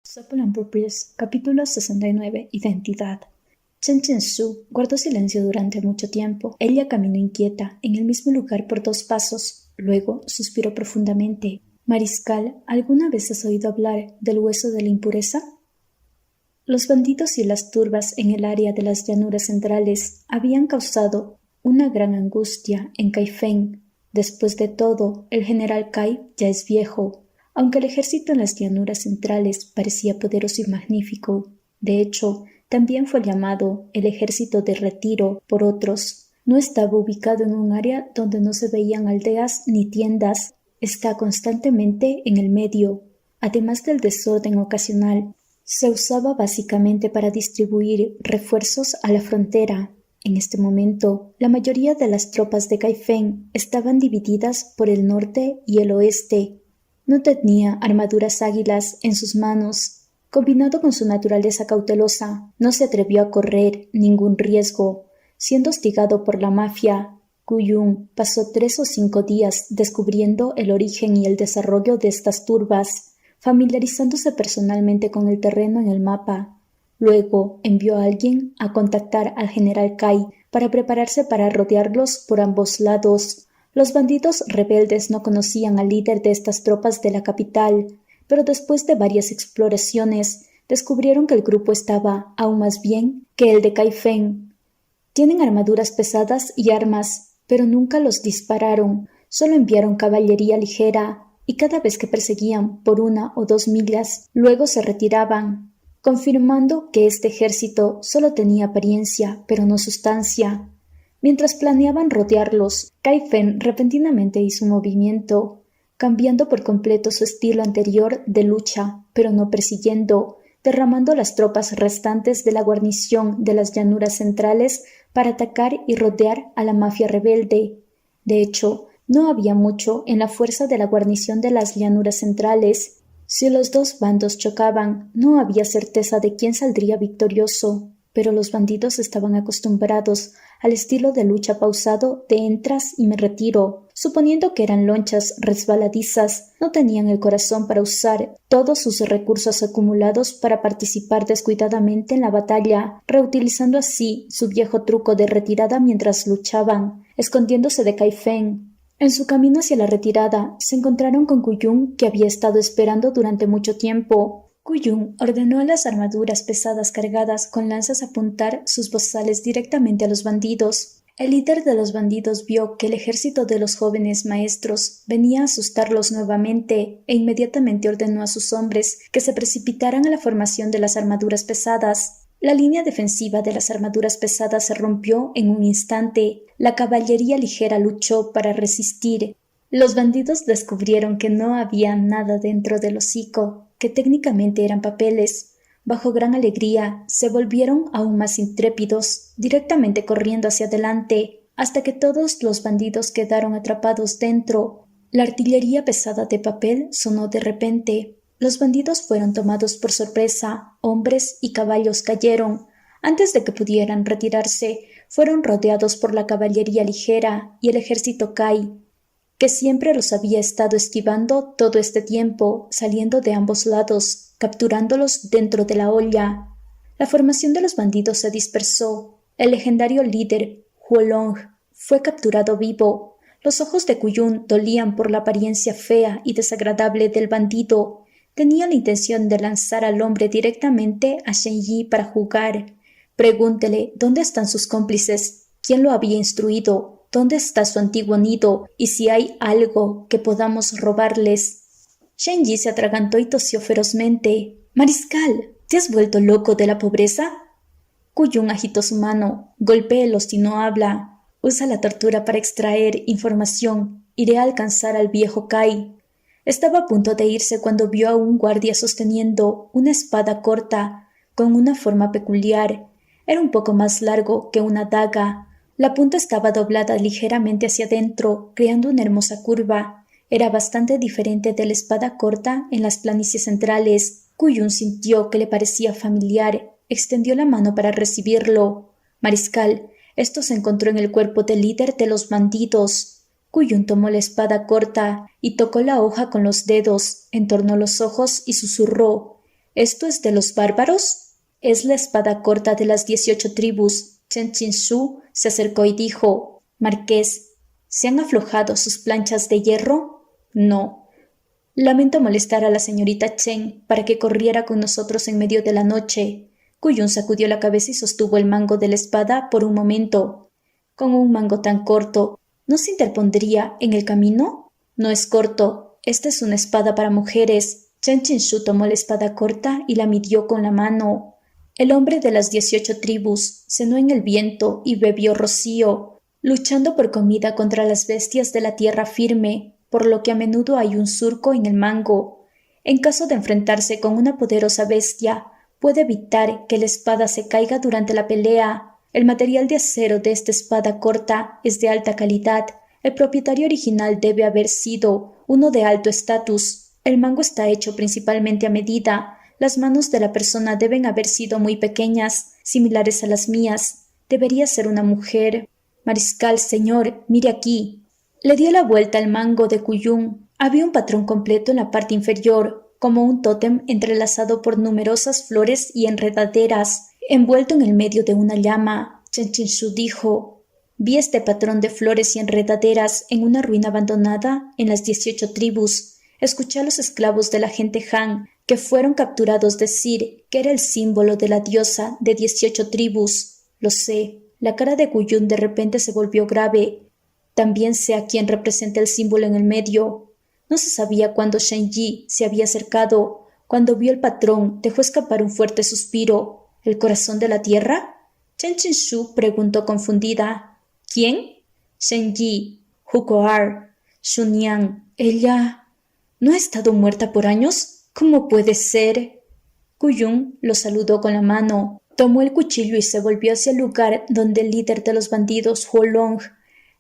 Sopolan Purpose, capítulo 69, Identidad. Chen Chen-su guardó silencio durante mucho tiempo. Ella caminó inquieta, en el mismo lugar por 2 pasos. Luego suspiró profundamente. «Mariscal, ¿alguna vez has oído hablar del hueso de la impureza?» Los bandidos y las turbas en el área de las llanuras centrales habían causado una gran angustia en Kaifeng. Después de todo, el general Kai ya es viejo. Aunque el ejército en las llanuras centrales parecía poderoso y magnífico, de hecho, también fue llamado el ejército de retiro por otros. No estaba ubicado en un área donde no se veían aldeas ni tiendas. Está constantemente en el medio. Además del desorden ocasional, se usaba básicamente para distribuir refuerzos a la frontera. En este momento, la mayoría de las tropas de Kaifeng estaban divididas por el norte y el oeste. No tenía armaduras águilas en sus manos. Combinado con su naturaleza cautelosa, no se atrevió a correr ningún riesgo. Siendo hostigado por la mafia, Gu-yun pasó 3 o 5 días descubriendo el origen y el desarrollo de estas turbas, familiarizándose personalmente con el terreno en el mapa. Luego envió a alguien a contactar al general Kai para prepararse para rodearlos por ambos lados. Los bandidos rebeldes no conocían al líder de estas tropas de la capital, pero después de varias exploraciones descubrieron que el grupo estaba aún más bien que el de Kaifeng. Tienen armaduras pesadas y armas, pero nunca los dispararon, solo enviaron caballería ligera y cada vez que perseguían por 1 o 2 millas, luego se retiraban, confirmando que este ejército solo tenía apariencia, pero no sustancia. Mientras planeaban rodearlos, Kaifeng repentinamente hizo un movimiento, cambiando por completo su estilo anterior de lucha, pero no persiguiendo, derramando las tropas restantes de la guarnición de las llanuras centrales para atacar y rodear a la mafia rebelde. De hecho, no había mucho en la fuerza de la guarnición de las llanuras centrales. Si los 2 bandos chocaban, no había certeza de quién saldría victorioso, pero los bandidos estaban acostumbrados al estilo de lucha pausado de entras y me retiro. Suponiendo que eran lonchas resbaladizas, no tenían el corazón para usar todos sus recursos acumulados para participar descuidadamente en la batalla, reutilizando así su viejo truco de retirada mientras luchaban, escondiéndose de Kaifeng. En su camino hacia la retirada, se encontraron con Gu-yun, que había estado esperando durante mucho tiempo. Gu-yun ordenó a las armaduras pesadas cargadas con lanzas apuntar sus bozales directamente a los bandidos. El líder de los bandidos vio que el ejército de los jóvenes maestros venía a asustarlos nuevamente e inmediatamente ordenó a sus hombres que se precipitaran a la formación de las armaduras pesadas. La línea defensiva de las armaduras pesadas se rompió en un instante. La caballería ligera luchó para resistir. Los bandidos descubrieron que no había nada dentro del hocico, que técnicamente eran papeles. Bajo gran alegría, se volvieron aún más intrépidos, directamente corriendo hacia adelante, hasta que todos los bandidos quedaron atrapados dentro. La artillería pesada de papel sonó de repente. Los bandidos fueron tomados por sorpresa, hombres y caballos cayeron. Antes de que pudieran retirarse, fueron rodeados por la caballería ligera y el ejército Kai, que siempre los había estado esquivando todo este tiempo, saliendo de ambos lados, capturándolos dentro de la olla. La formación de los bandidos se dispersó. El legendario líder, Huolong, fue capturado vivo. Los ojos de Gu-yun dolían por la apariencia fea y desagradable del bandido. Tenía la intención de lanzar al hombre directamente a Shen-yi para jugar. Pregúntele dónde están sus cómplices, quién lo había instruido, dónde está su antiguo nido y si hay algo que podamos robarles. Shen-yi se atragantó y tosió ferozmente. «Mariscal, ¿te has vuelto loco de la pobreza?» Gu-yun agitó su mano. «Golpéelo si no habla. Usa la tortura para extraer información. Iré a alcanzar al viejo Kai». Estaba a punto de irse cuando vio a un guardia sosteniendo una espada corta con una forma peculiar. Era un poco más largo que una daga. La punta estaba doblada ligeramente hacia adentro, creando una hermosa curva. Era bastante diferente de la espada corta en las planicies centrales. Gu-yun sintió que le parecía familiar. Extendió la mano para recibirlo. «Mariscal, esto se encontró en el cuerpo del líder de los bandidos». Gu-yun tomó la espada corta y tocó la hoja con los dedos, entornó los ojos y susurró: ¿Esto es de los bárbaros? Es la espada corta de las 18 tribus. Chen Qingsu se acercó y dijo: Marqués, ¿se han aflojado sus planchas de hierro? No. Lamento molestar a la señorita Chen para que corriera con nosotros en medio de la noche. Kuyun sacudió la cabeza y sostuvo el mango de la espada por un momento. Con un mango tan corto, ¿no se interpondría en el camino? No es corto. Esta es una espada para mujeres. Chen Qingsu tomó la espada corta y la midió con la mano. El hombre de las 18 tribus cenó en el viento y bebió rocío, luchando por comida contra las bestias de la tierra firme, por lo que a menudo hay un surco en el mango. En caso de enfrentarse con una poderosa bestia, puede evitar que la espada se caiga durante la pelea. El material de acero de esta espada corta es de alta calidad. El propietario original debe haber sido uno de alto estatus. El mango está hecho principalmente a medida. Las manos de la persona deben haber sido muy pequeñas, similares a las mías. Debería ser una mujer. Mariscal, señor, mire aquí. Le dio la vuelta al mango de Kuyun. Había un patrón completo en la parte inferior, como un tótem entrelazado por numerosas flores y enredaderas, envuelto en el medio de una llama. Chen Qingsu dijo: Vi este patrón de flores y enredaderas en una ruina abandonada en las 18 tribus. Escuché a los esclavos de la gente Han, que fueron capturados, decir que era el símbolo de la diosa de 18 tribus. Lo sé. La cara de Kuyun de repente se volvió grave. También sé a quién representa el símbolo en el medio. No se sabía cuándo Shen Yi se había acercado. Cuando vio el patrón, dejó escapar un fuerte suspiro. ¿El corazón de la tierra? Chen Qingsu preguntó confundida. ¿Quién? Shen Yi, Hukoar, Shunyan. Ella... ¿no ha estado muerta por años? ¿Cómo puede ser? Kuyun lo saludó con la mano. Tomó el cuchillo y se volvió hacia el lugar donde el líder de los bandidos, Huolong,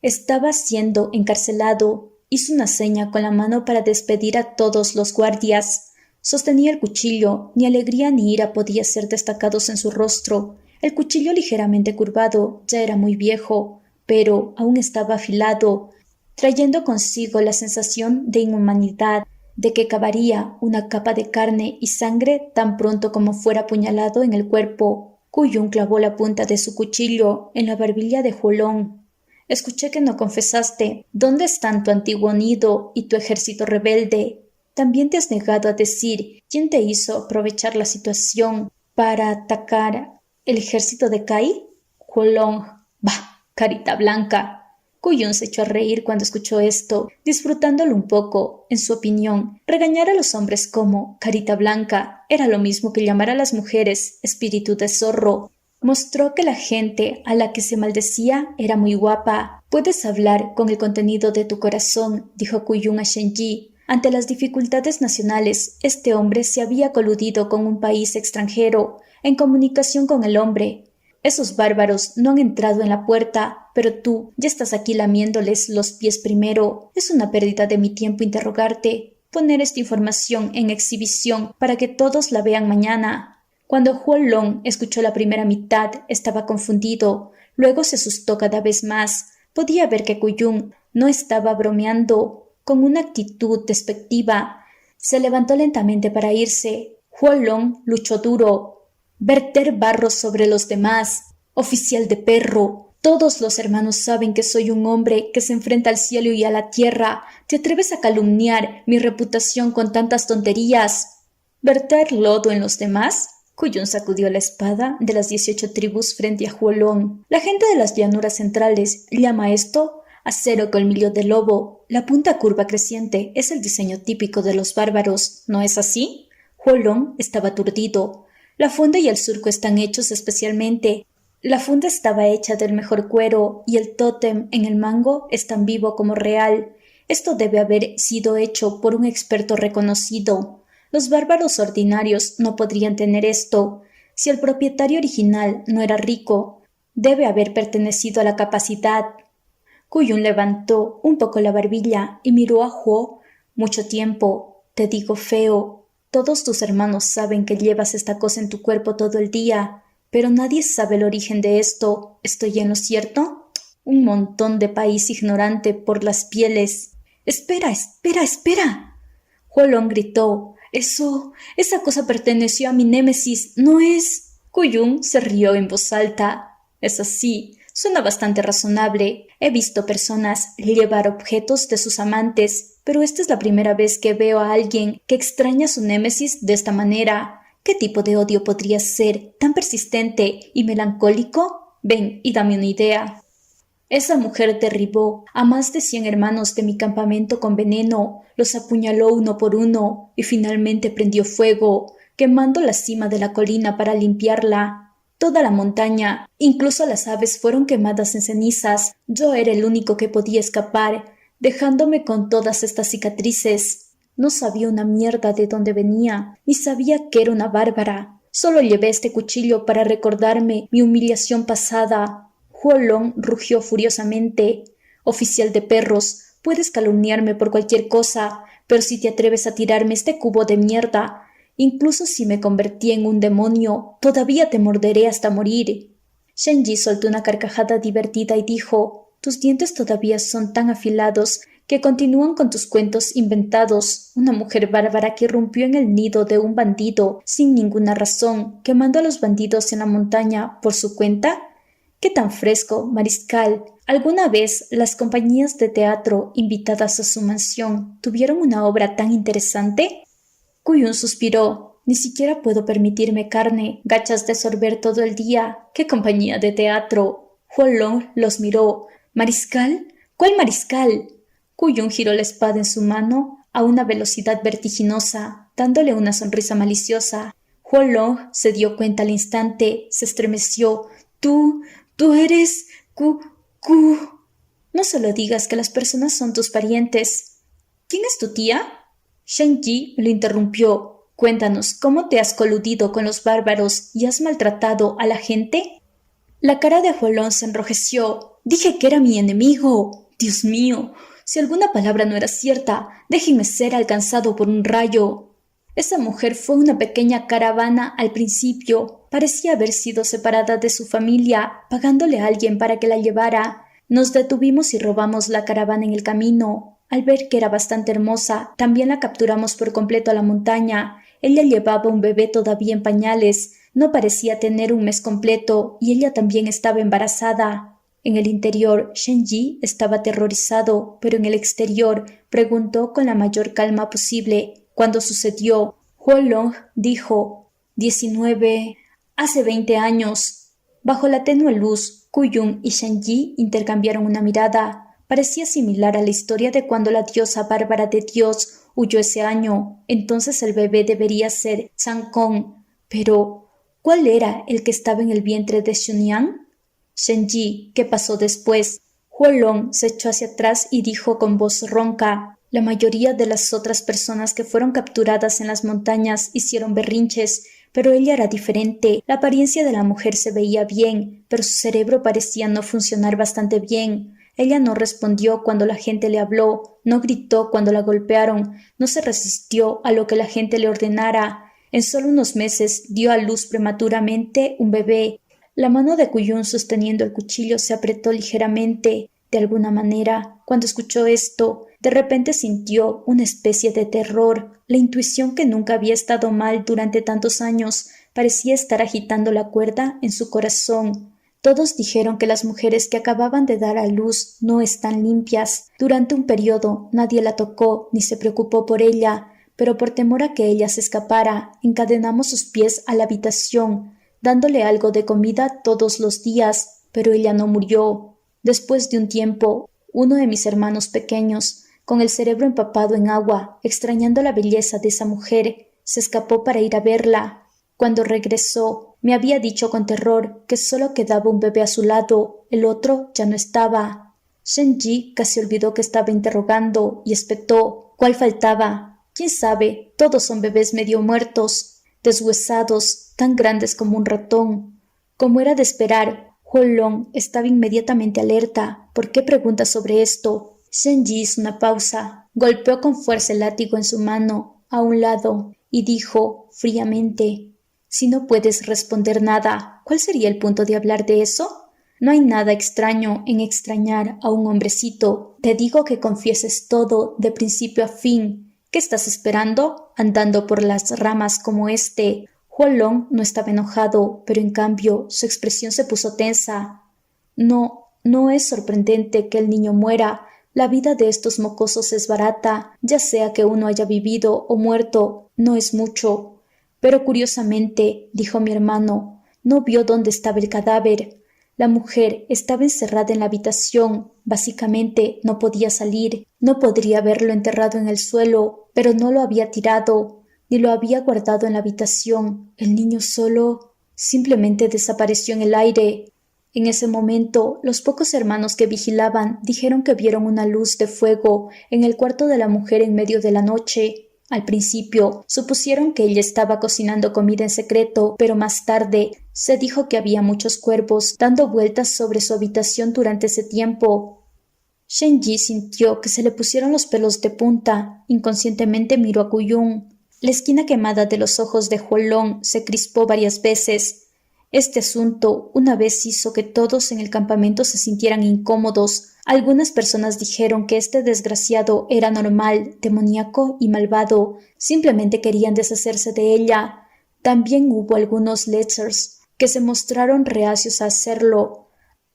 estaba siendo encarcelado. Hizo una seña con la mano para despedir a todos los guardias. Sostenía el cuchillo. Ni alegría ni ira podía ser destacados en su rostro. El cuchillo ligeramente curvado ya era muy viejo, pero aún estaba afilado, trayendo consigo la sensación de inhumanidad, de que cavaría una capa de carne y sangre tan pronto como fuera apuñalado en el cuerpo. Kuyun clavó la punta de su cuchillo en la barbilla de Huolong. Escuché que no confesaste. ¿Dónde están tu antiguo nido y tu ejército rebelde? También te has negado a decir quién te hizo aprovechar la situación para atacar el ejército de Kai. Huolong. Bah, carita blanca. Kuyun se echó a reír cuando escuchó esto, disfrutándolo un poco. En su opinión, regañar a los hombres como carita blanca era lo mismo que llamar a las mujeres espíritu de zorro. Mostró que la gente a la que se maldecía era muy guapa. «Puedes hablar con el contenido de tu corazón», dijo Kuyun a Shen Yi. Ante las dificultades nacionales, este hombre se había coludido con un país extranjero, en comunicación con el hombre. Esos bárbaros no han entrado en la puerta, pero tú ya estás aquí lamiéndoles los pies primero. Es una pérdida de mi tiempo interrogarte. Poner esta información en exhibición para que todos la vean mañana. Cuando Huolong escuchó la primera mitad, estaba confundido. Luego se asustó cada vez más. Podía ver que Kuyun no estaba bromeando. Con una actitud despectiva, se levantó lentamente para irse. Huolong luchó duro. Verter barro sobre los demás. Oficial de perro. Todos los hermanos saben que soy un hombre que se enfrenta al cielo y a la tierra. ¿Te atreves a calumniar mi reputación con tantas tonterías? ¿Verter lodo en los demás? Kuyun sacudió la espada de las 18 tribus frente a Huolong. La gente de las llanuras centrales llama esto acero colmillo de lobo. La punta curva creciente es el diseño típico de los bárbaros, ¿no es así? Huolong estaba aturdido. La funda y el surco están hechos especialmente. La funda estaba hecha del mejor cuero y el tótem en el mango es tan vivo como real. Esto debe haber sido hecho por un experto reconocido. Los bárbaros ordinarios no podrían tener esto. Si el propietario original no era rico, debe haber pertenecido a la capacidad. Kuyun levantó un poco la barbilla y miró a Huo. Mucho tiempo. Te digo feo. Todos tus hermanos saben que llevas esta cosa en tu cuerpo todo el día, pero nadie sabe el origen de esto. ¿Estoy en lo cierto? Un montón de país ignorante por las pieles. ¡Espera, espera, espera! Huolong gritó. Esa cosa perteneció a mi némesis, ¿no es? Kuyun se rió en voz alta. Es así, suena bastante razonable. He visto personas llevar objetos de sus amantes, pero esta es la primera vez que veo a alguien que extraña a su némesis de esta manera. ¿Qué tipo de odio podría ser tan persistente y melancólico? Ven y dame una idea. Esa mujer derribó a más de 100 hermanos de mi campamento con veneno, los apuñaló uno por uno y finalmente prendió fuego, quemando la cima de la colina para limpiarla. Toda la montaña, incluso las aves, fueron quemadas en cenizas. Yo era el único que podía escapar, dejándome con todas estas cicatrices. No sabía una mierda de dónde venía, ni sabía que era una bárbara. Solo llevé este cuchillo para recordarme mi humillación pasada. Huolong rugió furiosamente. Oficial de perros, puedes calumniarme por cualquier cosa, pero si te atreves a tirarme este cubo de mierda, incluso si me convertí en un demonio, todavía te morderé hasta morir. Shenji soltó una carcajada divertida y dijo: tus dientes todavía son tan afilados que continúan con tus cuentos inventados. Una mujer bárbara que irrumpió en el nido de un bandido sin ninguna razón, quemando a los bandidos en la montaña por su cuenta. ¿Qué tan fresco, mariscal? ¿Alguna vez las compañías de teatro invitadas a su mansión tuvieron una obra tan interesante? Kuyun suspiró. Ni siquiera puedo permitirme carne, gachas de sorber todo el día. ¿Qué compañía de teatro? Huolong los miró. ¿Mariscal? ¿Cuál mariscal? Kuyun giró la espada en su mano a una velocidad vertiginosa, dándole una sonrisa maliciosa. Huolong se dio cuenta al instante, se estremeció. Tú eres... Ku. No solo digas que las personas son tus parientes. ¿Quién es tu tía? Shenji lo interrumpió. Cuéntanos, ¿cómo te has coludido con los bárbaros y has maltratado a la gente? La cara de Huolong se enrojeció. Dije que era mi enemigo. Dios mío, si alguna palabra no era cierta, déjenme ser alcanzado por un rayo. Esa mujer fue una pequeña caravana al principio. Parecía haber sido separada de su familia, pagándole a alguien para que la llevara. Nos detuvimos y robamos la caravana en el camino. Al ver que era bastante hermosa, también la capturamos por completo a la montaña. Ella llevaba un bebé todavía en pañales. No parecía tener un mes completo, y ella también estaba embarazada. En el interior, Shenji estaba aterrorizado, pero en el exterior preguntó con la mayor calma posible. Cuando sucedió, Huolong dijo: 19. Hace 20 años. Bajo la tenue luz, Kuyun y Shenji intercambiaron una mirada. Parecía similar a la historia de cuando la diosa bárbara de Dios huyó ese año. Entonces el bebé debería ser Changkong. Pero, ¿cuál era el que estaba en el vientre de Xunyang? Shenji, ¿qué pasó después? Huolong se echó hacia atrás y dijo con voz ronca: la mayoría de las otras personas que fueron capturadas en las montañas hicieron berrinches, pero ella era diferente. La apariencia de la mujer se veía bien, pero su cerebro parecía no funcionar bastante bien. Ella no respondió cuando la gente le habló, no gritó cuando la golpearon, no se resistió a lo que la gente le ordenara. En solo unos meses dio a luz prematuramente un bebé. La mano de Kuyun sosteniendo el cuchillo se apretó ligeramente. De alguna manera, cuando escuchó esto, de repente sintió una especie de terror. La intuición que nunca había estado mal durante tantos años parecía estar agitando la cuerda en su corazón. Todos dijeron que las mujeres que acababan de dar a luz no están limpias. Durante un periodo nadie la tocó ni se preocupó por ella, pero por temor a que ella se escapara, encadenamos sus pies a la habitación, dándole algo de comida todos los días, pero ella no murió. Después de un tiempo, uno de mis hermanos pequeños, con el cerebro empapado en agua, extrañando la belleza de esa mujer, se escapó para ir a verla. Cuando regresó, me había dicho con terror que solo quedaba un bebé a su lado, el otro ya no estaba. Shenji casi olvidó que estaba interrogando y espetó: ¿cuál faltaba? ¿Quién sabe? Todos son bebés medio muertos, deshuesados, tan grandes como un ratón. Como era de esperar, Huolong estaba inmediatamente alerta. ¿Por qué preguntas sobre esto? Shenji hizo una pausa, golpeó con fuerza el látigo en su mano, a un lado, y dijo fríamente: si no puedes responder nada, ¿cuál sería el punto de hablar de eso? No hay nada extraño en extrañar a un hombrecito. Te digo que confieses todo de principio a fin. ¿Qué estás esperando? Andando por las ramas como este. Huolong no estaba enojado, pero en cambio su expresión se puso tensa. No es sorprendente que el niño muera. La vida de estos mocosos es barata, ya sea que uno haya vivido o muerto, no es mucho. Pero curiosamente, dijo mi hermano, no vio dónde estaba el cadáver. La mujer estaba encerrada en la habitación, básicamente no podía salir, no podría haberlo enterrado en el suelo, pero no lo había tirado, ni lo había guardado en la habitación. El niño solo simplemente desapareció en el aire. En ese momento, los pocos hermanos que vigilaban dijeron que vieron una luz de fuego en el cuarto de la mujer en medio de la noche. Al principio, supusieron que ella estaba cocinando comida en secreto, pero más tarde se dijo que había muchos cuervos dando vueltas sobre su habitación durante ese tiempo. Shen-Yi sintió que se le pusieron los pelos de punta. Inconscientemente miró a Kuyun. La esquina quemada de los ojos de Huolong se crispó varias veces. Este asunto una vez hizo que todos en el campamento se sintieran incómodos. Algunas personas dijeron que este desgraciado era normal, demoníaco y malvado. Simplemente querían deshacerse de ella. También hubo algunos lechers que se mostraron reacios a hacerlo.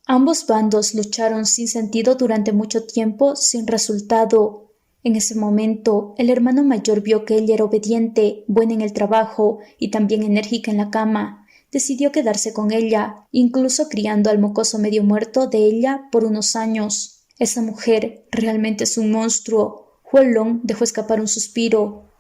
Ambos bandos lucharon sin sentido durante mucho tiempo, sin resultado. En ese momento, el hermano mayor vio que ella era obediente, buena en el trabajo y también enérgica en la cama. Decidió quedarse con ella, incluso criando al mocoso medio muerto de ella por unos años. Esa mujer realmente es un monstruo. Huolong dejó escapar un suspiro.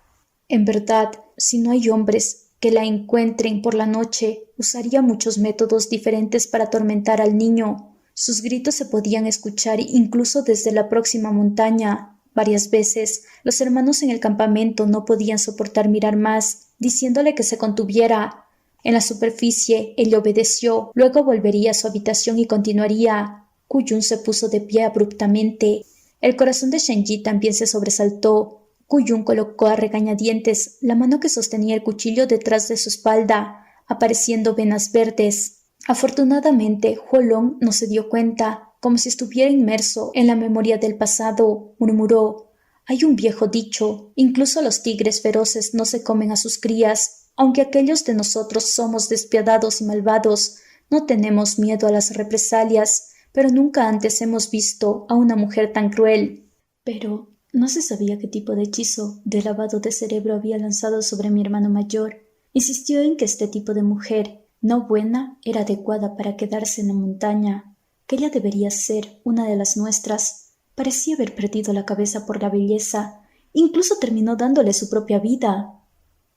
En verdad, si no hay hombres que la encuentren por la noche, usaría muchos métodos diferentes para atormentar al niño. Sus gritos se podían escuchar incluso desde la próxima montaña. Varias veces, los hermanos en el campamento no podían soportar mirar más, diciéndole que se contuviera. En la superficie, ella obedeció, luego volvería a su habitación y continuaría. Kuyun se puso de pie abruptamente. El corazón de Shen-Yi también se sobresaltó. Kuyun colocó a regañadientes la mano que sostenía el cuchillo detrás de su espalda, apareciendo venas verdes. Afortunadamente, Huolong no se dio cuenta, como si estuviera inmerso en la memoria del pasado, murmuró. Hay un viejo dicho, incluso los tigres feroces no se comen a sus crías. Aunque aquellos de nosotros somos despiadados y malvados, no tenemos miedo a las represalias, pero nunca antes hemos visto a una mujer tan cruel. Pero no se sabía qué tipo de hechizo de lavado de cerebro había lanzado sobre mi hermano mayor. Insistió en que este tipo de mujer, no buena, era adecuada para quedarse en la montaña, que ella debería ser una de las nuestras. Parecía haber perdido la cabeza por la belleza. Incluso terminó dándole su propia vida.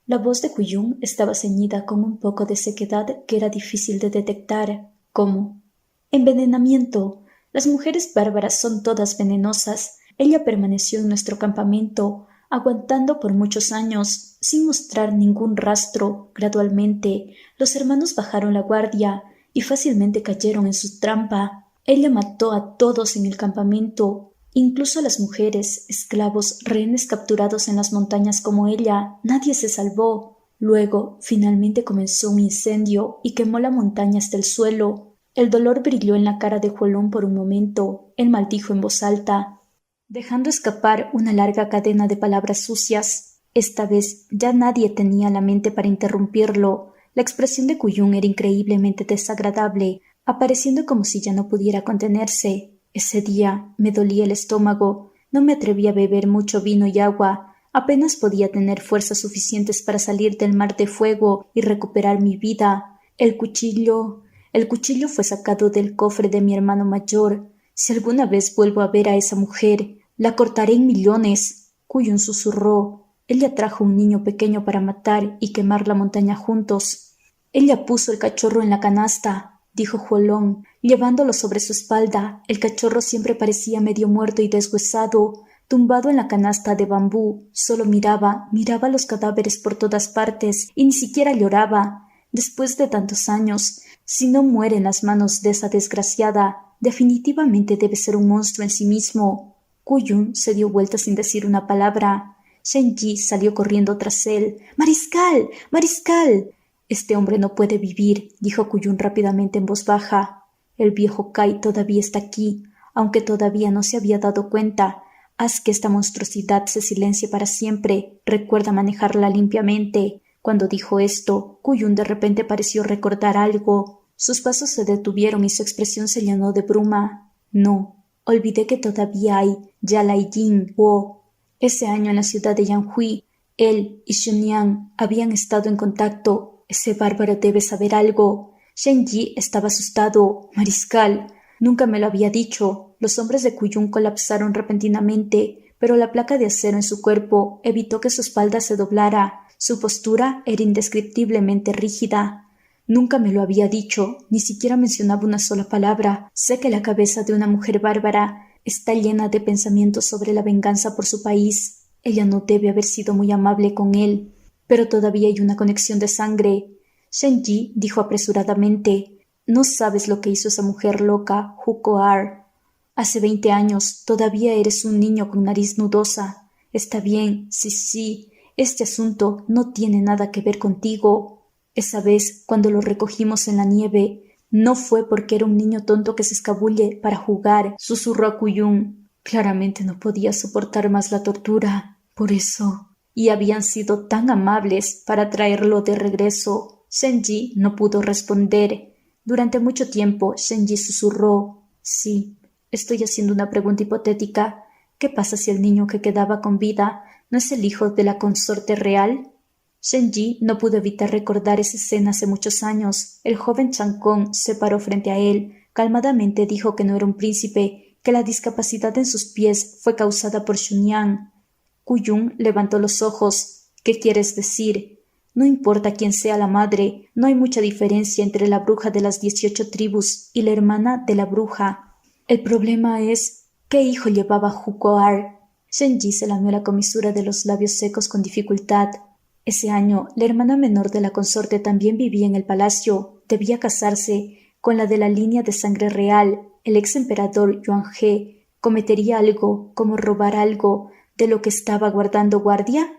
La voz de Kuyun estaba ceñida con un poco de sequedad que era difícil de detectar. ¿Cómo? Envenenamiento. Las mujeres bárbaras son todas venenosas. Ella permaneció en nuestro campamento, aguantando por muchos años, sin mostrar ningún rastro. Gradualmente, los hermanos bajaron la guardia y fácilmente cayeron en su trampa. Ella mató a todos en el campamento. Incluso las mujeres, esclavos, rehenes capturados en las montañas como ella, nadie se salvó. Luego, finalmente comenzó un incendio y quemó la montaña hasta el suelo. El dolor brilló en la cara de Huolong por un momento. Él maldijo en voz alta, dejando escapar una larga cadena de palabras sucias. Esta vez ya nadie tenía la mente para interrumpirlo. La expresión de Kuyun era increíblemente desagradable, apareciendo como si ya no pudiera contenerse. Ese día me dolía el estómago, no me atreví a beber mucho vino y agua, apenas podía tener fuerzas suficientes para salir del mar de fuego y recuperar mi vida. El cuchillo fue sacado del cofre de mi hermano mayor. Si alguna vez vuelvo a ver a esa mujer, la cortaré en millones. Kuyun susurró. Ella trajo un niño pequeño para matar y quemar la montaña juntos. Ella puso el cachorro en la canasta, dijo Huolong, llevándolo sobre su espalda. El cachorro siempre parecía medio muerto y deshuesado, tumbado en la canasta de bambú. Solo miraba los cadáveres por todas partes y ni siquiera lloraba. Después de tantos años, si no muere en las manos de esa desgraciada, definitivamente debe ser un monstruo en sí mismo. Kuyun se dio vuelta sin decir una palabra. Shen-Yi salió corriendo tras él. ¡Mariscal! ¡Mariscal! Este hombre no puede vivir, dijo Kuyun rápidamente en voz baja. El viejo Kai todavía está aquí, aunque todavía no se había dado cuenta. Haz que esta monstruosidad se silencie para siempre. Recuerda manejarla limpiamente. Cuando dijo esto, Kuyun de repente pareció recordar algo. Sus pasos se detuvieron y su expresión se llenó de bruma. No, olvidé que todavía hay Yalaijin Wo. Ese año en la ciudad de Yanhui, él y Xunyang habían estado en contacto. Ese bárbaro debe saber algo. Shen Yi estaba asustado. Mariscal, nunca me lo había dicho. Los hombros de Kuyun colapsaron repentinamente, pero la placa de acero en su cuerpo evitó que su espalda se doblara. Su postura era indescriptiblemente rígida. Nunca me lo había dicho, ni siquiera mencionaba una sola palabra. Sé que la cabeza de una mujer bárbara está llena de pensamientos sobre la venganza por su país. Ella no debe haber sido muy amable con él, pero todavía hay una conexión de sangre. Shen Yi dijo apresuradamente: «No sabes lo que hizo esa mujer loca, Hukoar. Hace 20 años todavía eres un niño con nariz nudosa. Está bien, sí, este asunto no tiene nada que ver contigo. Esa vez, cuando lo recogimos en la nieve, no fue porque era un niño tonto que se escabulle para jugar», susurró a Kuyun. Claramente no podía soportar más la tortura. Por eso. Y habían sido tan amables para traerlo de regreso. Shen Yi no pudo responder. Durante mucho tiempo, Shen Yi susurró: «Sí, estoy haciendo una pregunta hipotética. ¿Qué pasa si el niño que quedaba con vida no es el hijo de la consorte real?» Shen Yi no pudo evitar recordar esa escena hace muchos años. El joven Changkong se paró frente a él. Calmadamente dijo que no era un príncipe, que la discapacidad en sus pies fue causada por Xunyang. Kuyun levantó los ojos. «¿Qué quieres decir?» «No importa quién sea la madre, no hay mucha diferencia entre la bruja de las 18 tribus y la hermana de la bruja. El problema es, ¿qué hijo llevaba Hukoar?» Shen Yi se lamió la comisura de los labios secos con dificultad. Ese año, la hermana menor de la consorte también vivía en el palacio. Debía casarse con la de la línea de sangre real. El ex emperador Yuan He cometería algo, como robar algo, de lo que estaba guardando guardia.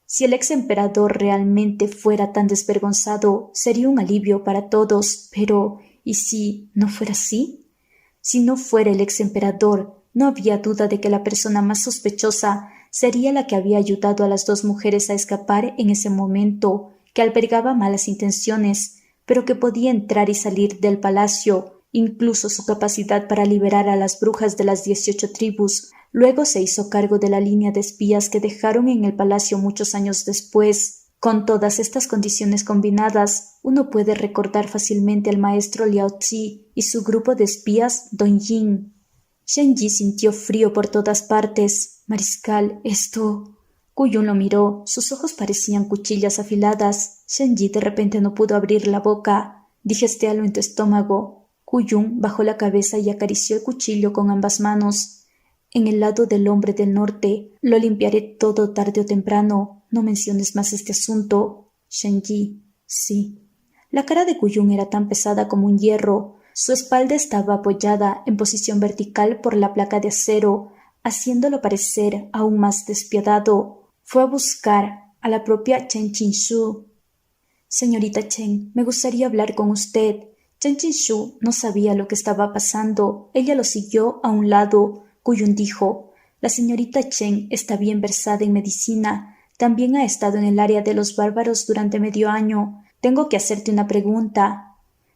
Si el ex emperador realmente fuera tan desvergonzado, sería un alivio para todos. Pero, ¿y si no fuera así? Si no fuera el ex emperador, no había duda de que la persona más sospechosa sería la que había ayudado a las dos mujeres a escapar en ese momento, que albergaba malas intenciones, pero que podía entrar y salir del palacio. Incluso su capacidad para liberar a las brujas de las 18 tribus. Luego se hizo cargo de la línea de espías que dejaron en el palacio muchos años después. Con todas estas condiciones combinadas, uno puede recordar fácilmente al maestro Liao Qi y su grupo de espías Dongjin. Shen Yi sintió frío por todas partes. «Mariscal, esto...» Kuyun lo miró. Sus ojos parecían cuchillas afiladas. Shen Yi de repente no pudo abrir la boca. «Digestéalo en tu estómago». Kuyun bajó la cabeza y acarició el cuchillo con ambas manos. «En el lado del hombre del norte. Lo limpiaré todo tarde o temprano. No menciones más este asunto». «Shen Yi, sí». La cara de Kuyun era tan pesada como un hierro. Su espalda estaba apoyada en posición vertical por la placa de acero, haciéndolo parecer aún más despiadado. Fue a buscar a la propia Chen Qinshu. «Señorita Chen, me gustaría hablar con usted». Chen Qinshu no sabía lo que estaba pasando. Ella lo siguió a un lado. Kuyun dijo: «La señorita Chen está bien versada en medicina. También ha estado en el área de los bárbaros durante medio año. Tengo que hacerte una pregunta».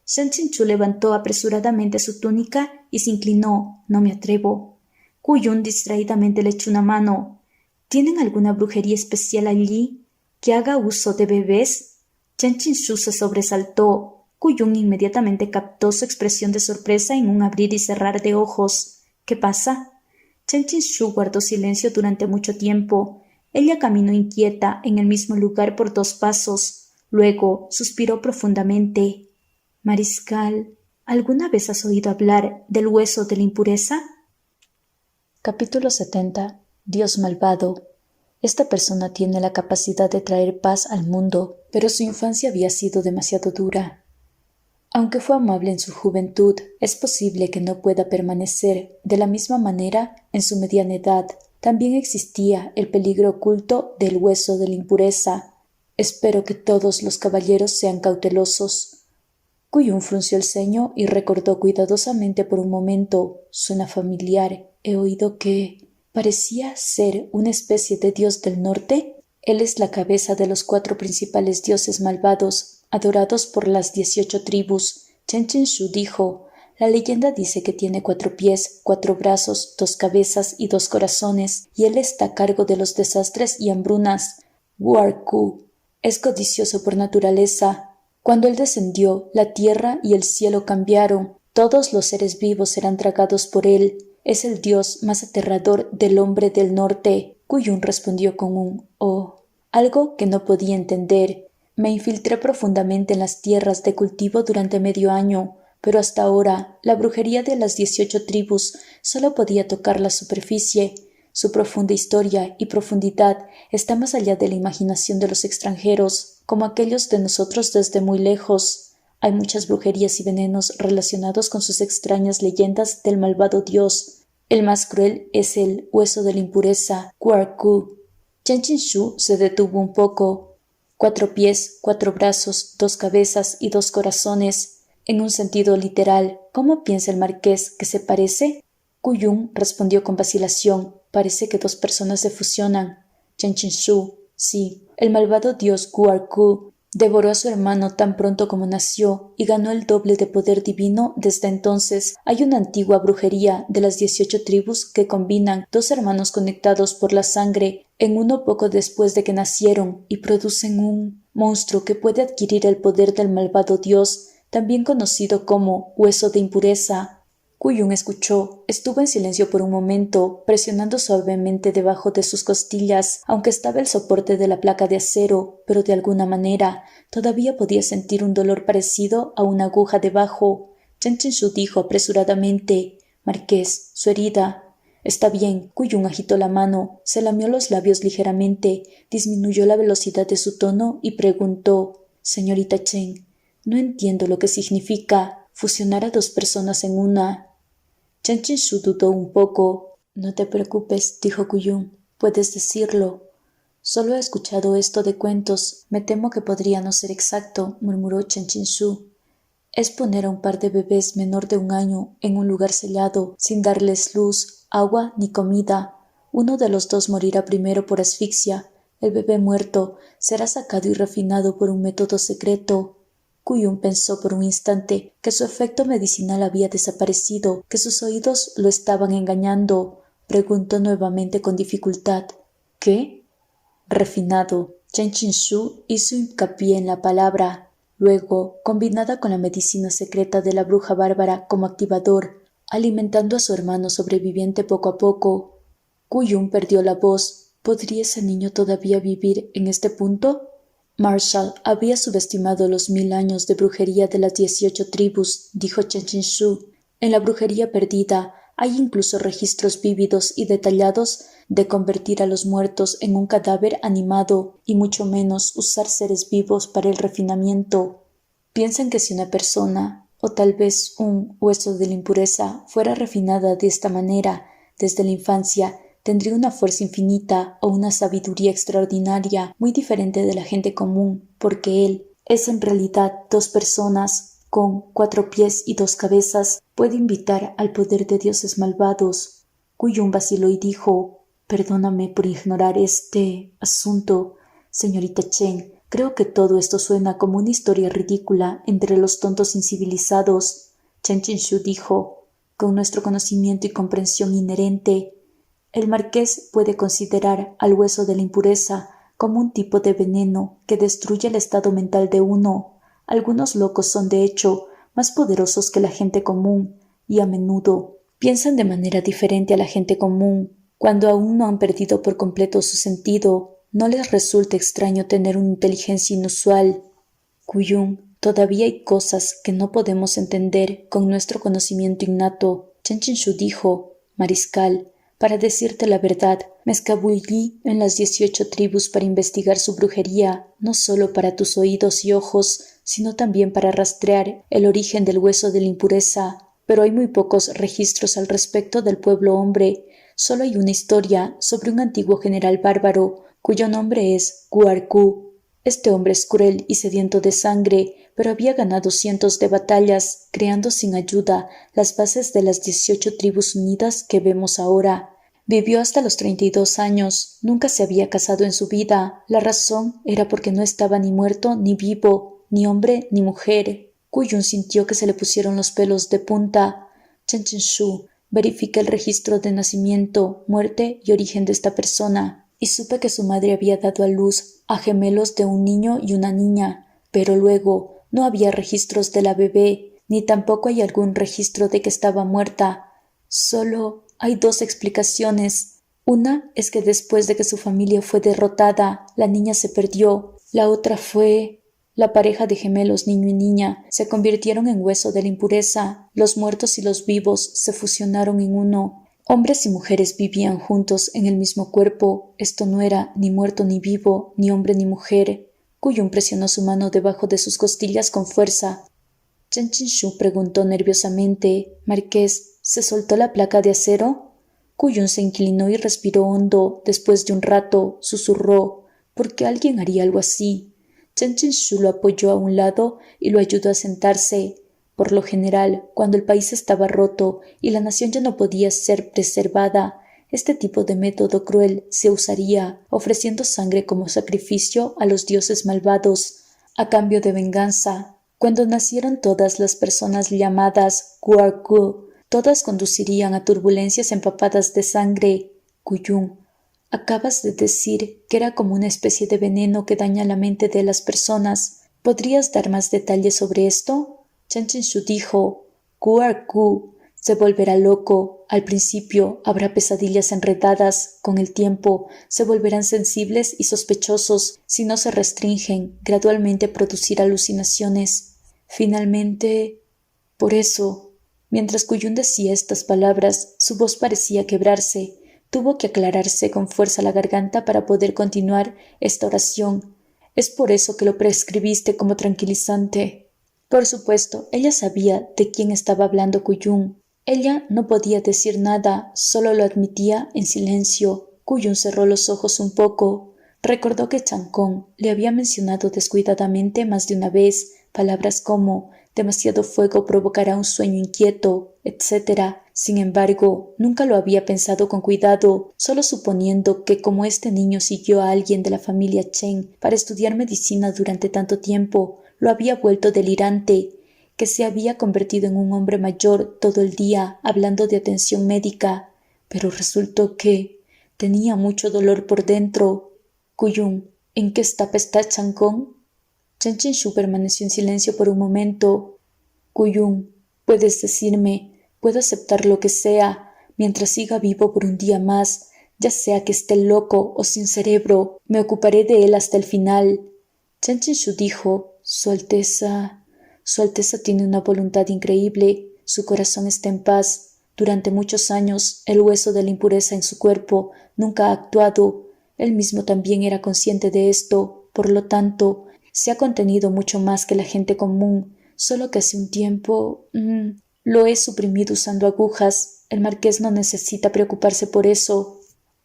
Shen Qinshu levantó apresuradamente su túnica y se inclinó. «No me atrevo». Kuyun distraídamente le echó una mano. «¿Tienen alguna brujería especial allí? ¿Que haga uso de bebés?» Shen Qinshu se sobresaltó. Kuyun inmediatamente captó su expresión de sorpresa en un abrir y cerrar de ojos. «¿Qué pasa?» Shen Qinshu guardó silencio durante mucho tiempo. Ella caminó inquieta en el mismo lugar por 2 pasos. Luego suspiró profundamente. «Mariscal, ¿alguna vez has oído hablar del hueso de la impureza?» Capítulo 70. Dios malvado. Esta persona tiene la capacidad de traer paz al mundo, pero su infancia había sido demasiado dura. Aunque fue amable en su juventud, es posible que no pueda permanecer de la misma manera en su mediana edad. También existía el peligro oculto del hueso de la impureza. Espero que todos los caballeros sean cautelosos. Kuyun frunció el ceño y recordó cuidadosamente por un momento. Suena familiar. He oído que... Parecía ser una especie de dios del norte. Él es la cabeza de los 4 principales dioses malvados, adorados por las 18 tribus. Chen Qinshu dijo: la leyenda dice que tiene 4 pies, 4 brazos, 2 cabezas y 2 corazones, y él está a cargo de los desastres y hambrunas. Guarku es codicioso por naturaleza. Cuando él descendió, la tierra y el cielo cambiaron. Todos los seres vivos serán tragados por él. Es el dios más aterrador del hombre del norte. Kuyun respondió con un «oh», algo que no podía entender. Me infiltré profundamente en las tierras de cultivo durante medio año, pero hasta ahora la brujería de las 18 tribus solo podía tocar la superficie. Su profunda historia y profundidad está más allá de la imaginación de los extranjeros, como aquellos de nosotros desde muy lejos. Hay muchas brujerías y venenos relacionados con sus extrañas leyendas del malvado dios. El más cruel es el hueso de la impureza, Guarku. Chen Qinshu se detuvo un poco. 4 pies, 4 brazos, 2 cabezas y 2 corazones. En un sentido literal, ¿cómo piensa el marqués que se parece? Kuyun respondió con vacilación. Parece que 2 personas se fusionan. Chen Qinshu, sí, el malvado dios Guarku devoró a su hermano tan pronto como nació y ganó el doble de poder divino desde entonces. Hay una antigua brujería de las 18 tribus que combinan 2 hermanos conectados por la sangre en uno poco después de que nacieron y producen un monstruo que puede adquirir el poder del malvado dios, también conocido como hueso de impureza. Kuyun escuchó, estuvo en silencio por un momento, presionando suavemente debajo de sus costillas, aunque estaba el soporte de la placa de acero, pero de alguna manera todavía podía sentir un dolor parecido a una aguja debajo. Chen Qinshu dijo apresuradamente: «Marqués, su herida». «Está bien». Kuyun agitó la mano, se lamió los labios ligeramente, disminuyó la velocidad de su tono y preguntó: «Señorita Chen, no entiendo lo que significa fusionar a 2 personas en una». Chen Qinshu dudó un poco. «No te preocupes», dijo Kuyun. «Puedes decirlo». «Solo he escuchado esto de cuentos. Me temo que podría no ser exacto», murmuró Chen Qinshu. «Es poner a un par de bebés menor de 1 año en un lugar sellado, sin darles luz, agua ni comida. Uno de los 2 morirá primero por asfixia. El bebé muerto será sacado y refinado por un método secreto». Kuyun pensó por un instante que su efecto medicinal había desaparecido, que sus oídos lo estaban engañando. Preguntó nuevamente con dificultad: «¿Qué?» «Refinado». Chen Qinshu hizo hincapié en la palabra. Luego, combinada con la medicina secreta de la bruja bárbara como activador, alimentando a su hermano sobreviviente poco a poco. Kuyun perdió la voz. ¿Podría ese niño todavía vivir en este punto? Marshall había subestimado los 1000 años de brujería de las 18 tribus, dijo Chen Qinshu. En la brujería perdida hay incluso registros vívidos y detallados de convertir a los muertos en un cadáver animado y mucho menos usar seres vivos para el refinamiento. Piensan que si una persona, o tal vez un hueso de la impureza, fuera refinada de esta manera desde la infancia, tendría una fuerza infinita o una sabiduría extraordinaria, muy diferente de la gente común, porque él es en realidad 2 personas, con 4 pies y 2 cabezas, puede invitar al poder de dioses malvados». Kuyun vaciló y dijo: «Perdóname por ignorar este asunto, señorita Chen. Creo que todo esto suena como una historia ridícula entre los tontos incivilizados». Chen Qinshu dijo: «Con nuestro conocimiento y comprensión inherente, el marqués puede considerar al hueso de la impureza como un tipo de veneno que destruye el estado mental de uno. Algunos locos son, de hecho, más poderosos que la gente común y a menudo piensan de manera diferente a la gente común. Cuando aún no han perdido por completo su sentido, no les resulta extraño tener una inteligencia inusual». «Kuyun, todavía hay cosas que no podemos entender con nuestro conocimiento innato». Chen Qinshu dijo: «Mariscal, para decirte la verdad, me escabullí en las 18 tribus para investigar su brujería, no solo para tus oídos y ojos, sino también para rastrear el origen del hueso de la impureza. Pero hay muy pocos registros al respecto del pueblo hombre. Solo hay una historia sobre un antiguo general bárbaro, cuyo nombre es Guarku. Este hombre es cruel y sediento de sangre, pero había ganado cientos de batallas, creando sin ayuda las bases de las 18 tribus unidas que vemos ahora. Vivió hasta los 32 años, nunca se había casado en su vida. La razón era porque no estaba ni muerto ni vivo, ni hombre ni mujer. Kuyun sintió que se le pusieron los pelos de punta. Chen Chen-shu, verifiqué el registro de nacimiento, muerte y origen de esta persona, y supe que su madre había dado a luz a gemelos de un niño y una niña, pero luego no había registros de la bebé, ni tampoco hay algún registro de que estaba muerta. Solo hay dos explicaciones. Una es que después de que su familia fue derrotada, la niña se perdió. La otra fue la pareja de gemelos niño y niña se convirtieron en hueso de la impureza. Los muertos y los vivos se fusionaron en uno. Hombres y mujeres vivían juntos en el mismo cuerpo. Esto no era ni muerto ni vivo, ni hombre ni mujer. Kuyun presionó su mano debajo de sus costillas con fuerza. Chen Chen-shu preguntó nerviosamente. «Marqués, ¿se soltó la placa de acero?» Kuyun se inclinó y respiró hondo. Después de un rato, susurró. «¿Por qué alguien haría algo así?» Chen Chen-shu lo apoyó a un lado y lo ayudó a sentarse. Por lo general, cuando el país estaba roto y la nación ya no podía ser preservada, este tipo de método cruel se usaría, ofreciendo sangre como sacrificio a los dioses malvados, a cambio de venganza. Cuando nacieron todas las personas llamadas Guargu, todas conducirían a turbulencias empapadas de sangre. Kuyun, acabas de decir que era como una especie de veneno que daña la mente de las personas. ¿Podrías dar más detalles sobre esto? Chen Chen-shu dijo. Guargu se volverá loco. Al principio habrá pesadillas enredadas. Con el tiempo se volverán sensibles y sospechosos. Si no se restringen, gradualmente producirá alucinaciones. Finalmente, por eso, mientras Kuyun decía estas palabras, su voz parecía quebrarse. Tuvo que aclararse con fuerza la garganta para poder continuar esta oración. Es por eso que lo prescribiste como tranquilizante. Por supuesto, ella sabía de quién estaba hablando Kuyun. Ella no podía decir nada, solo lo admitía en silencio. Kuyun cerró los ojos un poco. Recordó que Changkong le había mencionado descuidadamente más de una vez palabras como demasiado fuego provocará un sueño inquieto, etc. Sin embargo, nunca lo había pensado con cuidado, solo suponiendo que como este niño siguió a alguien de la familia Chen para estudiar medicina durante tanto tiempo, lo había vuelto delirante, que se había convertido en un hombre mayor todo el día hablando de atención médica. Pero resultó que tenía mucho dolor por dentro. Kuyun, ¿en qué etapa está Changkong? Chen Chen-shu permaneció en silencio por un momento. Kuyun, puedes decirme, puedo aceptar lo que sea, mientras siga vivo por un día más, ya sea que esté loco o sin cerebro, me ocuparé de él hasta el final. Chen Chen-shu dijo, Su Alteza tiene una voluntad increíble, su corazón está en paz. Durante muchos años, el hueso de la impureza en su cuerpo nunca ha actuado. Él mismo también era consciente de esto, por lo tanto, se ha contenido mucho más que la gente común, solo que hace un tiempo lo he suprimido usando agujas. El marqués no necesita preocuparse por eso.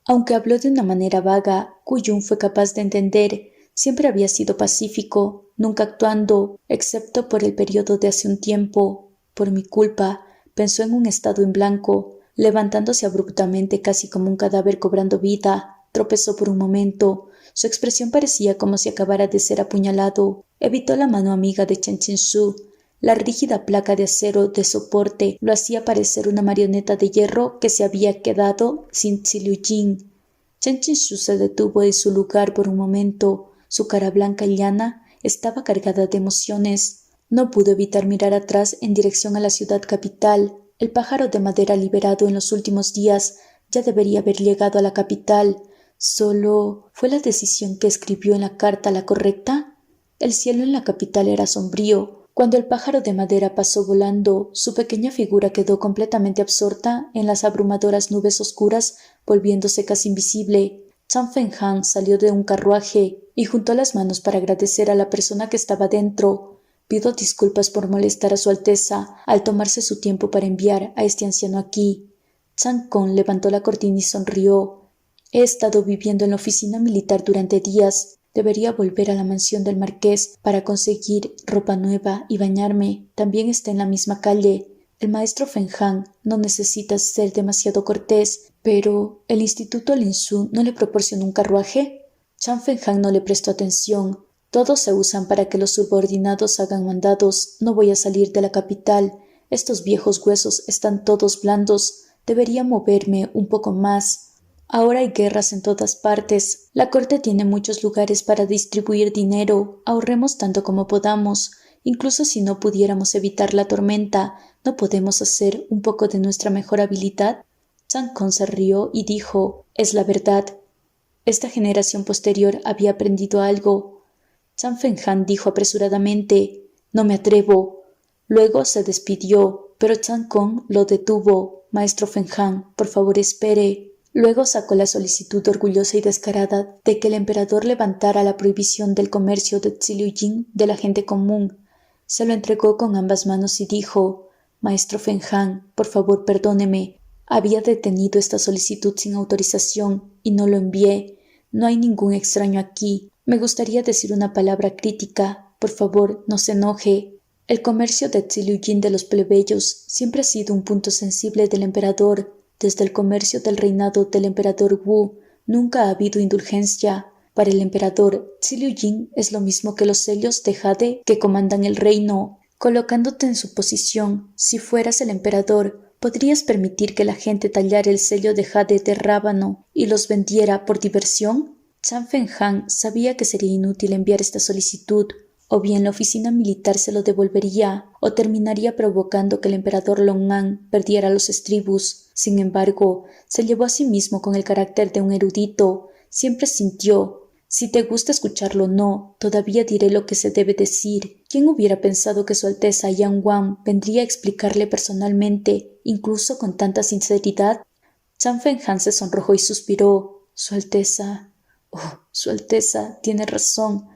Aunque habló de una manera vaga, Kuyun fue capaz de entender. Siempre había sido pacífico, nunca actuando, excepto por el periodo de hace un tiempo. Por mi culpa, pensó en un estado en blanco, levantándose abruptamente casi como un cadáver cobrando vida. Tropezó por un momento. Su expresión parecía como si acabara de ser apuñalado. Evitó la mano amiga de Chen Chen-shu. La rígida placa de acero de soporte lo hacía parecer una marioneta de hierro que se había quedado sin Zi-Liu-jin. Chen Chen-shu se detuvo en su lugar por un momento. Su cara blanca y llana estaba cargada de emociones. No pudo evitar mirar atrás en dirección a la ciudad capital. El pájaro de madera liberado en los últimos días ya debería haber llegado a la capital. Solo, ¿fue la decisión que escribió en la carta la correcta? El cielo en la capital era sombrío. Cuando el pájaro de madera pasó volando, su pequeña figura quedó completamente absorta en las abrumadoras nubes oscuras, volviéndose casi invisible. Chan Fenghan salió de un carruaje y juntó las manos para agradecer a la persona que estaba dentro. Pido disculpas por molestar a Su Alteza al tomarse su tiempo para enviar a este anciano aquí. Changkong levantó la cortina y sonrió. He estado viviendo en la oficina militar durante días. Debería volver a la mansión del marqués para conseguir ropa nueva y bañarme. También está en la misma calle. El maestro Feng-Han no necesita ser demasiado cortés, pero ¿el Instituto Lin-Su no le proporcionó un carruaje? Chan Feng-Han no le prestó atención. Todos se usan para que los subordinados hagan mandados. No voy a salir de la capital. Estos viejos huesos están todos blandos. Debería moverme un poco más. Ahora hay guerras en todas partes. La corte tiene muchos lugares para distribuir dinero. Ahorremos tanto como podamos. Incluso si no pudiéramos evitar la tormenta, ¿no podemos hacer un poco de nuestra mejor habilidad? Chan Con se rió y dijo, es la verdad. Esta generación posterior había aprendido algo. Chan Feng-Han dijo apresuradamente, no me atrevo. Luego se despidió, pero Chan Con lo detuvo. Maestro Feng-Han, por favor espere. Luego sacó la solicitud orgullosa y descarada de que el emperador levantara la prohibición del comercio de Ziliuying de la gente común. Se lo entregó con ambas manos y dijo, Maestro Feng-Han, por favor perdóneme. Había detenido esta solicitud sin autorización y no lo envié. No hay ningún extraño aquí. Me gustaría decir una palabra crítica. Por favor, no se enoje. El comercio de Ziliuying de los plebeyos siempre ha sido un punto sensible del emperador. Desde el comercio del reinado del emperador Wu nunca ha habido indulgencia. Para el emperador, Ziliuying es lo mismo que los sellos de jade que comandan el reino. Colocándote en su posición, si fueras el emperador, ¿podrías permitir que la gente tallara el sello de jade de rábano y los vendiera por diversión? Chan Feng-Han sabía que sería inútil enviar esta solicitud. O bien la oficina militar se lo devolvería, o terminaría provocando que el emperador Long-An perdiera los estribos. Sin embargo, se llevó a sí mismo con el carácter de un erudito. Siempre sintió, si te gusta escucharlo o no, todavía diré lo que se debe decir. ¿Quién hubiera pensado que Su Alteza Yang Wan vendría a explicarle personalmente, incluso con tanta sinceridad? Chan Feng-Han se sonrojó y suspiró. Su Alteza. Oh, Su Alteza, tiene razón.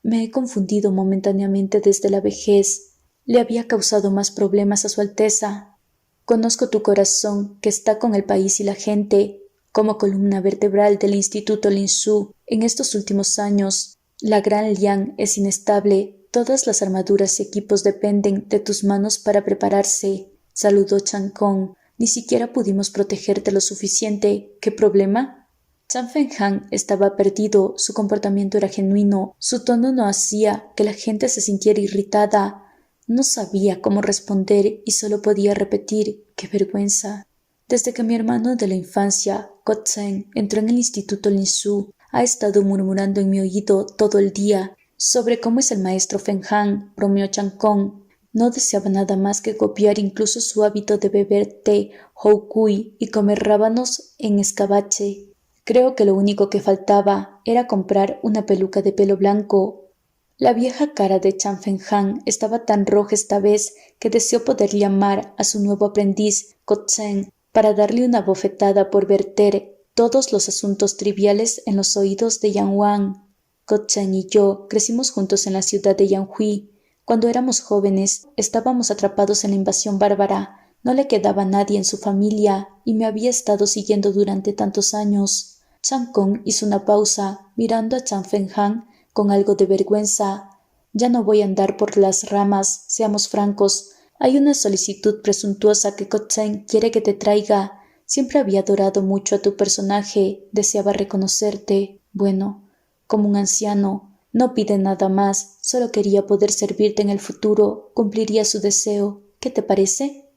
Me he confundido momentáneamente desde la vejez. Le había causado más problemas a Su Alteza. Conozco tu corazón, que está con el país y la gente. Como columna vertebral del Instituto Lin-Su, en estos últimos años, la Gran Liang es inestable. Todas las armaduras y equipos dependen de tus manos para prepararse. Saludó Chan Con. Ni siquiera pudimos protegerte lo suficiente. ¿Qué problema? Chan Feng-Han estaba perdido, su comportamiento era genuino, su tono no hacía que la gente se sintiera irritada. No sabía cómo responder y solo podía repetir, ¡qué vergüenza! Desde que mi hermano de la infancia, Ko-Tsen, entró en el Instituto Lin-Su, ha estado murmurando en mi oído todo el día sobre cómo es el maestro Feng-Han, bromeó Chan Con. No deseaba nada más que copiar incluso su hábito de beber té hou kui y comer rábanos en escabeche. Creo que lo único que faltaba era comprar una peluca de pelo blanco. La vieja cara de Chan Feng-Han estaba tan roja esta vez que deseó poder llamar a su nuevo aprendiz, Ko-Tsen, para darle una bofetada por verter todos los asuntos triviales en los oídos de Yang Wan. Ko-Tsen y yo crecimos juntos en la ciudad de Yanhui. Cuando éramos jóvenes, estábamos atrapados en la invasión bárbara. No le quedaba nadie en su familia y me había estado siguiendo durante tantos años. Chan Con hizo una pausa, mirando a Chan Feng-Han con algo de vergüenza. Ya no voy a andar por las ramas, seamos francos. Hay una solicitud presuntuosa que Ko-Tsen quiere que te traiga. Siempre había adorado mucho a tu personaje, deseaba reconocerte. Bueno, como un anciano, no pide nada más, solo quería poder servirte en el futuro, cumpliría su deseo. ¿Qué te parece?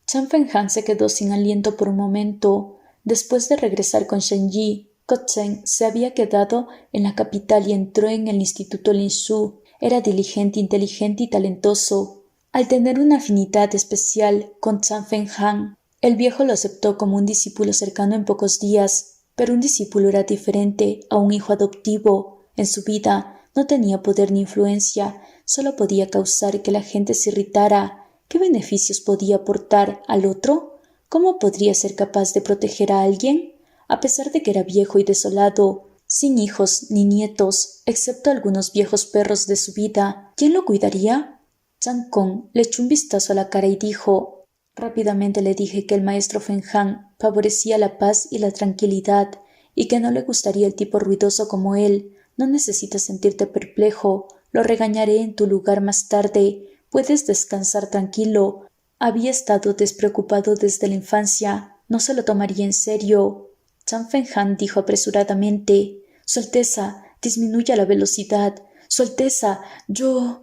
Chan Feng-Han se quedó sin aliento por un momento. Después de regresar con Shen Yi, Ko-Tsen se había quedado en la capital y entró en el Instituto Lin-Su. Era diligente, inteligente y talentoso. Al tener una afinidad especial con Chan Feng-Han, el viejo lo aceptó como un discípulo cercano en pocos días, pero un discípulo era diferente a un hijo adoptivo. En su vida no tenía poder ni influencia, solo podía causar que la gente se irritara. ¿Qué beneficios podía aportar al otro? ¿Cómo podría ser capaz de proteger a alguien? A pesar de que era viejo y desolado, sin hijos ni nietos, excepto algunos viejos perros de su vida, ¿quién lo cuidaría? Chan Con le echó un vistazo a la cara y dijo, rápidamente le dije que el maestro Feng-Han favorecía la paz y la tranquilidad, y que no le gustaría el tipo ruidoso como él. No necesitas sentirte perplejo, lo regañaré en tu lugar más tarde, puedes descansar tranquilo. Había estado despreocupado desde la infancia. No se lo tomaría en serio. Chan Fenghan dijo apresuradamente: «Su Alteza, disminuya la velocidad. Su Alteza, yo».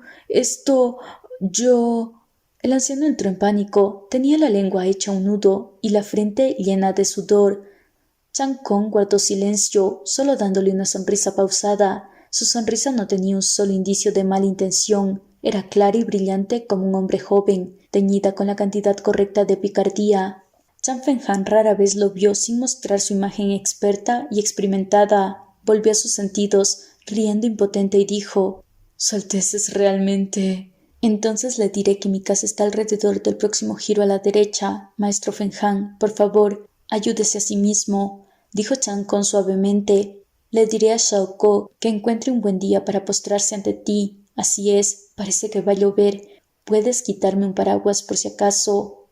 El anciano entró en pánico. Tenía la lengua hecha un nudo y la frente llena de sudor. Chang Kong guardó silencio, solo dándole una sonrisa pausada. Su sonrisa no tenía un solo indicio de mala intención. Era clara y brillante como un hombre joven, teñida con la cantidad correcta de picardía. Chan Fenghan rara vez lo vio sin mostrar su imagen experta y experimentada. Volvió a sus sentidos, riendo impotente, y dijo: «Su Alteza es realmente...». «Entonces le diré que mi casa está alrededor del próximo giro a la derecha. Maestro Fenghan, por favor, ayúdese a sí mismo», dijo Chan Kong suavemente. «Le diré a Xiao Ko que encuentre un buen día para postrarse ante ti. Así es, parece que va a llover. ¿Puedes quitarme un paraguas por si acaso?»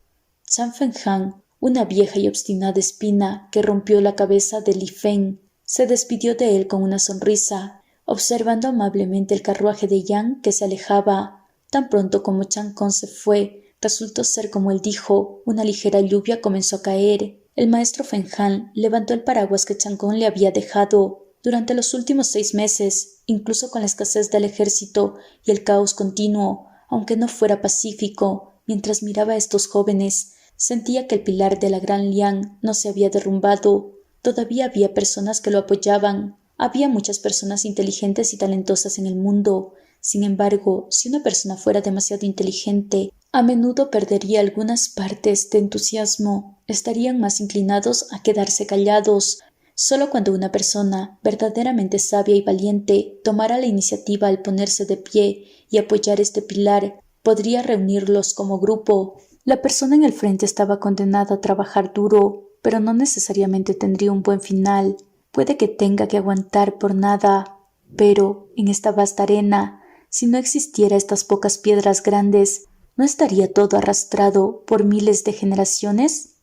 Chan Fenghan, una vieja y obstinada espina que rompió la cabeza de Li Feng, se despidió de él con una sonrisa, observando amablemente el carruaje de Yang que se alejaba. Tan pronto como Chan Kong se fue, resultó ser como él dijo, una ligera lluvia comenzó a caer. El maestro Fenghan levantó el paraguas que Chan Kong le había dejado. Durante los últimos 6 meses, incluso con la escasez del ejército y el caos continuo, aunque no fuera pacífico, mientras miraba a estos jóvenes, sentía que el pilar de la Gran Liang no se había derrumbado. Todavía había personas que lo apoyaban. Había muchas personas inteligentes y talentosas en el mundo. Sin embargo, si una persona fuera demasiado inteligente, a menudo perdería algunas partes de entusiasmo. Estarían más inclinados a quedarse callados. Solo cuando una persona verdaderamente sabia y valiente tomara la iniciativa al ponerse de pie y apoyar este pilar, podría reunirlos como grupo. La persona en el frente estaba condenada a trabajar duro, pero no necesariamente tendría un buen final. Puede que tenga que aguantar por nada, pero en esta vasta arena, si no existiera estas pocas piedras grandes, ¿no estaría todo arrastrado por miles de generaciones?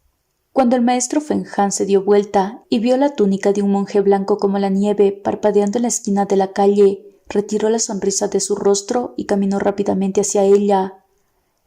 Cuando el maestro Fenghan se dio vuelta y vio la túnica de un monje blanco como la nieve parpadeando en la esquina de la calle, retiró la sonrisa de su rostro y caminó rápidamente hacia ella.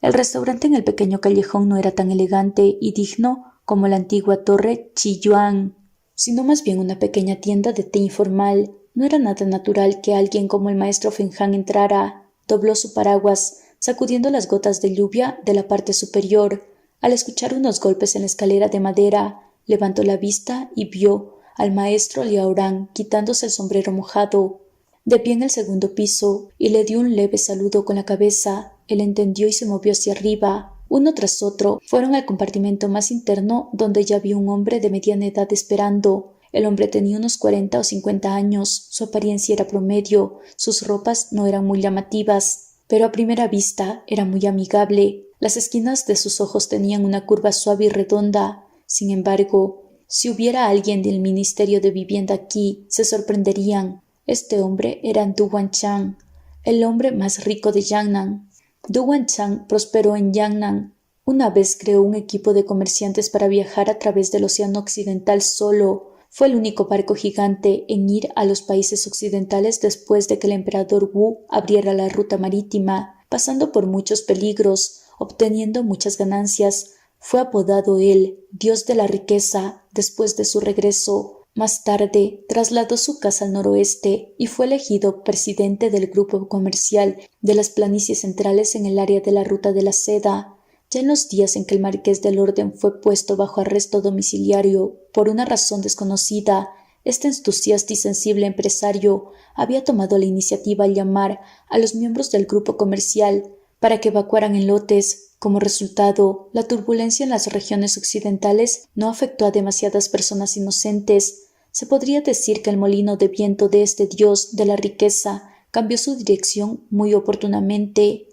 El restaurante en el pequeño callejón no era tan elegante y digno como la antigua torre Chiyuan, sino más bien una pequeña tienda de té informal. No era nada natural que alguien como el maestro Fenghan entrara. Dobló su paraguas, sacudiendo las gotas de lluvia de la parte superior. Al escuchar unos golpes en la escalera de madera, levantó la vista y vio al maestro Liaorán quitándose el sombrero mojado, de pie en el segundo piso, y le dio un leve saludo con la cabeza. Él entendió y se movió hacia arriba. Uno tras otro fueron al compartimento más interno, donde ya vio un hombre de mediana edad esperando. El hombre tenía unos 40 o 50 años, su apariencia era promedio, sus ropas no eran muy llamativas, pero a primera vista era muy amigable. Las esquinas de sus ojos tenían una curva suave y redonda. Sin embargo, si hubiera alguien del Ministerio de Vivienda aquí, se sorprenderían. Este hombre era Du Wanchang, el hombre más rico de Yan'an. Du Wanchang prosperó en Yan'an. Una vez creó un equipo de comerciantes para viajar a través del Océano Occidental solo. Fue el único barco gigante en ir a los países occidentales después de que el emperador Wu abriera la ruta marítima, pasando por muchos peligros, obteniendo muchas ganancias. Fue apodado el Dios de la Riqueza después de su regreso. Más tarde, trasladó su casa al noroeste y fue elegido presidente del grupo comercial de las planicies centrales en el área de la Ruta de la Seda. Ya en los días en que el marqués del Orden fue puesto bajo arresto domiciliario por una razón desconocida, este entusiasta y sensible empresario había tomado la iniciativa al llamar a los miembros del grupo comercial para que evacuaran en lotes. Como resultado, la turbulencia en las regiones occidentales no afectó a demasiadas personas inocentes. Se podría decir que el molino de viento de este dios de la riqueza cambió su dirección muy oportunamente.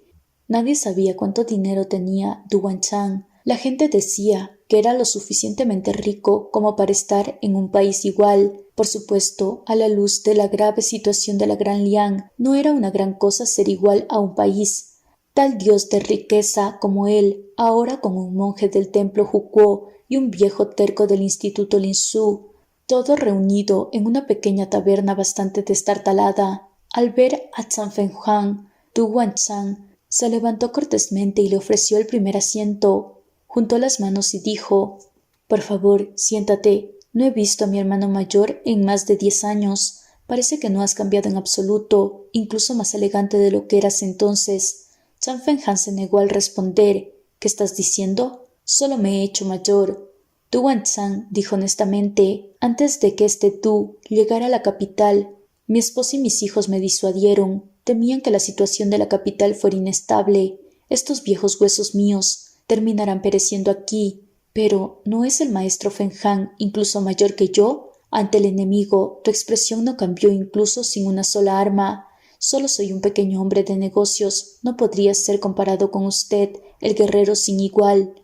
Nadie sabía cuánto dinero tenía Du Wanchang. La gente decía que era lo suficientemente rico como para estar en un país igual. Por supuesto, a la luz de la grave situación de la Gran Liang, no era una gran cosa ser igual a un país. Tal dios de riqueza como él, ahora con un monje del templo Hukuo y un viejo terco del instituto Linsu, todo reunido en una pequeña taberna bastante destartalada. Al ver a Chan Fenghan, Du Wanchang Se levantó cortésmente y le ofreció el primer asiento. Juntó las manos y dijo: «Por favor, siéntate. No he visto a mi hermano mayor en más de 10 años. Parece que no has cambiado en absoluto, incluso más elegante de lo que eras entonces». Chan Fenghan se negó al responder. «¿Qué estás diciendo? Solo me he hecho mayor». Du Wanchang dijo honestamente: «Antes de que este tú llegara a la capital, mi esposa y mis hijos me disuadieron. Temían que la situación de la capital fuera inestable. Estos viejos huesos míos terminarán pereciendo aquí. Pero, ¿no es el maestro Fenghan incluso mayor que yo? Ante el enemigo, tu expresión no cambió incluso sin una sola arma. Solo soy un pequeño hombre de negocios. No podría ser comparado con usted, el guerrero sin igual.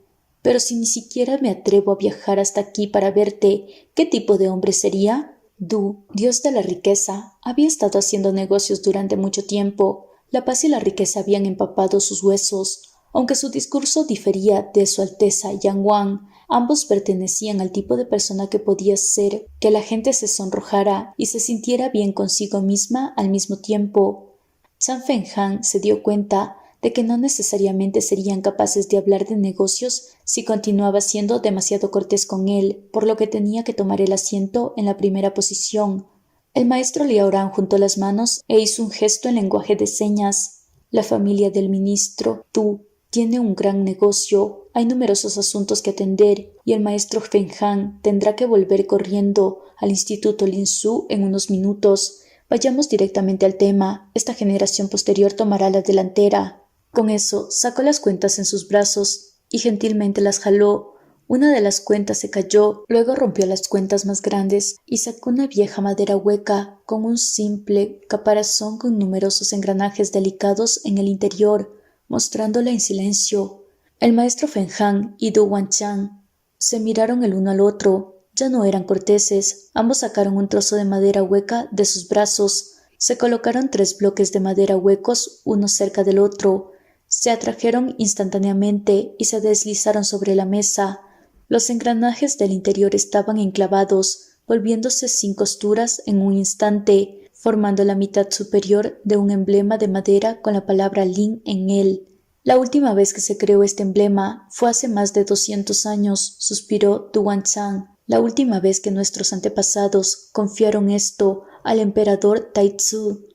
Pero si ni siquiera me atrevo a viajar hasta aquí para verte, ¿qué tipo de hombre sería?» Du, dios de la riqueza, había estado haciendo negocios durante mucho tiempo. La paz y la riqueza habían empapado sus huesos. Aunque su discurso difería de Su Alteza Yang Wang, ambos pertenecían al tipo de persona que podía hacer que la gente se sonrojara y se sintiera bien consigo misma al mismo tiempo. Chan Fenghan se dio cuenta de que no necesariamente serían capaces de hablar de negocios si continuaba siendo demasiado cortés con él, por lo que tenía que tomar el asiento en la primera posición. El maestro Liaoran juntó las manos e hizo un gesto en lenguaje de señas. La familia del ministro Tu tiene un gran negocio, hay numerosos asuntos que atender y el maestro Fenghan tendrá que volver corriendo al Instituto Linsu en unos minutos. Vayamos directamente al tema. Esta generación posterior tomará la delantera». Con eso, sacó las cuentas en sus brazos y gentilmente las jaló. Una de las cuentas se cayó, luego rompió las cuentas más grandes y sacó una vieja madera hueca con un simple caparazón con numerosos engranajes delicados en el interior, mostrándola en silencio. El maestro Fenghan y Du Wanchang se miraron el uno al otro. Ya no eran corteses. Ambos sacaron un trozo de madera hueca de sus brazos. Se colocaron 3 bloques de madera huecos uno cerca del otro. Se atrajeron instantáneamente y se deslizaron sobre la mesa. Los engranajes del interior estaban enclavados, volviéndose sin costuras en un instante, formando la mitad superior de un emblema de madera con la palabra Lin en él. «La última vez que se creó este emblema fue hace más de 200 años», suspiró Du Wanchang. «La última vez que nuestros antepasados confiaron esto al emperador Taizhu.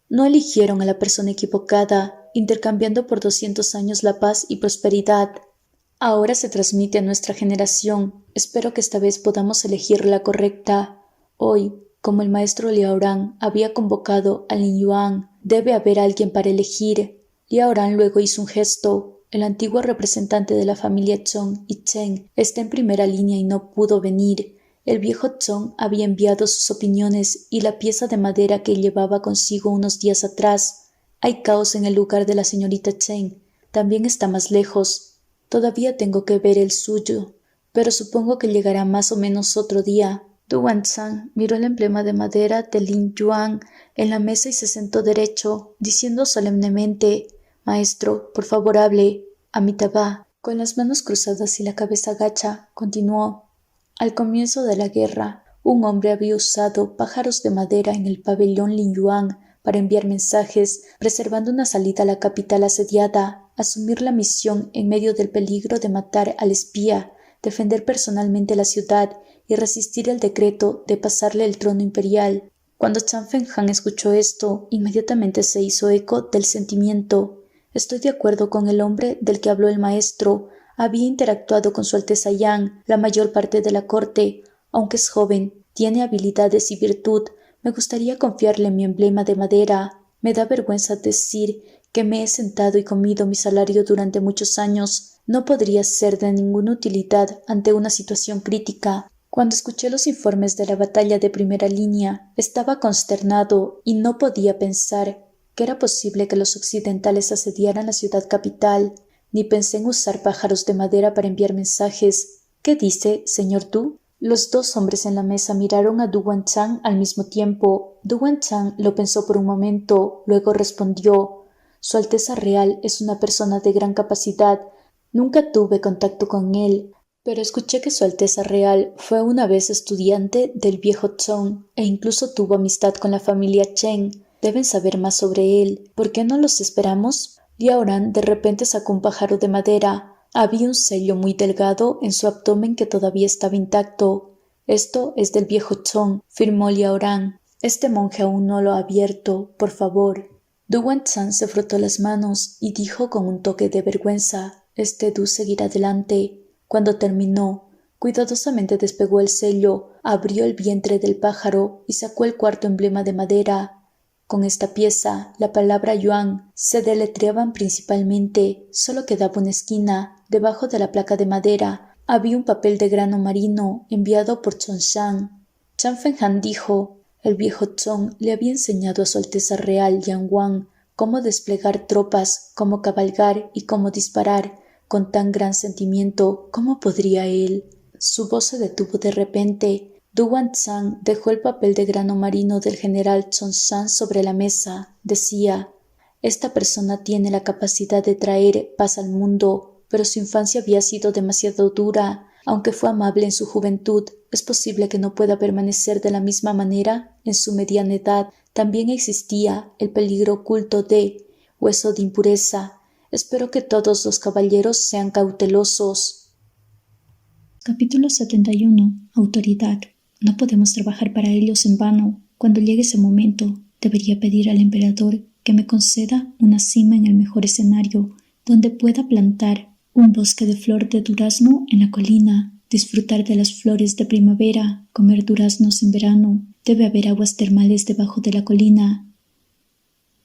No eligieron a la persona equivocada, intercambiando por 200 años la paz y prosperidad. Ahora se transmite a nuestra generación. Espero que esta vez podamos elegir la correcta. Hoy, como el maestro Liaoran había convocado a Lin Yuan, debe haber alguien para elegir». Liaoran luego hizo un gesto. «El antiguo representante de la familia Chong y Chen está en primera línea y no pudo venir. El viejo Chong había enviado sus opiniones y la pieza de madera que llevaba consigo unos días atrás. Hay caos en el lugar de la señorita Chen. También está más lejos. Todavía tengo que ver el suyo, pero supongo que llegará más o menos otro día». Du Wanchang miró el emblema de madera de Lin Yuan en la mesa y se sentó derecho, diciendo solemnemente: «Maestro, por favor hable». Amitabha, con las manos cruzadas y la cabeza gacha, continuó: «Al comienzo de la guerra, un hombre había usado pájaros de madera en el pabellón Lin Yuan para enviar mensajes, preservando una salida a la capital asediada, asumir la misión en medio del peligro de matar al espía, defender personalmente la ciudad y resistir el decreto de pasarle el trono imperial». Cuando Chan Fenghan escuchó esto, inmediatamente se hizo eco del sentimiento. «Estoy de acuerdo con el hombre del que habló el maestro. Había interactuado con Su Alteza Yang la mayor parte de la corte. Aunque es joven, tiene habilidades y virtud. Me gustaría confiarle mi emblema de madera. Me da vergüenza decir que me he sentado y comido mi salario durante muchos años. No podría ser de ninguna utilidad ante una situación crítica». Cuando escuché los informes de la batalla de primera línea, estaba consternado y no podía pensar que era posible que los occidentales asediaran la ciudad capital, ni pensé en usar pájaros de madera para enviar mensajes. «¿Qué dice, señor Tu?» Los 2 hombres en la mesa miraron a Du Wanchang al mismo tiempo. Du Wanchang lo pensó por un momento, luego respondió: «Su Alteza Real es una persona de gran capacidad. Nunca tuve contacto con él, pero escuché que Su Alteza Real fue una vez estudiante del viejo Chong e incluso tuvo amistad con la familia Chen. Deben saber más sobre él. ¿Por qué no los esperamos?» Liaoran de repente sacó un pájaro de madera. Había un sello muy delgado en su abdomen que todavía estaba intacto. «Esto es del viejo Chong», firmó Liaoran. «Este monje aún no lo ha abierto, por favor». Du Guangzhang se frotó las manos y dijo con un toque de vergüenza: «Este Du seguirá adelante». Cuando terminó, cuidadosamente despegó el sello, abrió el vientre del pájaro y sacó el cuarto emblema de madera. Con esta pieza, la palabra yuan se deletreaban principalmente, solo quedaba una esquina. Debajo de la placa de madera había un papel de grano marino enviado por Chongshan. Chan Fenghan dijo: el viejo Chong le había enseñado a su Alteza Real Yan Wang cómo desplegar tropas, cómo cabalgar y cómo disparar. Con tan gran sentimiento, ¿cómo podría él? Su voz se detuvo de repente. Du Guangzhang dejó el papel de grano marino del general Chongshan sobre la mesa. Decía: «Esta persona tiene la capacidad de traer paz al mundo, pero su infancia había sido demasiado dura. Aunque fue amable en su juventud, es posible que no pueda permanecer de la misma manera en su mediana edad. También existía el peligro oculto de hueso de impureza. Espero que todos los caballeros sean cautelosos». Capítulo 71. Autoridad. No podemos trabajar para ellos en vano. Cuando llegue ese momento, debería pedir al emperador que me conceda una cima en el mejor escenario, donde pueda plantar un bosque de flor de durazno en la colina, disfrutar de las flores de primavera, comer duraznos en verano. Debe haber aguas termales debajo de la colina.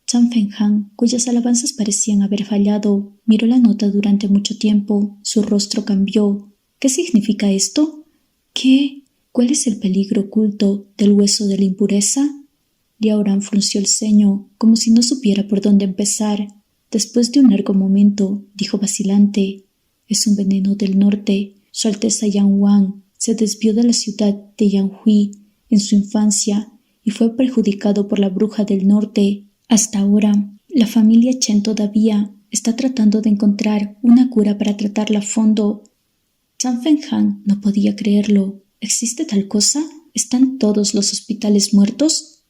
Chan Fenghan, cuyas alabanzas parecían haber fallado, miró la nota durante mucho tiempo. Su rostro cambió. ¿Qué significa esto? ¿Cuál es el peligro oculto del hueso de la impureza? Liaoran frunció el ceño, como si no supiera por dónde empezar. Después de un largo momento, dijo vacilante: «Es un veneno del norte. Su Alteza Yan Wang se desvió de la ciudad de Yanhui en su infancia y fue perjudicado por la bruja del norte. Hasta ahora, la familia Chen todavía está tratando de encontrar una cura para tratarla a fondo». Chan Fenghan no podía creerlo. ¿Existe tal cosa? ¿Están todos los hospitales muertos?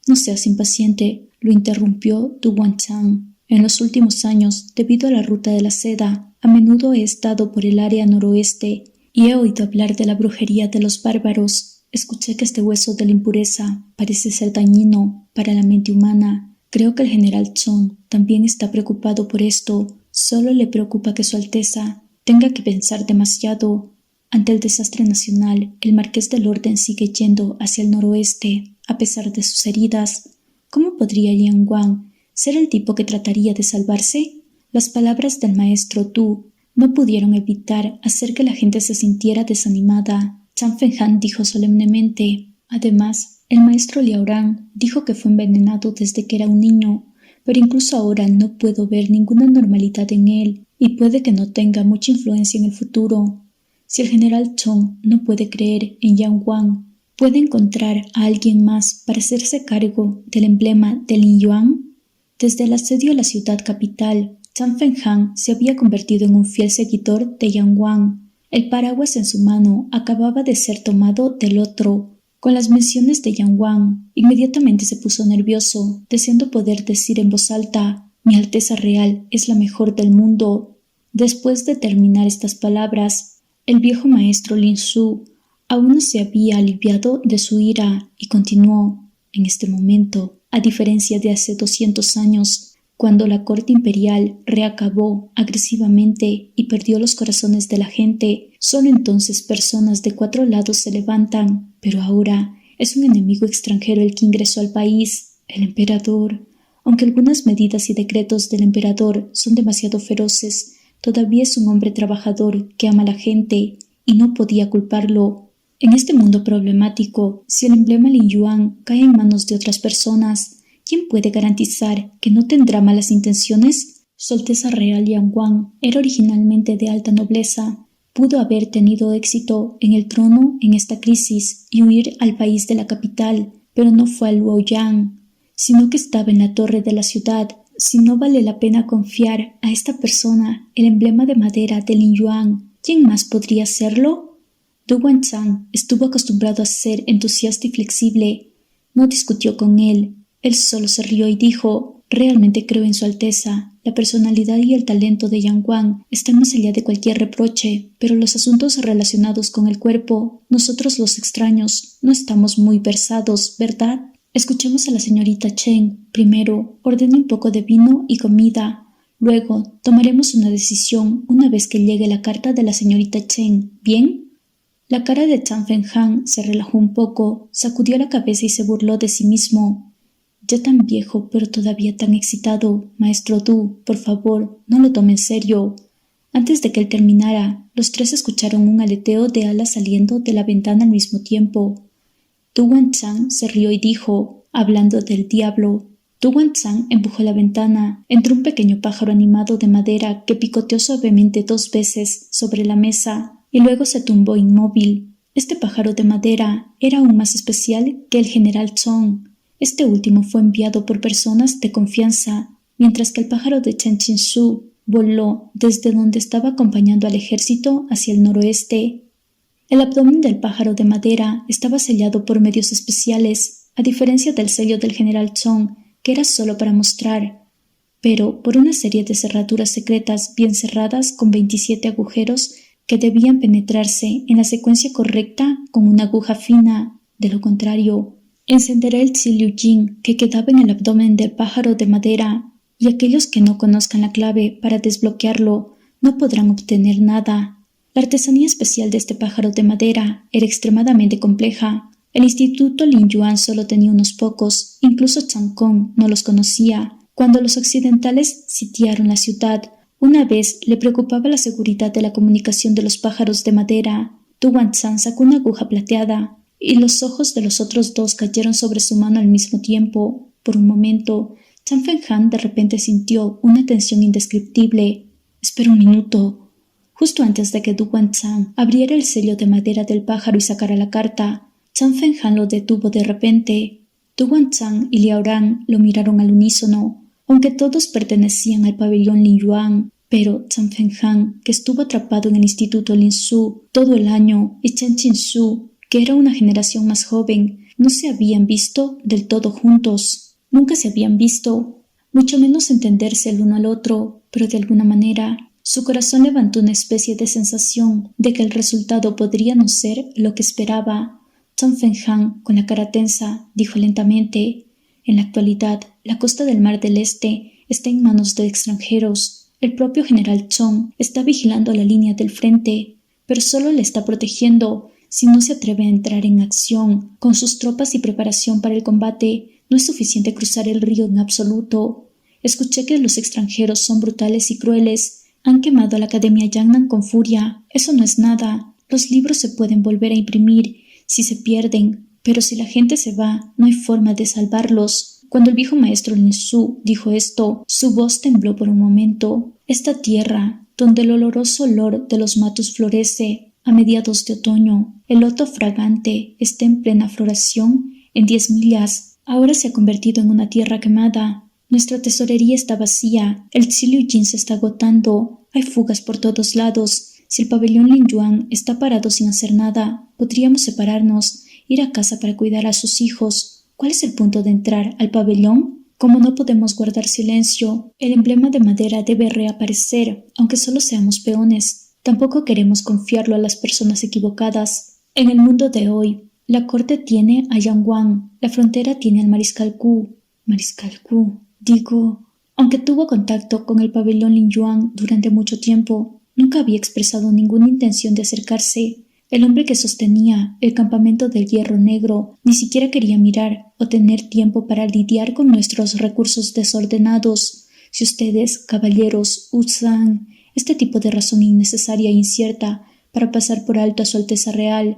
No seas impaciente, lo interrumpió Du Guangzhang. En los últimos años, debido a la ruta de la seda, a menudo he estado por el área noroeste y he oído hablar de la brujería de los bárbaros. Escuché que este hueso de la impureza parece ser dañino para la mente humana. Creo que el general Chong también está preocupado por esto. Solo le preocupa que Su Alteza tenga que pensar demasiado. Ante el desastre nacional, el marqués del orden sigue yendo hacia el noroeste, a pesar de sus heridas. ¿Cómo podría Yan Wang ser el tipo que trataría de salvarse? Las palabras del maestro Tu no pudieron evitar hacer que la gente se sintiera desanimada. Chan Fenghan dijo solemnemente: «Además, el maestro Liaoran dijo que fue envenenado desde que era un niño, pero incluso ahora no puedo ver ninguna normalidad en él y puede que no tenga mucha influencia en el futuro. Si el general Chong no puede creer en Yan Wang, ¿puede encontrar a alguien más para hacerse cargo del emblema de Lin Yuan?» Desde el asedio a la ciudad capital, Chan Fenghan se había convertido en un fiel seguidor de Yan Wang. El paraguas en su mano acababa de ser tomado del otro. Con las menciones de Yan Wang, inmediatamente se puso nervioso, deseando poder decir en voz alta: «Mi Alteza Real es la mejor del mundo». Después de terminar estas palabras, el viejo maestro Lin Su aún no se había aliviado de su ira y continuó: «En este momento, a diferencia de hace 200 años, cuando la corte imperial reacabó agresivamente y perdió los corazones de la gente, solo entonces personas de 4 lados se levantan. Pero ahora es un enemigo extranjero el que ingresó al país, el emperador. Aunque algunas medidas y decretos del emperador son demasiado feroces, todavía es un hombre trabajador que ama a la gente y no podía culparlo. En este mundo problemático, si el emblema Lin Yuan cae en manos de otras personas, ¿quién puede garantizar que no tendrá malas intenciones? Su Alteza Real Yan Wang era originalmente de alta nobleza. Pudo haber tenido éxito en el trono en esta crisis y huir al país de la capital, pero no fue a Luoyang, sino que estaba en la torre de la ciudad. Si no vale la pena confiar a esta persona el emblema de madera de Lin Yuan, ¿quién más podría hacerlo? Du Guangzhang estuvo acostumbrado a ser entusiasta y flexible. No discutió con él. Él solo se rió y dijo: Realmente creo en Su Alteza. La personalidad y el talento de Yang Wang están más allá de cualquier reproche, pero los asuntos relacionados con el cuerpo, nosotros los extraños, no estamos muy versados, ¿verdad? Escuchemos a la señorita Chen. Primero, ordene un poco de vino y comida. Luego, tomaremos una decisión una vez que llegue la carta de la señorita Chen. ¿Bien? La cara de Chan Fenghan se relajó un poco, sacudió la cabeza y se burló de sí mismo. Ya tan viejo, pero todavía tan excitado. Maestro Du, por favor, no lo tome en serio. Antes de que él terminara, los tres escucharon un aleteo de alas saliendo de la ventana al mismo tiempo. Du Wanchang se rió y dijo, hablando del diablo. Du Wanchang empujó la ventana. Entró un pequeño pájaro animado de madera que picoteó suavemente 2 veces sobre la mesa y luego se tumbó inmóvil. Este pájaro de madera era aún más especial que el general Chong. Este último fue enviado por personas de confianza, mientras que el pájaro de Chen Qinsu voló desde donde estaba acompañando al ejército hacia el noroeste. El abdomen del pájaro de madera estaba sellado por medios especiales, a diferencia del sello del general Chong, que era solo para mostrar, pero por una serie de cerraduras secretas bien cerradas con 27 agujeros que debían penetrarse en la secuencia correcta con una aguja fina. De lo contrario, encenderá el Zi Liu Jing que quedaba en el abdomen del pájaro de madera, y aquellos que no conozcan la clave para desbloquearlo no podrán obtener nada. La artesanía especial de este pájaro de madera era extremadamente compleja. El Instituto Lin Yuan solo tenía unos pocos, incluso Chang Kong no los conocía. Cuando los occidentales sitiaron la ciudad, una vez le preocupaba la seguridad de la comunicación de los pájaros de madera. Tu Wanchang sacó una aguja plateada, y los ojos de los otros dos cayeron sobre su mano al mismo tiempo. Por un momento, Chan Fenghan de repente sintió una tensión indescriptible. «Espera un minuto». Justo antes de que Du Wanchang abriera el sello de madera del pájaro y sacara la carta, Chan Fenghan lo detuvo de repente. Du Wanchang y Liao Ran lo miraron al unísono, aunque todos pertenecían al pabellón Lin Yuan. Pero Chan Fenghan, que estuvo atrapado en el Instituto Lin Su todo el año, y Chen Qinsu, que era una generación más joven, no se habían visto del todo juntos. Nunca se habían visto, mucho menos entenderse el uno al otro, pero de alguna manera su corazón levantó una especie de sensación de que el resultado podría no ser lo que esperaba. Chan Fenghan, con la cara tensa, dijo lentamente: «En la actualidad, la costa del Mar del Este está en manos de extranjeros. El propio general Chong está vigilando la línea del frente, pero solo le está protegiendo. Si no se atreve a entrar en acción con sus tropas y preparación para el combate, no es suficiente cruzar el río en absoluto. Escuché que los extranjeros son brutales y crueles. Han quemado a la Academia Yangnan con furia. Eso no es nada. Los libros se pueden volver a imprimir si se pierden, pero si la gente se va, no hay forma de salvarlos». Cuando el viejo maestro Lin Su dijo esto, su voz tembló por un momento. Esta tierra, donde el oloroso olor de los matus florece a mediados de otoño, el loto fragante está en plena floración en 10 millas. Ahora se ha convertido en una tierra quemada. Nuestra tesorería está vacía. El Zi Liu Jing se está agotando. Hay fugas por todos lados. Si el pabellón Lin Yuan está parado sin hacer nada, podríamos separarnos, ir a casa para cuidar a sus hijos. ¿Cuál es el punto de entrar al pabellón? Como no podemos guardar silencio, el emblema de madera debe reaparecer, aunque solo seamos peones. Tampoco queremos confiarlo a las personas equivocadas. En el mundo de hoy, la corte tiene a Yang Wang, la frontera tiene al mariscal Gu. Mariscal Gu, digo, aunque tuvo contacto con el pabellón Lin Yuan durante mucho tiempo, nunca había expresado ninguna intención de acercarse. El hombre que sostenía el campamento del Hierro Negro ni siquiera quería mirar o tener tiempo para lidiar con nuestros recursos desordenados. Si ustedes, caballeros, usan este tipo de razón innecesaria e incierta para pasar por alto a Su Alteza Real,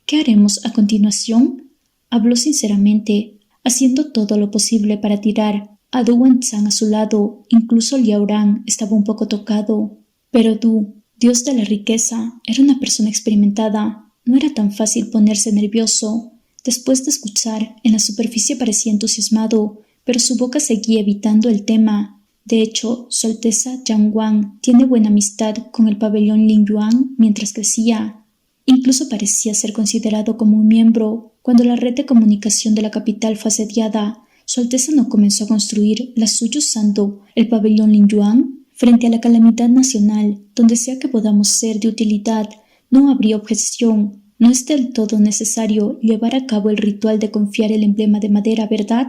¿qué haremos a continuación? Habló sinceramente, haciendo todo lo posible para tirar a Du Wanchang a su lado. Incluso Liao Ran estaba un poco tocado. Pero Du, dios de la riqueza, era una persona experimentada. No era tan fácil ponerse nervioso. Después de escuchar, en la superficie parecía entusiasmado, pero su boca seguía evitando el tema. De hecho, Su Alteza Yang Wang tiene buena amistad con el pabellón Lin Yuan mientras crecía. Incluso parecía ser considerado como un miembro. Cuando la red de comunicación de la capital fue asediada, Su Alteza no comenzó a construir la suya usando el pabellón Linyuan. Frente a la calamidad nacional, donde sea que podamos ser de utilidad, no habría objeción. No es del todo necesario llevar a cabo el ritual de confiar el emblema de madera, ¿verdad?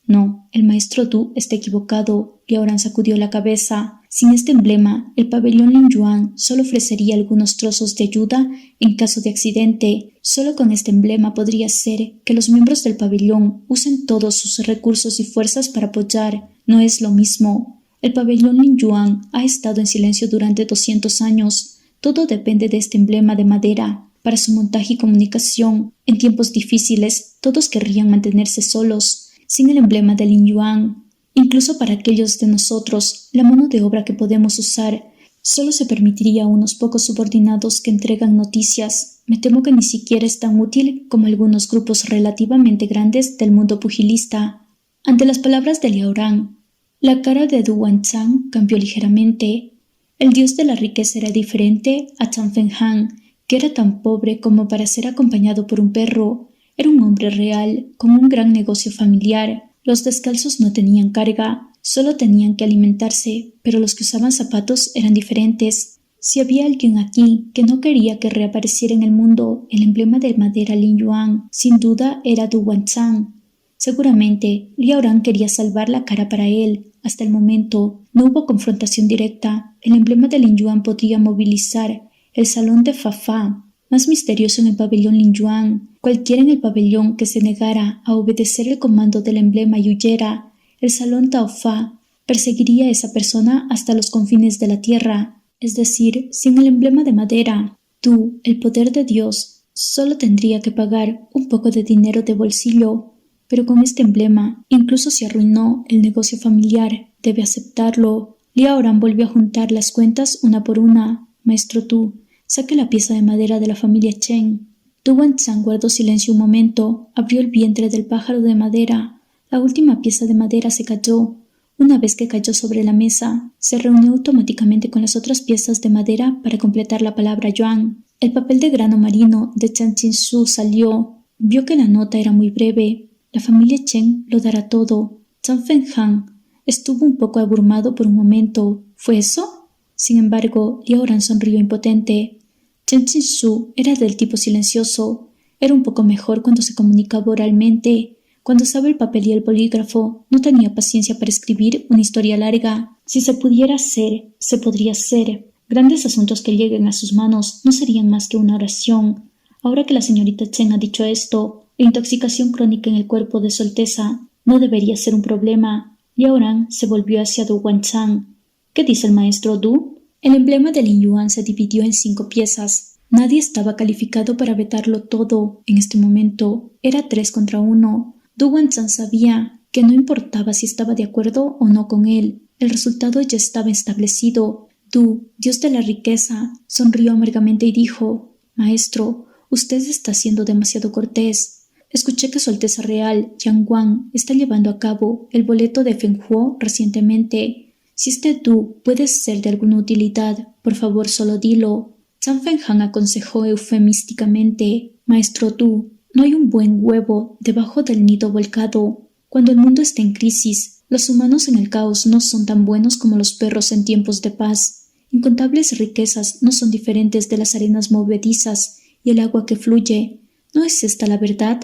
No, el maestro Du está equivocado. Liaoran sacudió la cabeza. Sin este emblema, el pabellón Linyuan solo ofrecería algunos trozos de ayuda en caso de accidente. Solo con este emblema podría ser que los miembros del pabellón usen todos sus recursos y fuerzas para apoyar. No es lo mismo. El pabellón Linyuan ha estado en silencio durante 200 años. Todo depende de este emblema de madera. Para su montaje y comunicación, en tiempos difíciles, todos querrían mantenerse solos, sin el emblema de Linyuan. Incluso para aquellos de nosotros, la mano de obra que podemos usar solo se permitiría a unos pocos subordinados que entregan noticias. Me temo que ni siquiera es tan útil como algunos grupos relativamente grandes del mundo pugilista. Ante las palabras de Liaoran, la cara de Du Wanchang cambió ligeramente. El dios de la riqueza era diferente a Zhang Fenghan, que era tan pobre como para ser acompañado por un perro. Era un hombre real, con un gran negocio familiar. Los descalzos no tenían carga, solo tenían que alimentarse, pero los que usaban zapatos eran diferentes. Si había alguien aquí que no quería que reapareciera en el mundo el emblema de madera Linyuan, sin duda era Du Wanchang. Seguramente, Liaoran quería salvar la cara para él. Hasta el momento, no hubo confrontación directa. El emblema de Linyuan podría movilizar el salón de Fa, más misterioso en el pabellón Linyuan. Cualquiera en el pabellón que se negara a obedecer el comando del emblema y huyera, el salón Taofa perseguiría a esa persona hasta los confines de la tierra. Es decir, sin el emblema de madera, tú, el poder de Dios, solo tendría que pagar un poco de dinero de bolsillo. Pero con este emblema, incluso si arruinó el negocio familiar, debe aceptarlo. Liaoran volvió a juntar las cuentas una por una. Maestro Tu, saque la pieza de madera de la familia Chen. Du Wanchang guardó silencio un momento, abrió el vientre del pájaro de madera. La última pieza de madera se cayó. Una vez que cayó sobre la mesa, se reunió automáticamente con las otras piezas de madera para completar la palabra Yuan. El papel de grano marino de Chan Chin-su salió. Vio que la nota era muy breve. La familia Chen lo dará todo. Zhang Fenghan estuvo un poco abrumado por un momento. ¿Fue eso? Sin embargo, Liaoran sonrió impotente. Chen Chin-su era del tipo silencioso. Era un poco mejor cuando se comunicaba oralmente. Cuando usaba el papel y el bolígrafo, no tenía paciencia para escribir una historia larga. Si se pudiera hacer, se podría hacer. Grandes asuntos que lleguen a sus manos no serían más que una oración. Ahora que la señorita Chen ha dicho esto, la intoxicación crónica en el cuerpo de Su Alteza no debería ser un problema. Liaoran se volvió hacia Du Wanchang. ¿Qué dice el maestro Du? El emblema de Linyuan se dividió en 5 piezas. Nadie estaba calificado para vetarlo todo. En este momento era 3 contra 1. Du Wanchang sabía que no importaba si estaba de acuerdo o no con él. El resultado ya estaba establecido. Du, dios de la riqueza, sonrió amargamente y dijo: «Maestro, usted está siendo demasiado cortés. Escuché que Su Alteza Real, Yang Guang, está llevando a cabo el boleto de Fenghuo recientemente. Si Du puede ser de alguna utilidad, por favor solo dilo». Zhang Fenghan aconsejó eufemísticamente: «Maestro Du, no hay un buen huevo debajo del nido volcado. Cuando el mundo está en crisis, los humanos en el caos no son tan buenos como los perros en tiempos de paz. Incontables riquezas no son diferentes de las arenas movedizas y el agua que fluye. ¿No es esta la verdad?»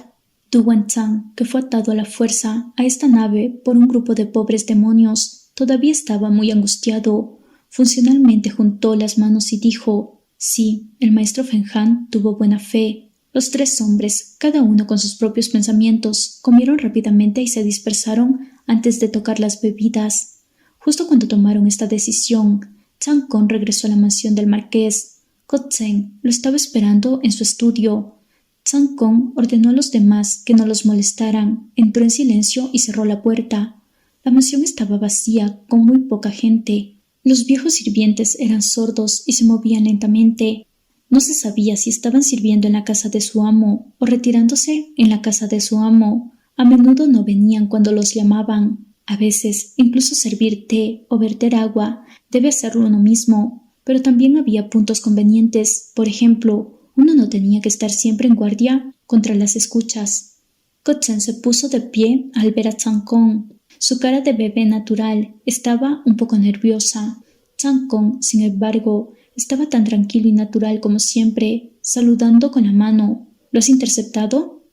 Du Wanchang, que fue atado a la fuerza a esta nave por un grupo de pobres demonios, todavía estaba muy angustiado. Funcionalmente juntó las manos y dijo: «Sí, el maestro Fenghan tuvo buena fe». Los 3 hombres, cada uno con sus propios pensamientos, comieron rápidamente y se dispersaron antes de tocar las bebidas. Justo cuando tomaron esta decisión, Chang Kong regresó a la mansión del marqués. Ko Chen lo estaba esperando en su estudio. Chang Kong ordenó a los demás que no los molestaran, entró en silencio y cerró la puerta. La mansión estaba vacía, con muy poca gente. Los viejos sirvientes eran sordos y se movían lentamente. No se sabía si estaban sirviendo en la casa de su amo o retirándose en la casa de su amo. A menudo no venían cuando los llamaban. A veces, incluso servir té o verter agua debe hacerlo uno mismo, pero también había puntos convenientes. Por ejemplo, uno no tenía que estar siempre en guardia contra las escuchas. Kochen se puso de pie al ver a Changkong. Su cara de bebé natural estaba un poco nerviosa. Changkong, sin embargo, estaba tan tranquilo y natural como siempre, saludando con la mano. ¿Lo has interceptado?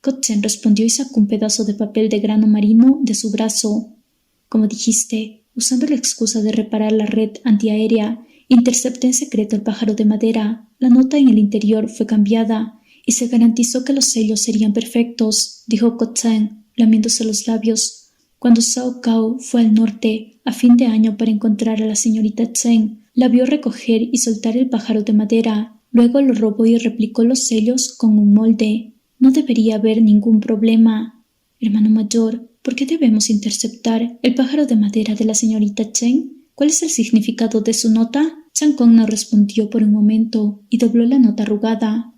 Kochen respondió y sacó un pedazo de papel de grano marino de su brazo. Como dijiste, usando la excusa de reparar la red antiaérea, intercepté en secreto el pájaro de madera. La nota en el interior fue cambiada y se garantizó que los sellos serían perfectos, dijo Kochen, lamiéndose los labios. Cuando Cao Cao fue al norte a fin de año para encontrar a la señorita Chen, la vio recoger y soltar el pájaro de madera. Luego lo robó y replicó los sellos con un molde. No debería haber ningún problema. Hermano mayor, ¿por qué debemos interceptar el pájaro de madera de la señorita Chen? ¿Cuál es el significado de su nota? Changkong no respondió por un momento y dobló la nota arrugada.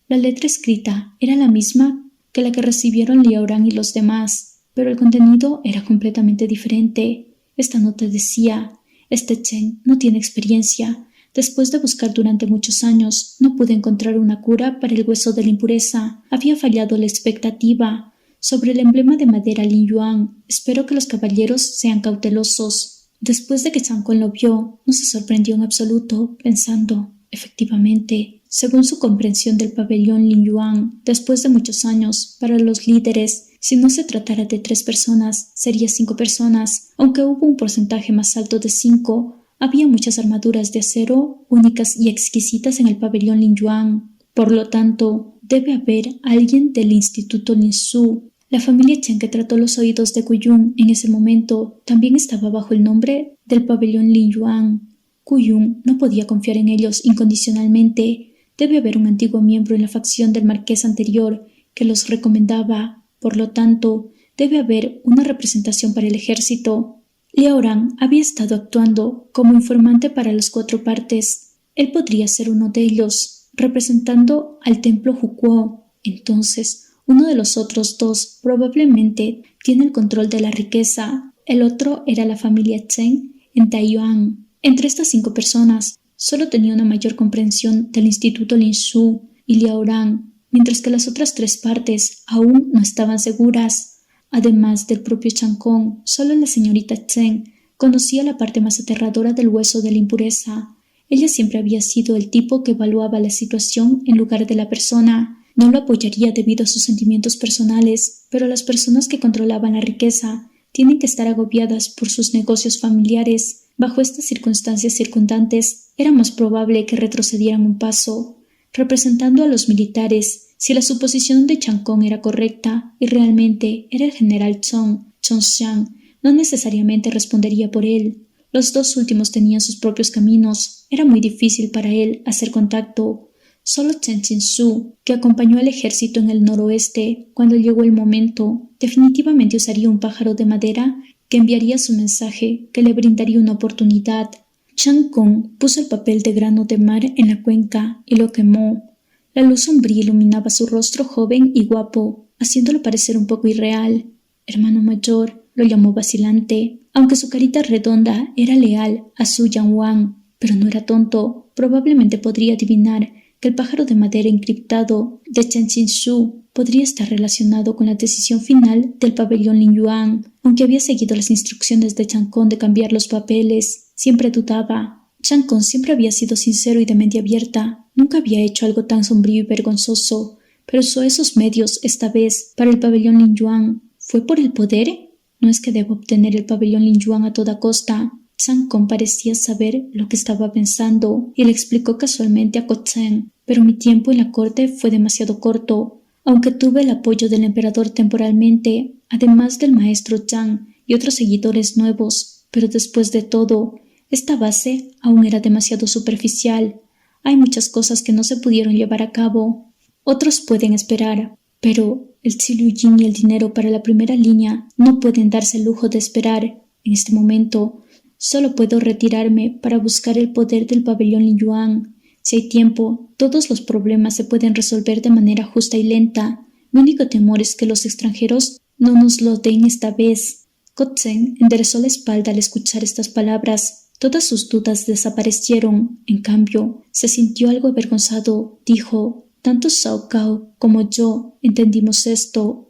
La letra escrita era la misma que la que recibieron Liaoran y los demás, pero el contenido era completamente diferente. Esta nota decía: «Este Chen no tiene experiencia. Después de buscar durante muchos años, no pude encontrar una cura para el hueso de la impureza. Había fallado la expectativa. Sobre el emblema de madera Lin Yuan, espero que los caballeros sean cautelosos». Después de que Changkong lo vio, no se sorprendió en absoluto, pensando: efectivamente, según su comprensión del pabellón Lin Yuan, después de muchos años, para los líderes, si no se tratara de 3 personas, sería 5 personas. Aunque hubo un porcentaje más alto de 5, había muchas armaduras de acero únicas y exquisitas en el pabellón Lin Yuan. Por lo tanto, debe haber alguien del Instituto Linsu. La familia Chen que trató los oídos de Kuyun en ese momento también estaba bajo el nombre del pabellón Lin Yuan. Kuyun no podía confiar en ellos incondicionalmente. Debe haber un antiguo miembro en la facción del marqués anterior que los recomendaba. Por lo tanto, debe haber una representación para el ejército. Liaoran había estado actuando como informante para las 4 partes. Él podría ser uno de ellos, representando al templo Hukuo. Entonces, uno de los otros 2 probablemente tiene el control de la riqueza. El otro era la familia Chen en Taiyuan. Entre estas 5 personas, solo tenía una mayor comprensión del Instituto Linsu y Liaoran, mientras que las otras 3 partes aún no estaban seguras. Además del propio Changkong, solo la señorita Chen conocía la parte más aterradora del hueso de la impureza. Ella siempre había sido el tipo que evaluaba la situación en lugar de la persona. No lo apoyaría debido a sus sentimientos personales, pero las personas que controlaban la riqueza tienen que estar agobiadas por sus negocios familiares. Bajo estas circunstancias circundantes, era más probable que retrocedieran un paso. Representando a los militares, si la suposición de Changkong era correcta y realmente era el general Chongxiang, no necesariamente respondería por él. Los 2 últimos tenían sus propios caminos. Era muy difícil para él hacer contacto. Solo Chen Qinsu, que acompañó al ejército en el noroeste cuando llegó el momento, definitivamente usaría un pájaro de madera que enviaría su mensaje, que le brindaría una oportunidad. Changkong puso el papel de grano de mar en la cuenca y lo quemó. La luz sombría iluminaba su rostro joven y guapo, haciéndolo parecer un poco irreal. Hermano mayor, lo llamó vacilante, aunque su carita redonda era leal a Su Yangwang, pero no era tonto. Probablemente podría adivinar que el pájaro de madera encriptado de Chen Qinsu podría estar relacionado con la decisión final del pabellón Lin Yuan. Aunque había seguido las instrucciones de Changkong de cambiar los papeles, siempre dudaba. Changkong siempre había sido sincero y de mente abierta. Nunca había hecho algo tan sombrío y vergonzoso, pero usó esos medios esta vez para el pabellón Lin Yuan. ¿Fue por el poder? No es que deba obtener el pabellón Lin Yuan a toda costa. Changkong parecía saber lo que estaba pensando y le explicó casualmente a Kochen, pero mi tiempo en la corte fue demasiado corto. Aunque tuve el apoyo del emperador temporalmente, además del maestro Zhang y otros seguidores nuevos, pero después de todo, esta base aún era demasiado superficial. Hay muchas cosas que no se pudieron llevar a cabo. Otros pueden esperar, pero el Ziluying y el dinero para la primera línea no pueden darse el lujo de esperar. En este momento, solo puedo retirarme para buscar el poder del pabellón Lin Yuan. Si hay tiempo, todos los problemas se pueden resolver de manera justa y lenta. Mi único temor es que los extranjeros no nos lo den esta vez. Kochen enderezó la espalda al escuchar estas palabras. Todas sus dudas desaparecieron. En cambio, se sintió algo avergonzado. Dijo: Tanto Cao Cao como yo entendimos esto.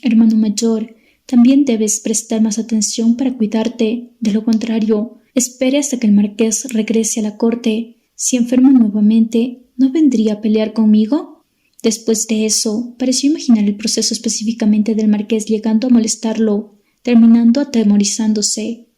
Hermano mayor, también debes prestar más atención para cuidarte. De lo contrario, espere hasta que el marqués regrese a la corte. Si enferma nuevamente, ¿no vendría a pelear conmigo? Después de eso, pareció imaginar el proceso específicamente del marqués llegando a molestarlo, terminando atemorizándose.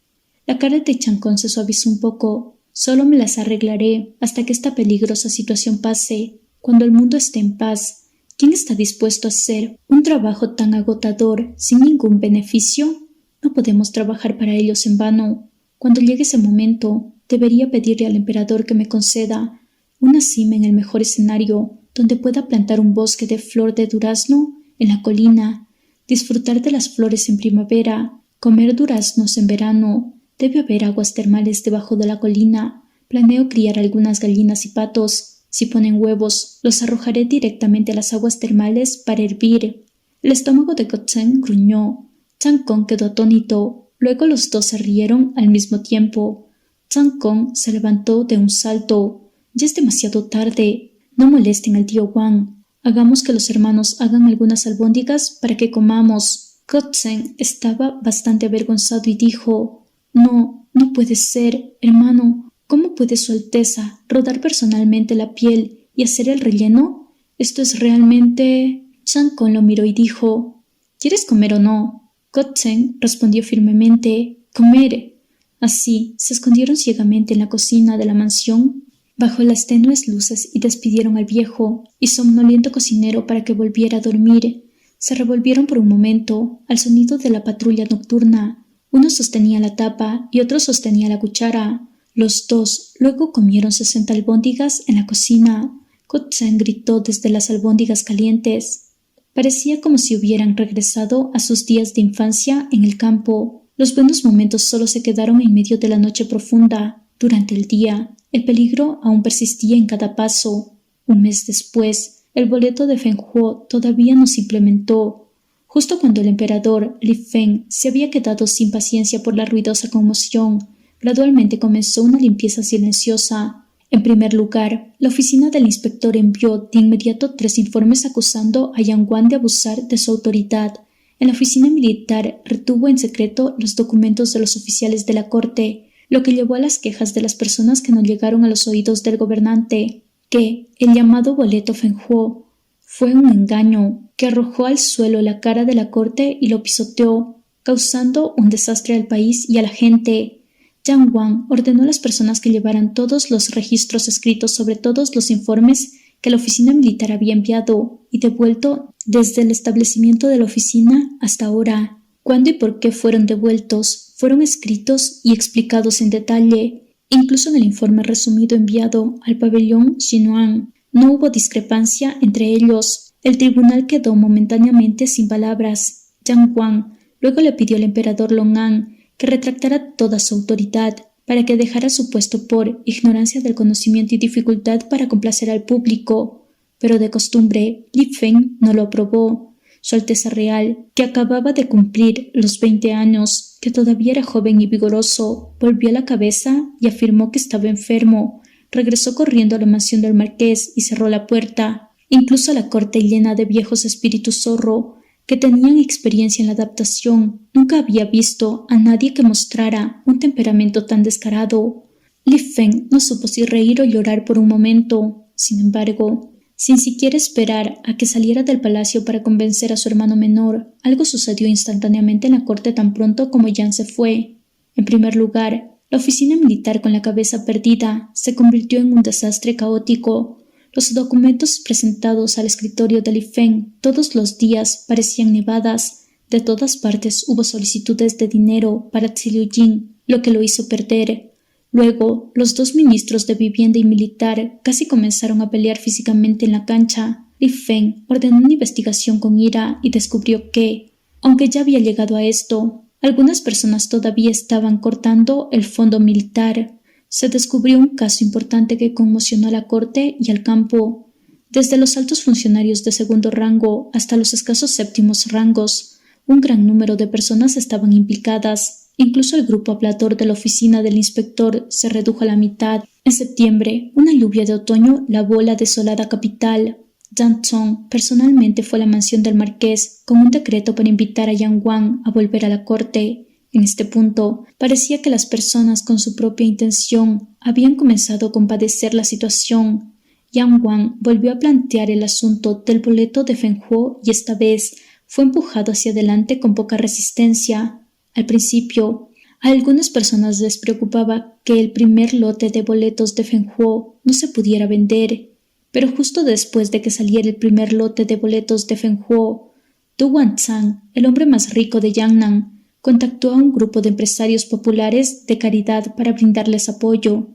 La cara de Chancón se suavizó un poco. Solo me las arreglaré hasta que esta peligrosa situación pase. Cuando el mundo esté en paz, ¿quién está dispuesto a hacer un trabajo tan agotador sin ningún beneficio? No podemos trabajar para ellos en vano. Cuando llegue ese momento, debería pedirle al emperador que me conceda una cima en el mejor escenario, donde pueda plantar un bosque de flor de durazno en la colina, disfrutar de las flores en primavera, comer duraznos en verano. Debe haber aguas termales debajo de la colina. Planeo criar algunas gallinas y patos. Si ponen huevos, los arrojaré directamente a las aguas termales para hervir. El estómago de Gotzen gruñó. Chancón quedó atónito. Luego los dos se rieron al mismo tiempo. Chancón se levantó de un salto. Ya es demasiado tarde. No molesten al tío Wang. Hagamos que los hermanos hagan algunas albóndigas para que comamos. Gotzen estaba bastante avergonzado y dijo: No puede ser, hermano. ¿Cómo puede Su Alteza rodar personalmente la piel y hacer el relleno? Esto es realmente... Chancón lo miró y dijo: ¿Quieres comer o no? Gotzen respondió firmemente: Comer. Así, se escondieron ciegamente en la cocina de la mansión, bajo las tenues luces, y despidieron al viejo y somnoliento cocinero para que volviera a dormir. Se revolvieron por un momento al sonido de la patrulla nocturna. Uno sostenía la tapa y otro sostenía la cuchara. Los dos luego comieron 60 albóndigas en la cocina. Gotzen gritó desde las albóndigas calientes. Parecía como si hubieran regresado a sus días de infancia en el campo. Los buenos momentos solo se quedaron en medio de la noche profunda. Durante el día, el peligro aún persistía en cada paso. Un mes después, el boleto de Fenghuo todavía no se implementó. Justo cuando el emperador Li Feng se había quedado sin paciencia por la ruidosa conmoción, gradualmente comenzó una limpieza silenciosa. En primer lugar, la oficina del inspector envió de inmediato 3 informes acusando a Yang Guan de abusar de su autoridad. En la oficina militar retuvo en secreto los documentos de los oficiales de la corte, lo que llevó a las quejas de las personas que no llegaron a los oídos del gobernante, que el llamado boleto Fenghuo fue un engaño, que arrojó al suelo la cara de la corte y lo pisoteó, causando un desastre al país y a la gente. Yang Guan ordenó a las personas que llevaran todos los registros escritos sobre todos los informes que la oficina militar había enviado y devuelto desde el establecimiento de la oficina hasta ahora. Cuándo y por qué fueron devueltos fueron escritos y explicados en detalle, incluso en el informe resumido enviado al pabellón Xinyuan. No hubo discrepancia entre ellos. El tribunal quedó momentáneamente sin palabras. Yang Guan luego le pidió al emperador Longan que retractara toda su autoridad, para que dejara su puesto por ignorancia del conocimiento y dificultad para complacer al público. Pero de costumbre, Li Feng no lo aprobó. Su Alteza Real, que acababa de cumplir los 20 años, que todavía era joven y vigoroso, volvió la cabeza y afirmó que estaba enfermo. Regresó corriendo a la mansión del marqués y cerró la puerta. Incluso la corte, llena de viejos espíritus zorro que tenían experiencia en la adaptación, nunca había visto a nadie que mostrara un temperamento tan descarado. Li Feng no supo si reír o llorar por un momento. Sin embargo, sin siquiera esperar a que saliera del palacio para convencer a su hermano menor, algo sucedió instantáneamente en la corte tan pronto como Yang se fue. En primer lugar, la oficina militar, con la cabeza perdida, se convirtió en un desastre caótico. Los documentos presentados al escritorio de Li Feng todos los días parecían nevadas. De todas partes hubo solicitudes de dinero para Liu Jin, lo que lo hizo perder. Luego, los 2 ministros de vivienda y militar casi comenzaron a pelear físicamente en la cancha. Li Feng ordenó una investigación con ira y descubrió que, aunque ya había llegado a esto, algunas personas todavía estaban cortando el fondo militar. Se descubrió un caso importante que conmocionó a la corte y al campo. Desde los altos funcionarios de segundo rango hasta los escasos séptimos rangos, un gran número de personas estaban implicadas. Incluso el grupo hablador de la oficina del inspector se redujo a la mitad. En septiembre, una lluvia de otoño lavó la desolada capital. Yang Tsong personalmente fue a la mansión del marqués con un decreto para invitar a Yang Wang a volver a la corte. En este punto, parecía que las personas con su propia intención habían comenzado a compadecer la situación. Yang Wang volvió a plantear el asunto del boleto de Feng Huo y esta vez fue empujado hacia adelante con poca resistencia. Al principio, a algunas personas les preocupaba que el primer lote de boletos de Feng Huo no se pudiera vender, pero justo después de que saliera el primer lote de boletos de Feng Huo, Du Wanzang, el hombre más rico de Yangnan, contactó a un grupo de empresarios populares de caridad para brindarles apoyo.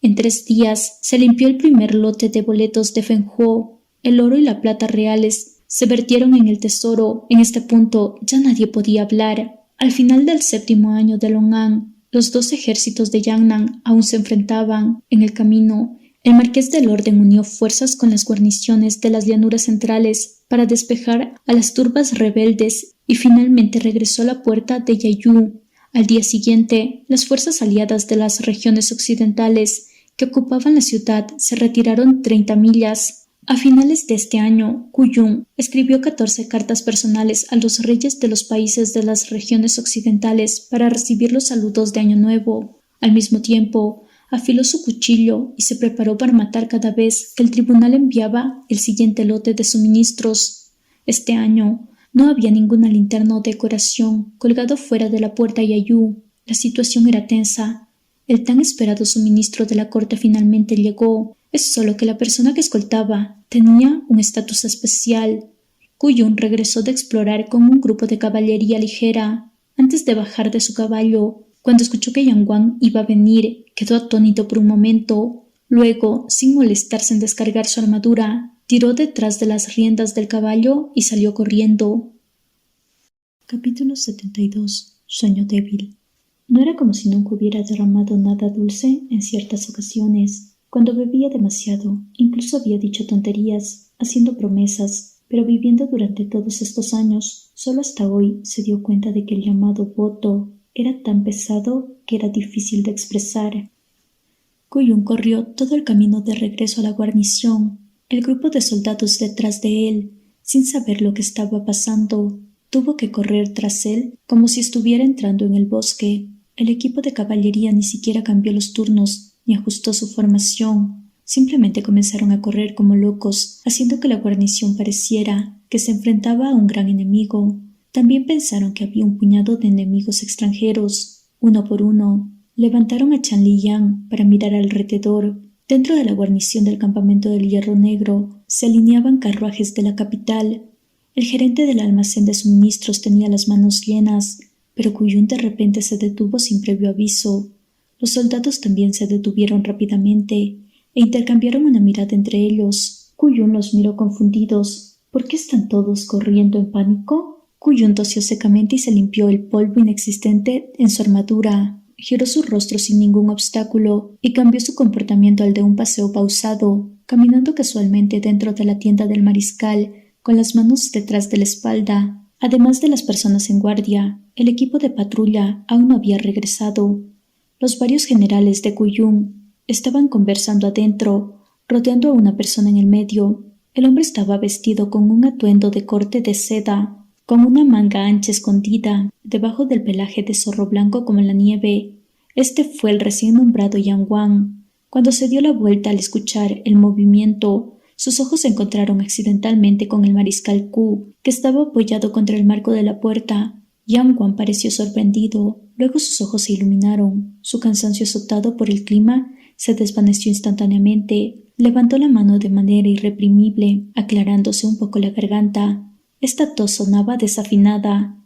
En 3 días se limpió el primer lote de boletos de Feng Huo. El oro y la plata reales se vertieron en el tesoro. En este punto ya nadie podía hablar. Al final del 7º año de Long'an, los 2 ejércitos de Yangnan aún se enfrentaban. En el camino, el marqués del Orden unió fuerzas con las guarniciones de las llanuras centrales para despejar a las turbas rebeldes y finalmente regresó a la puerta de Yayu. Al día siguiente, las fuerzas aliadas de las regiones occidentales que ocupaban la ciudad se retiraron 30 millas. A finales de este año, Kuyun escribió 14 cartas personales a los reyes de los países de las regiones occidentales para recibir los saludos de Año Nuevo. Al mismo tiempo, afiló su cuchillo y se preparó para matar cada vez que el tribunal enviaba el siguiente lote de suministros. Este año no había ninguna linterna o decoración colgado fuera de la puerta Yayu. La situación era tensa. El tan esperado suministro de la corte finalmente llegó. Es solo que la persona que escoltaba tenía un estatus especial. Kuyun regresó de explorar con un grupo de caballería ligera. Antes de bajar de su caballo, cuando escuchó que Yang Wang iba a venir, quedó atónito por un momento. Luego, sin molestarse en descargar su armadura, tiró detrás de las riendas del caballo y salió corriendo. Capítulo 72. Sueño débil. No era como si nunca hubiera derramado nada dulce en ciertas ocasiones. Cuando bebía demasiado, incluso había dicho tonterías, haciendo promesas, pero viviendo durante todos estos años, solo hasta hoy se dio cuenta de que el llamado voto era tan pesado que era difícil de expresar. Kuyun corrió todo el camino de regreso a la guarnición, el grupo de soldados detrás de él, sin saber lo que estaba pasando. Tuvo que correr tras él como si estuviera entrando en el bosque. El equipo de caballería ni siquiera cambió los turnos ni ajustó su formación. Simplemente comenzaron a correr como locos, haciendo que la guarnición pareciera que se enfrentaba a un gran enemigo. También pensaron que había un puñado de enemigos extranjeros. Uno por uno, levantaron a Chan Liyang para mirar alrededor. Dentro de la guarnición del campamento del Hierro Negro se alineaban carruajes de la capital. El gerente del almacén de suministros tenía las manos llenas, pero Kuyun de repente se detuvo sin previo aviso. Los soldados también se detuvieron rápidamente e intercambiaron una mirada entre ellos. Kuyun los miró confundidos. ¿Por qué están todos corriendo en pánico? Kuyun tosió secamente y se limpió el polvo inexistente en su armadura. Giró su rostro sin ningún obstáculo y cambió su comportamiento al de un paseo pausado, caminando casualmente dentro de la tienda del mariscal, con las manos detrás de la espalda. Además de las personas en guardia, el equipo de patrulla aún no había regresado. Los varios generales de Kuyun estaban conversando adentro, rodeando a una persona en el medio. El hombre estaba vestido con un atuendo de corte de seda, con una manga ancha escondida debajo del pelaje de zorro blanco como la nieve. Este fue el recién nombrado Yang Wang. Cuando se dio la vuelta al escuchar el movimiento, sus ojos se encontraron accidentalmente con el mariscal Ku, que estaba apoyado contra el marco de la puerta. Yang Wang pareció sorprendido. Luego sus ojos se iluminaron. Su cansancio azotado por el clima se desvaneció instantáneamente. Levantó la mano de manera irreprimible, aclarándose un poco la garganta. Esta tos sonaba desafinada.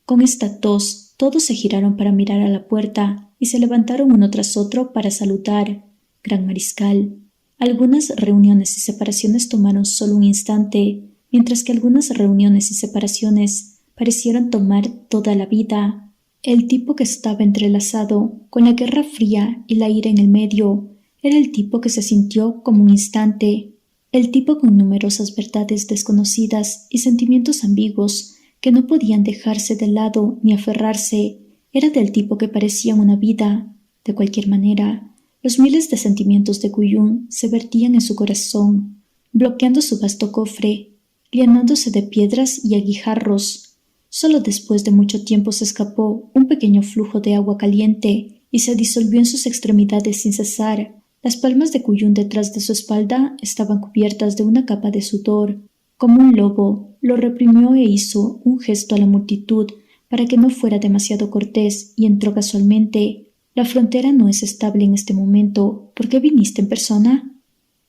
Con esta tos, todos se giraron para mirar a la puerta y se levantaron uno tras otro para saludar. Gran mariscal. Algunas reuniones y separaciones tomaron solo un instante, mientras que algunas reuniones y separaciones parecieron tomar toda la vida. El tipo que estaba entrelazado con la Guerra Fría y la ira en el medio era el tipo que se sintió como un instante. El tipo con numerosas verdades desconocidas y sentimientos ambiguos que no podían dejarse de lado ni aferrarse, era del tipo que parecía una vida. De cualquier manera, los miles de sentimientos de Kuyun se vertían en su corazón. bloqueando su vasto cofre, llenándose de piedras y aguijarros. Solo después de mucho tiempo se escapó un pequeño flujo de agua caliente y se disolvió en sus extremidades sin cesar. Las palmas de Kuyun detrás de su espalda estaban cubiertas de una capa de sudor. Como un lobo, lo reprimió e hizo un gesto a la multitud para que no fuera demasiado cortés y entró casualmente. «La frontera no es estable en este momento. ¿Por qué viniste en persona?»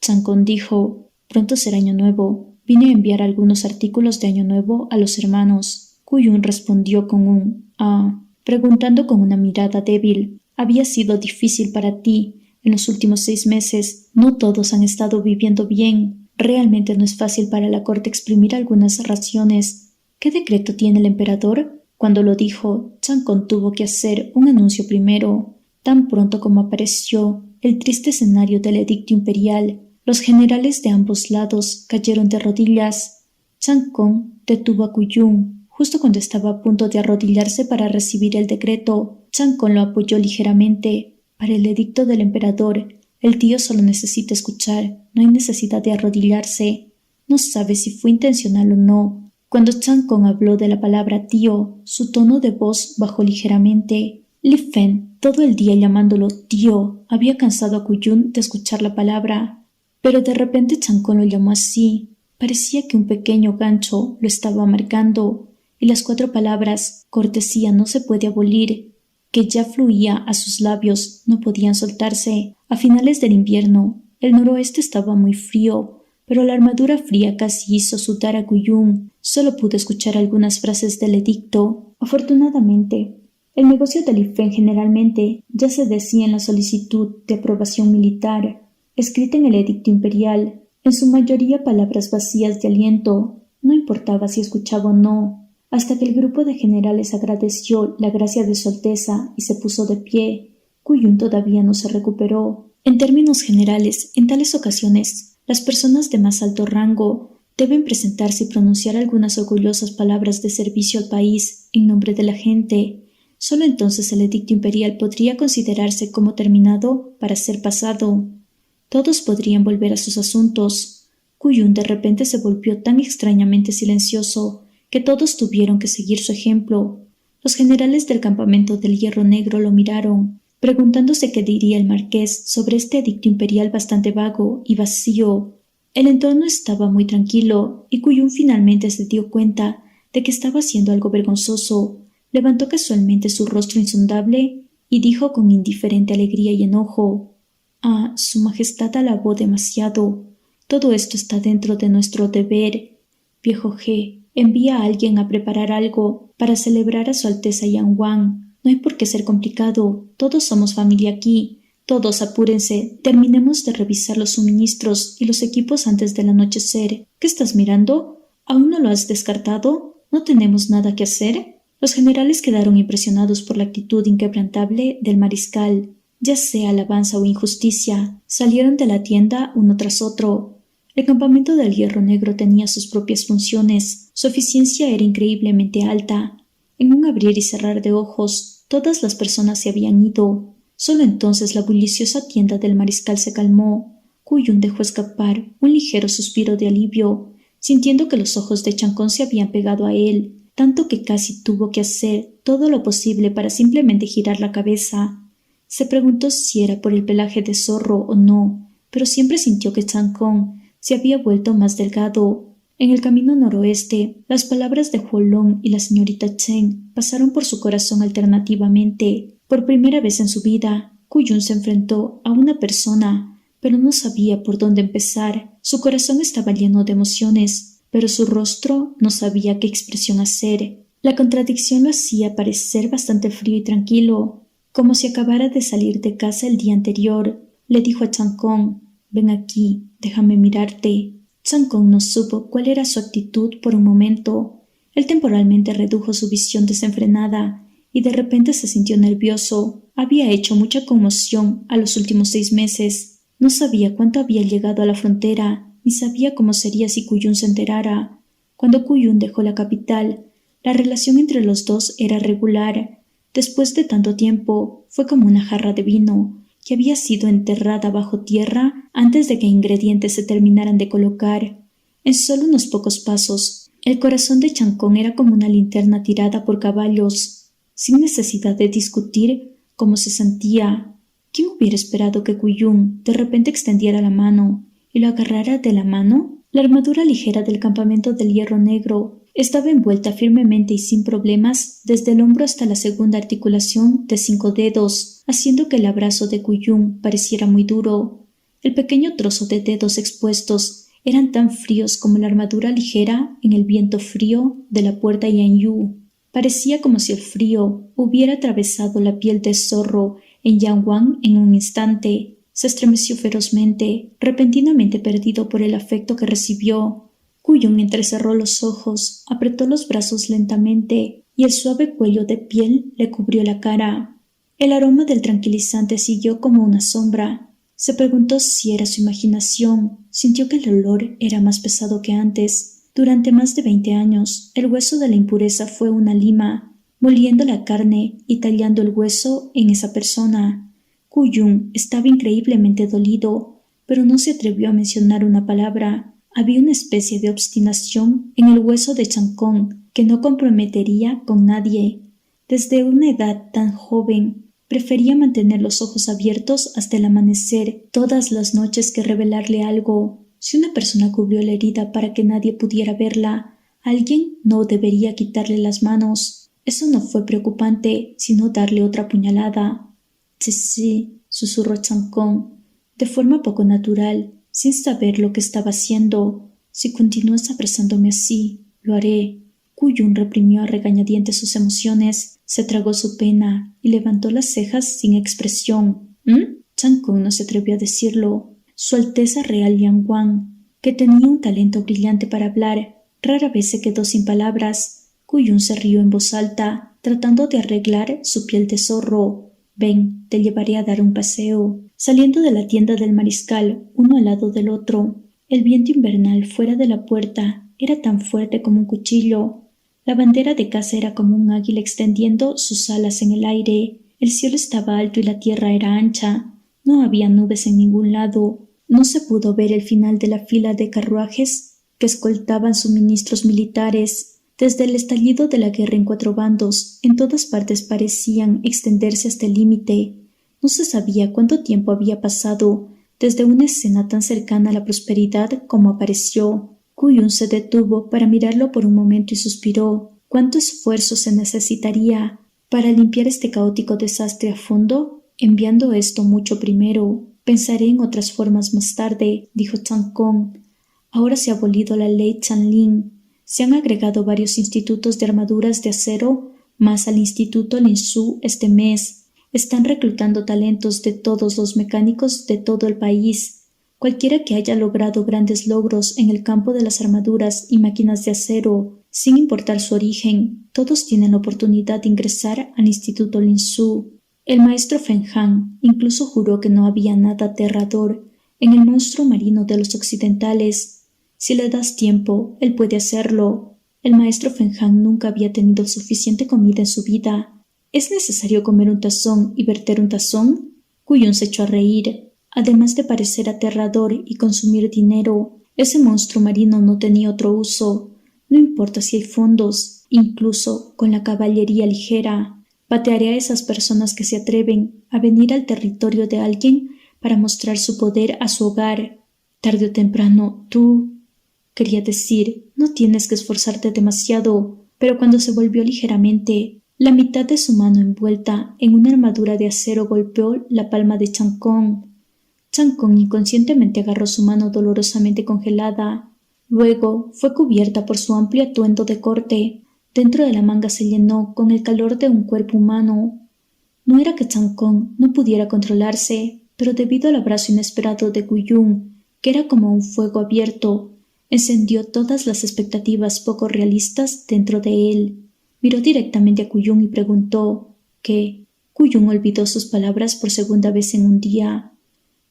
Chang'e dijo: «Pronto será Año Nuevo. Vine a enviar algunos artículos de Año Nuevo a los hermanos». Kuyun respondió con un «ah», preguntando con una mirada débil: «¿Había sido difícil para ti? En los últimos 6 meses, no todos han estado viviendo bien. Realmente no es fácil para la corte exprimir algunas raciones. ¿Qué decreto tiene el emperador?» Cuando lo dijo, Chang'e tuvo que hacer un anuncio primero. Tan pronto como apareció el triste escenario del edicto imperial, los generales de ambos lados cayeron de rodillas. Chang'e detuvo a Kuyun justo cuando estaba a punto de arrodillarse para recibir el decreto. Chang'e lo apoyó ligeramente. «Para el edicto del emperador, el tío solo necesita escuchar, no hay necesidad de arrodillarse». No sabe si fue intencional o no. Cuando Chang'e habló de la palabra tío, su tono de voz bajó ligeramente. Li Fen, todo el día llamándolo tío, había cansado a Kuyun de escuchar la palabra. Pero de repente Chang'e lo llamó así. Parecía que un pequeño gancho lo estaba marcando, y las 4 palabras «cortesía no se puede abolir», que ya fluía a sus labios, no podían soltarse. A finales del invierno, el noroeste estaba muy frío, pero la armadura fría casi hizo sudar a Kuyun. Solo pudo escuchar algunas frases del edicto. Afortunadamente, el negocio de Li Fen generalmente ya se decía en la solicitud de aprobación militar, escrita en el edicto imperial, en su mayoría palabras vacías de aliento. No importaba si escuchaba o no, hasta que el grupo de generales agradeció la gracia de su Alteza y se puso de pie. Kuyun todavía no se recuperó. En términos generales, en tales ocasiones, las personas de más alto rango deben presentarse y pronunciar algunas orgullosas palabras de servicio al país en nombre de la gente. Solo entonces el edicto imperial podría considerarse como terminado para ser pasado. Todos podrían volver a sus asuntos. Kuyun de repente se volvió tan extrañamente silencioso que todos tuvieron que seguir su ejemplo. Los generales del campamento del Hierro Negro lo miraron, preguntándose qué diría el marqués sobre este edicto imperial bastante vago y vacío. El entorno estaba muy tranquilo y Kuyun finalmente se dio cuenta de que estaba haciendo algo vergonzoso. Levantó casualmente su rostro insondable y dijo con indiferente alegría y enojo: «Ah, su majestad alabó demasiado. Todo esto está dentro de nuestro deber. Viejo He, envía a alguien a preparar algo para celebrar a su Alteza Yang Wang. No hay por qué ser complicado. Todos somos familia aquí. Todos apúrense. Terminemos de revisar los suministros y los equipos antes del anochecer. ¿Qué estás mirando? ¿Aún no lo has descartado? ¿No tenemos nada que hacer?» Los generales quedaron impresionados por la actitud inquebrantable del mariscal. Ya sea alabanza o injusticia, salieron de la tienda uno tras otro. El campamento del Hierro Negro tenía sus propias funciones. Su eficiencia era increíblemente alta. En un abrir y cerrar de ojos, todas las personas se habían ido. Solo entonces la bulliciosa tienda del mariscal se calmó. Kuyun dejó escapar un ligero suspiro de alivio, sintiendo que los ojos de Chang'e se habían pegado a él, tanto que casi tuvo que hacer todo lo posible para simplemente girar la cabeza. Se preguntó si era por el pelaje de zorro o no, pero siempre sintió que Chang'e se había vuelto más delgado. En el camino noroeste, las palabras de Huolong y la señorita Chen pasaron por su corazón alternativamente. Por primera vez en su vida, Kuyun se enfrentó a una persona, pero no sabía por dónde empezar. Su corazón estaba lleno de emociones, pero su rostro no sabía qué expresión hacer. La contradicción lo hacía parecer bastante frío y tranquilo, como si acabara de salir de casa el día anterior. Le dijo a Chang'e: «Ven aquí, déjame mirarte». Chang'e no supo cuál era su actitud por un momento. Él temporalmente redujo su visión desenfrenada y de repente se sintió nervioso. Había hecho mucha conmoción a los últimos 6 meses. No sabía cuánto había llegado a la frontera, ni sabía cómo sería si Kuyun se enterara. Cuando Kuyun dejó la capital, la relación entre los dos era regular. Después de tanto tiempo, fue como una jarra de vino, que había sido enterrada bajo tierra antes de que ingredientes se terminaran de colocar. En solo unos pocos pasos, el corazón de Chancón era como una linterna tirada por caballos, sin necesidad de discutir cómo se sentía. ¿Quién hubiera esperado que Kuyun de repente extendiera la mano y lo agarrara de la mano? La armadura ligera del campamento del Hierro Negro estaba envuelta firmemente y sin problemas desde el hombro hasta la segunda articulación de 5 dedos, haciendo que el abrazo de Kuyun pareciera muy duro. El pequeño trozo de dedos expuestos eran tan fríos como la armadura ligera en el viento frío de la puerta Yanyu. Parecía como si el frío hubiera atravesado la piel de zorro en Yanwan en un instante. Se estremeció ferozmente, repentinamente perdido por el afecto que recibió. Kuyun entrecerró los ojos, apretó los brazos lentamente y el suave cuello de piel le cubrió la cara. El aroma del tranquilizante siguió como una sombra. Se preguntó si era su imaginación. Sintió que el olor era más pesado que antes. Durante más de 20 años, el hueso de la impureza fue una lima, moliendo la carne y tallando el hueso en esa persona. Kuyun estaba increíblemente dolido, pero no se atrevió a mencionar una palabra. Había una especie de obstinación en el hueso de Chancón que no comprometería con nadie. Desde una edad tan joven, prefería mantener los ojos abiertos hasta el amanecer todas las noches que revelarle algo. Si una persona cubrió la herida para que nadie pudiera verla, alguien no debería quitarle las manos. Eso no fue preocupante, sino darle otra puñalada. Sí, susurró Chancón, de forma poco natural, sin saber lo que estaba haciendo. Si continúas abrazándome así, lo haré. Kuyun reprimió a regañadientes sus emociones, se tragó su pena y levantó las cejas sin expresión. Chancón no se atrevió a decirlo. Su Alteza Real Yanwan, que tenía un talento brillante para hablar, rara vez se quedó sin palabras. Kuyun se rió en voz alta, tratando de arreglar su piel de zorro. Ven, te llevaré a dar un paseo. Saliendo de la tienda del mariscal, uno al lado del otro, el viento invernal fuera de la puerta era tan fuerte como un cuchillo. La bandera de casa era como un águila extendiendo sus alas en el aire. El cielo estaba alto y la tierra era ancha. No había nubes en ningún lado. No se pudo ver el final de la fila de carruajes que escoltaban suministros militares. Desde el estallido de la guerra en 4 bandos, en todas partes parecían extenderse hasta el límite. No se sabía cuánto tiempo había pasado desde una escena tan cercana a la prosperidad como apareció. Kuyun se detuvo para mirarlo por un momento y suspiró. ¿Cuánto esfuerzo se necesitaría para limpiar este caótico desastre a fondo? Enviando esto mucho primero. Pensaré en otras formas más tarde, dijo Chancón. Ahora se ha abolido la ley Chanlin. Se han agregado varios institutos de armaduras de acero más al Instituto Linsu este mes. Están reclutando talentos de todos los mecánicos de todo el país. Cualquiera que haya logrado grandes logros en el campo de las armaduras y máquinas de acero, sin importar su origen, todos tienen la oportunidad de ingresar al Instituto Linsu. El maestro Fenghan incluso juró que no había nada aterrador en el monstruo marino de los occidentales. Si le das tiempo, él puede hacerlo. El maestro Fenghan nunca había tenido suficiente comida en su vida. ¿Es necesario comer un tazón y verter un tazón? Kuyun se echó a reír. Además de parecer aterrador y consumir dinero, ese monstruo marino no tenía otro uso. No importa si hay fondos, incluso con la caballería ligera. Patearé a esas personas que se atreven a venir al territorio de alguien para mostrar su poder a su hogar. Tarde o temprano, tú... Quería decir, no tienes que esforzarte demasiado, pero cuando se volvió ligeramente, la mitad de su mano envuelta en una armadura de acero golpeó la palma de Chancón. Chancón inconscientemente agarró su mano dolorosamente congelada. Luego fue cubierta por su amplio atuendo de corte. Dentro de la manga se llenó con el calor de un cuerpo humano. No era que Chancón no pudiera controlarse, pero debido al abrazo inesperado de Kuyun, que era como un fuego abierto, encendió todas las expectativas poco realistas dentro de él. Miró directamente a Kuyun y preguntó ¿qué? Kuyun olvidó sus palabras por segunda vez en un día.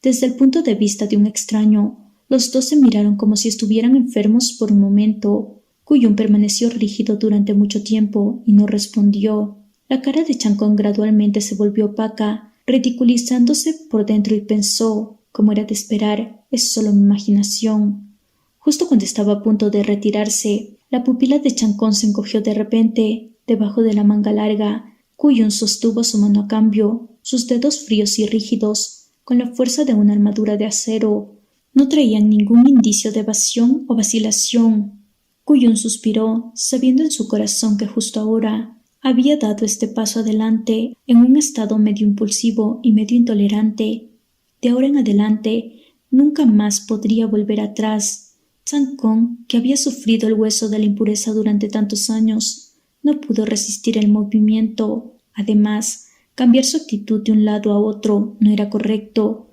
Desde el punto de vista de un extraño, los dos se miraron como si estuvieran enfermos por un momento. Kuyun permaneció rígido durante mucho tiempo y no respondió. La cara de Chancón gradualmente se volvió opaca, ridiculizándose por dentro, y pensó, como era de esperar, es solo mi imaginación. Justo cuando estaba a punto de retirarse, la pupila de Chang'e se encogió de repente. Debajo de la manga larga, Kuyun sostuvo su mano a cambio, sus dedos fríos y rígidos, con la fuerza de una armadura de acero. No traían ningún indicio de evasión o vacilación. Kuyun suspiró, sabiendo en su corazón que justo ahora había dado este paso adelante en un estado medio impulsivo y medio intolerante. De ahora en adelante, nunca más podría volver atrás. Chang'e, que había sufrido el hueso de la impureza durante tantos años, no pudo resistir el movimiento. Además, cambiar su actitud de un lado a otro no era correcto.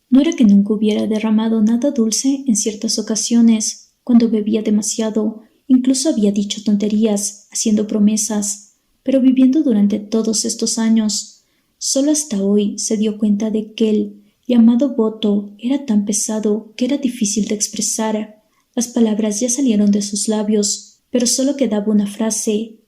No era que nunca hubiera derramado nada dulce en ciertas ocasiones, cuando bebía demasiado, incluso había dicho tonterías, haciendo promesas, pero viviendo durante todos estos años, solo hasta hoy se dio cuenta de que el llamado voto era tan pesado que era difícil de expresar. Las palabras ya salieron de sus labios, pero solo quedaba una frase: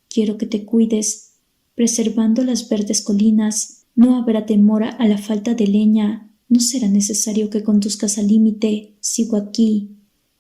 quiero que te cuides. Preservando las verdes colinas, no habrá temor a la falta de leña. No será necesario que conduzcas al límite. Sigo aquí.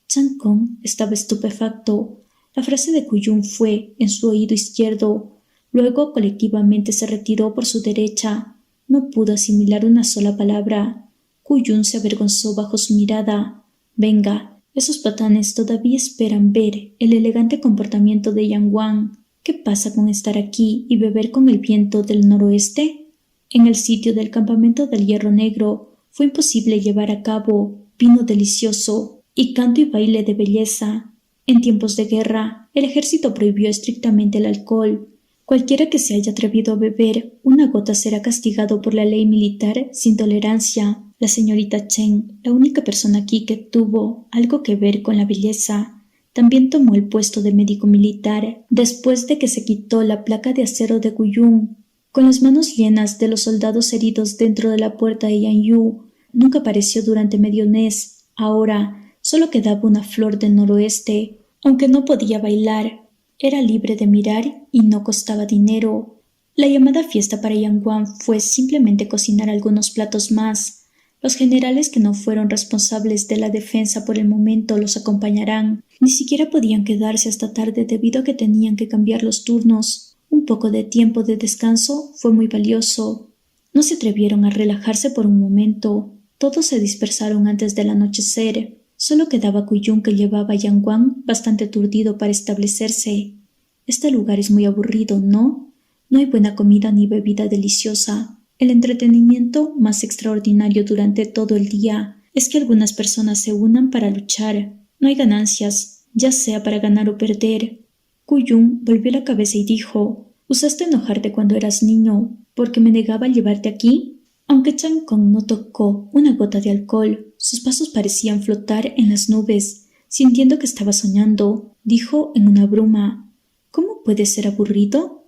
Chang'e estaba estupefacto. La frase de Kuyun fue en su oído izquierdo. Luego colectivamente se retiró por su derecha. No pudo asimilar una sola palabra. Kuyun se avergonzó bajo su mirada. Venga, esos patanes todavía esperan ver el elegante comportamiento de Yang Wang. ¿Qué pasa con estar aquí y beber con el viento del noroeste? En el sitio del campamento del Hierro Negro fue imposible llevar a cabo vino delicioso y canto y baile de belleza. En tiempos de guerra, el ejército prohibió estrictamente el alcohol. Cualquiera que se haya atrevido a beber una gota será castigado por la ley militar sin tolerancia. La señorita Chen, la única persona aquí que tuvo algo que ver con la belleza, también tomó el puesto de médico militar después de que se quitó la placa de acero de Kuyun. Con las manos llenas de los soldados heridos dentro de la puerta de Yanyu, nunca apareció durante medio mes. Ahora solo quedaba una flor del noroeste. Aunque no podía bailar, era libre de mirar y no costaba dinero. La llamada fiesta para Yang Wang fue simplemente cocinar algunos platos más. Los generales que no fueron responsables de la defensa por el momento los acompañarán. Ni siquiera podían quedarse hasta tarde debido a que tenían que cambiar los turnos. Un poco de tiempo de descanso fue muy valioso. No se atrevieron a relajarse por un momento. Todos se dispersaron antes del anochecer. Solo quedaba Kuyun, que llevaba a Yang Wang bastante aturdido para establecerse. Este lugar es muy aburrido, ¿no? No hay buena comida ni bebida deliciosa. El entretenimiento más extraordinario durante todo el día es que algunas personas se unan para luchar. No hay ganancias, ya sea para ganar o perder. Kuyun volvió la cabeza y dijo: «¿Usaste enojarte cuando eras niño porque me negaba a llevarte aquí?» Aunque Chang'e no tocó una gota de alcohol, sus pasos parecían flotar en las nubes. Sintiendo que estaba soñando, dijo en una bruma: «¿Cómo puede ser aburrido?»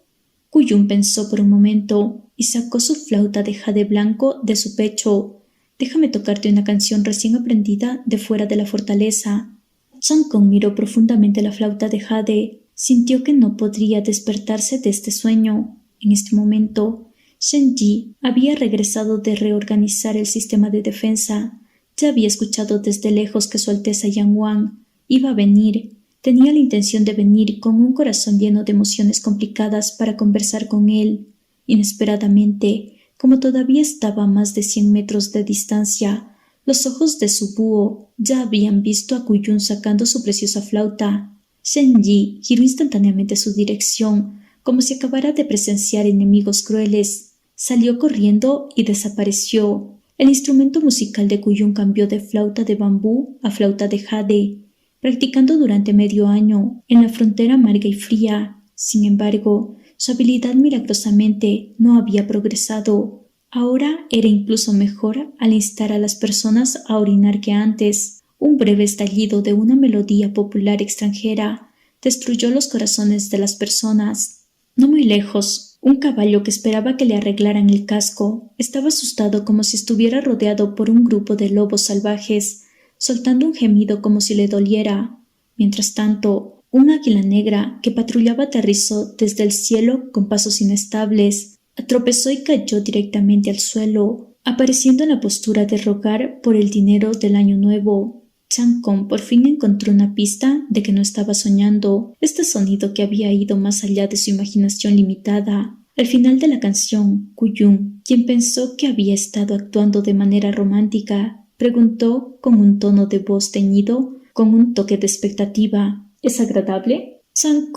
Kuyun pensó por un momento y sacó su flauta de jade blanco de su pecho. «Déjame tocarte una canción recién aprendida de fuera de la fortaleza». Chang'e miró profundamente la flauta de jade. Sintió que no podría despertarse de este sueño. En este momento, Shen Yi había regresado de reorganizar el sistema de defensa. Ya había escuchado desde lejos que Su Alteza Yang Wang iba a venir. Tenía la intención de venir con un corazón lleno de emociones complicadas para conversar con él. Inesperadamente, como todavía estaba a más de 100 metros de distancia, los ojos de su búho ya habían visto a Kuyun sacando su preciosa flauta. Shen Yi giró instantáneamente su dirección, como si acabara de presenciar enemigos crueles. Salió corriendo y desapareció. El instrumento musical de Kuyun cambió de flauta de bambú a flauta de jade, practicando durante medio año en la frontera amarga y fría. Sin embargo, su habilidad milagrosamente no había progresado. Ahora era incluso mejor al instar a las personas a orinar que antes. Un breve estallido de una melodía popular extranjera destruyó los corazones de las personas. No muy lejos, un caballo que esperaba que le arreglaran el casco estaba asustado, como si estuviera rodeado por un grupo de lobos salvajes, soltando un gemido como si le doliera. Mientras tanto, un águila negra que patrullaba aterrizó desde el cielo con pasos inestables. Tropezó y cayó directamente al suelo, apareciendo en la postura de rogar por el dinero del año nuevo. Chang'e por fin encontró una pista de que no estaba soñando, este sonido que había ido más allá de su imaginación limitada. Al final de la canción, Kuyun, quien pensó que había estado actuando de manera romántica, preguntó con un tono de voz teñido, con un toque de expectativa: ¿es agradable? Chang'e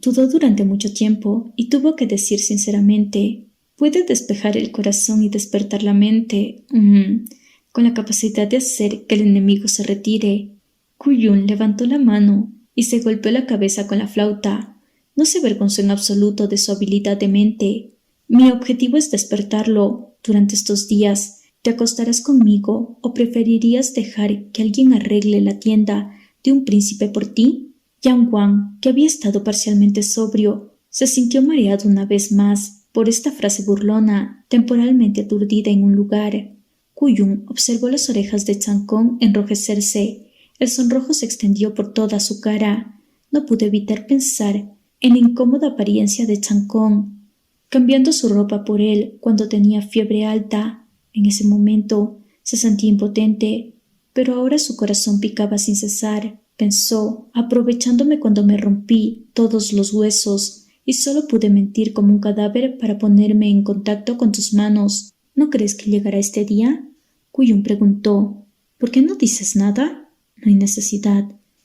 dudó durante mucho tiempo y tuvo que decir sinceramente: puede despejar el corazón y despertar la mente, con la capacidad de hacer que el enemigo se retire. Kuyun levantó la mano y se golpeó la cabeza con la flauta. No se avergonzó en absoluto de su habilidad de mente. Mi objetivo es despertarlo. Durante estos días, ¿te acostarás conmigo o preferirías dejar que alguien arregle la tienda de un príncipe por ti? Yang Wang, que había estado parcialmente sobrio, se sintió mareado una vez más por esta frase burlona, temporalmente aturdida en un lugar. Kuyun observó las orejas de Chang'e enrojecerse. El sonrojo se extendió por toda su cara. No pudo evitar pensar en la incómoda apariencia de Chang'e, cambiando su ropa por él cuando tenía fiebre alta. En ese momento se sentía impotente, pero ahora su corazón picaba sin cesar. Pensó: aprovechándome cuando me rompí todos los huesos y solo pude mentir como un cadáver para ponerme en contacto con tus manos. ¿No crees que llegará este día? Kuyun preguntó. ¿Por qué no dices nada? No hay necesidad.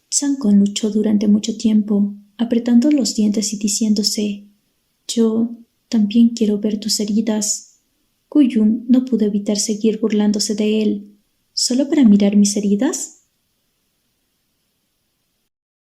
Chang'e luchó durante mucho tiempo, apretando los dientes y diciéndose: yo también quiero ver tus heridas. Kuyun no pudo evitar seguir burlándose de él. ¿Solo para mirar mis heridas?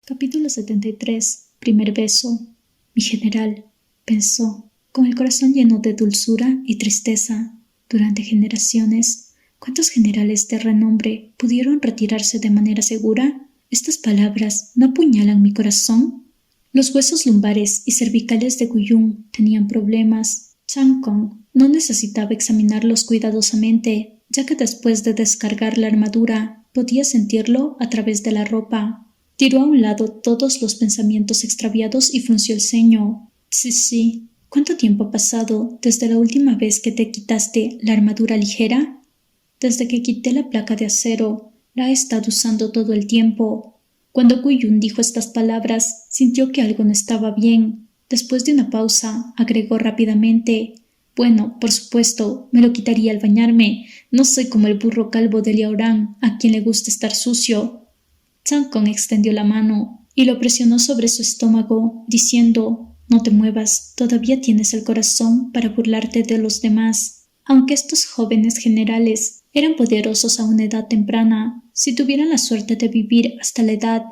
Capítulo 73. Primer beso. Mi general, pensó, con el corazón lleno de dulzura y tristeza. Durante generaciones, ¿cuántos generales de renombre pudieron retirarse de manera segura? ¿Estas palabras no apuñalan mi corazón? Los huesos lumbares y cervicales de Kuyun tenían problemas. Chang'e no necesitaba examinarlos cuidadosamente, ya que después de descargar la armadura podía sentirlo a través de la ropa. Tiró a un lado todos los pensamientos extraviados y frunció el ceño. Sí. ¿Cuánto tiempo ha pasado desde la última vez que te quitaste la armadura ligera? Desde que quité la placa de acero, la he estado usando todo el tiempo. Cuando Kuyun dijo estas palabras, sintió que algo no estaba bien. Después de una pausa, agregó rápidamente: bueno, por supuesto, me lo quitaría al bañarme. No soy como el burro calvo de Liaoran, a quien le gusta estar sucio. Chang'e extendió la mano y lo presionó sobre su estómago, diciendo: no te muevas, todavía tienes el corazón para burlarte de los demás. Aunque estos jóvenes generales eran poderosos a una edad temprana, si tuvieran la suerte de vivir hasta la edad,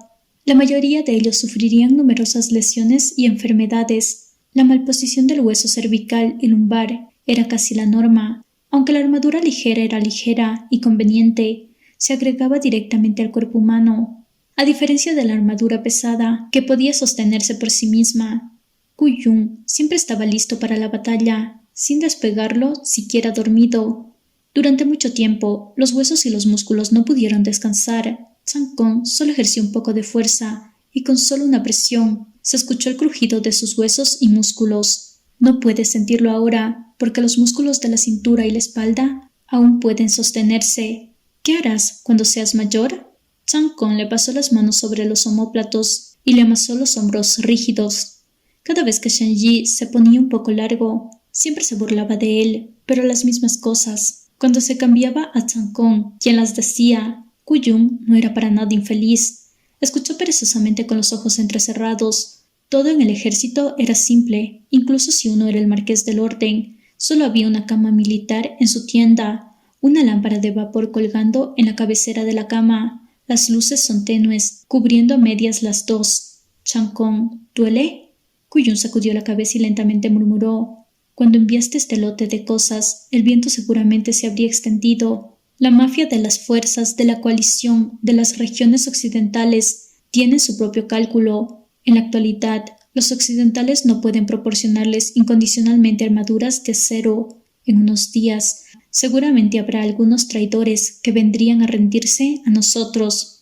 la mayoría de ellos sufrirían numerosas lesiones y enfermedades. La malposición del hueso cervical y lumbar era casi la norma. Aunque la armadura ligera era ligera y conveniente, se agregaba directamente al cuerpo humano. A diferencia de la armadura pesada, que podía sostenerse por sí misma, Kuyun siempre estaba listo para la batalla, sin despegarlo siquiera dormido. Durante mucho tiempo, los huesos y los músculos no pudieron descansar. Chang'e solo ejerció un poco de fuerza, y con solo una presión, se escuchó el crujido de sus huesos y músculos. No puedes sentirlo ahora, porque los músculos de la cintura y la espalda aún pueden sostenerse. ¿Qué harás cuando seas mayor? Chang'e le pasó las manos sobre los omóplatos y le amasó los hombros rígidos. Cada vez que Shenji se ponía un poco largo, siempre se burlaba de él, pero las mismas cosas. Cuando se cambiaba a Chang'e, quien las decía, Kuyun no era para nada infeliz. Escuchó perezosamente con los ojos entrecerrados. Todo en el ejército era simple, incluso si uno era el marqués del orden. Solo había una cama militar en su tienda, una lámpara de vapor colgando en la cabecera de la cama. Las luces son tenues, cubriendo a medias las dos. Chang'e, ¿duele? Kuyun sacudió la cabeza y lentamente murmuró: cuando enviaste este lote de cosas, el viento seguramente se habría extendido. La mafia de las fuerzas de la coalición de las regiones occidentales tiene su propio cálculo. En la actualidad, los occidentales no pueden proporcionarles incondicionalmente armaduras de acero. En unos días, seguramente habrá algunos traidores que vendrían a rendirse a nosotros.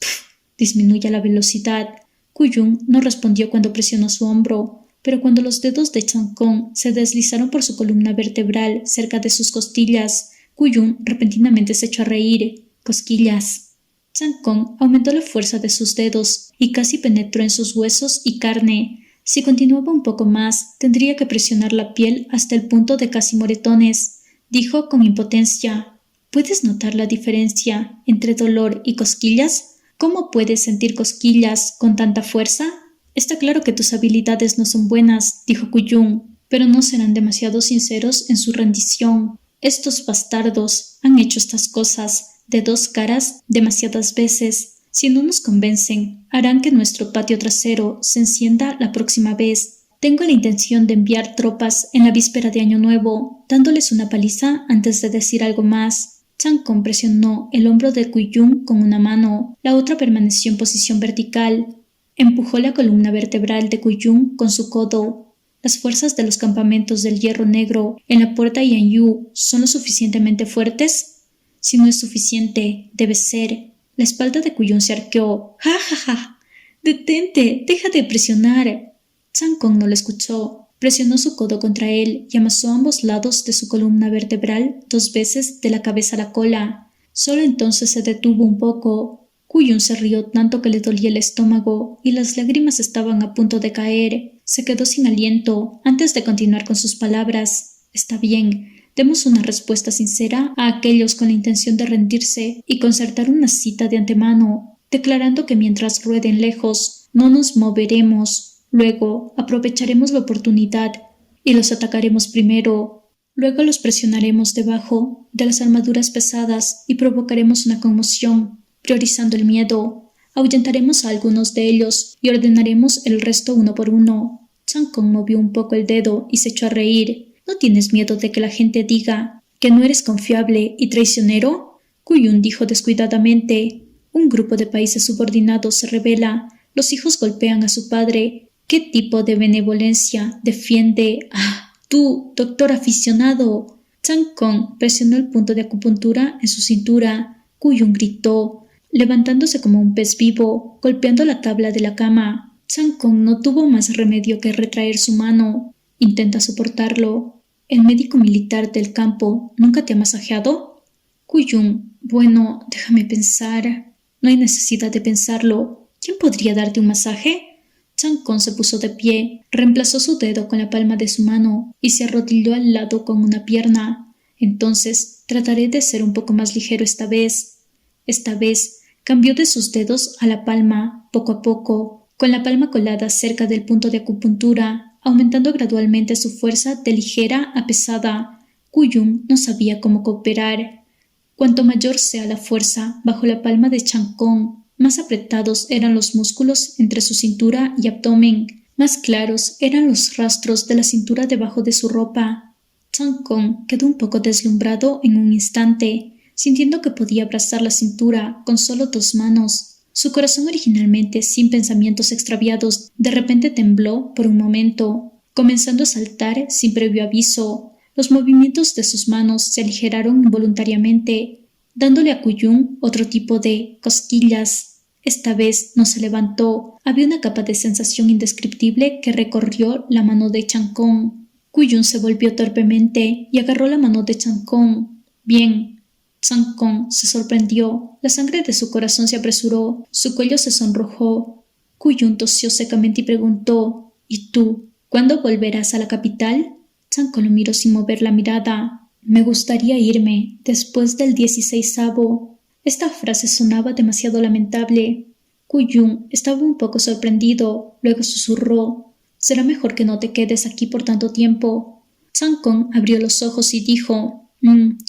Disminuya la velocidad. Kuyun no respondió cuando presionó su hombro. pero cuando los dedos de Chang'ong se deslizaron por su columna vertebral cerca de sus costillas, Kuyun repentinamente se echó a reír. Cosquillas. Chang'ong aumentó la fuerza de sus dedos y casi penetró en sus huesos y carne. Si continuaba un poco más, tendría que presionar la piel hasta el punto de casi moretones, dijo con impotencia. ¿Puedes notar la diferencia entre dolor y cosquillas? ¿Cómo puedes sentir cosquillas con tanta fuerza? Está claro que tus habilidades no son buenas, dijo Kuyun, pero no serán demasiado sinceros en su rendición. Estos bastardos han hecho estas cosas de dos caras demasiadas veces. Si no nos convencen, harán que nuestro patio trasero se encienda la próxima vez. Tengo la intención de enviar tropas en la víspera de Año Nuevo, dándoles una paliza antes de decir algo más. Chang'ong presionó el hombro de Kuyun con una mano, la otra permaneció en posición vertical. Empujó la columna vertebral de Kuyun con su codo. Las fuerzas de los campamentos del Hierro Negro en la puerta Yanyu son lo suficientemente fuertes. Si no es suficiente, debe ser. La espalda de Kuyun se arqueó. ¡Ja, ja, ja! ¡Detente! ¡Deja de presionar! Chang'ong no lo escuchó. Presionó su codo contra él y amasó ambos lados de su columna vertebral 2 veces de la cabeza a la cola. Solo entonces se detuvo un poco. Kuyun se rió tanto que le dolía el estómago y las lágrimas estaban a punto de caer. Se quedó sin aliento antes de continuar con sus palabras. Está bien, demos una respuesta sincera a aquellos con la intención de rendirse y concertar una cita de antemano, declarando que mientras rueden lejos no nos moveremos. Luego aprovecharemos la oportunidad y los atacaremos primero. Luego los presionaremos debajo de las armaduras pesadas y provocaremos una conmoción, priorizando el miedo. Ahuyentaremos a algunos de ellos y ordenaremos el resto uno por uno. Chang'ong movió un poco el dedo y se echó a reír. ¿No tienes miedo de que la gente diga que no eres confiable y traicionero? Kuyun dijo descuidadamente. Un grupo de países subordinados se rebela. Los hijos golpean a su padre. ¿Qué tipo de benevolencia defiende? ¡Ah! ¡Tú, doctor aficionado! Chang'ong presionó el punto de acupuntura en su cintura. Kuyun gritó, levantándose como un pez vivo, golpeando la tabla de la cama. Chang'ong no tuvo más remedio que retraer su mano. Intenta soportarlo. ¿El médico militar del campo nunca te ha masajeado? Kuyun, bueno, déjame pensar. No hay necesidad de pensarlo. ¿Quién podría darte un masaje? Chang'ong se puso de pie, reemplazó su dedo con la palma de su mano y se arrodilló al lado con una pierna. Entonces, trataré de ser un poco más ligero esta vez. Esta vez, cambió de sus dedos a la palma, poco a poco, con la palma colada cerca del punto de acupuntura, aumentando gradualmente su fuerza de ligera a pesada. Kuyun no sabía cómo cooperar. Cuanto mayor sea la fuerza bajo la palma de Chang'ong, más apretados eran los músculos entre su cintura y abdomen, más claros eran los rastros de la cintura debajo de su ropa. Chang'ong quedó un poco deslumbrado en un instante, sintiendo que podía abrazar la cintura con solo 2 manos. Su corazón, originalmente sin pensamientos extraviados, de repente tembló por un momento, comenzando a saltar sin previo aviso. Los movimientos de sus manos se aligeraron involuntariamente, dándole a Kuyun otro tipo de cosquillas. Esta vez no se levantó. Había una capa de sensación indescriptible que recorrió la mano de Chang'ong. Kuyun se volvió torpemente y agarró la mano de Chang'ong. Bien. Chang'ong se sorprendió. La sangre de su corazón se apresuró. Su cuello se sonrojó. Kuyun tosió secamente y preguntó, ¿Y tú? ¿Cuándo volverás a la capital? Chang'ong lo miró sin mover la mirada. Me gustaría irme después del 16avo. Esta frase sonaba demasiado lamentable. Kuyun estaba un poco sorprendido, luego susurró, «Será mejor que no te quedes aquí por tanto tiempo». Chang'ong abrió los ojos y dijo,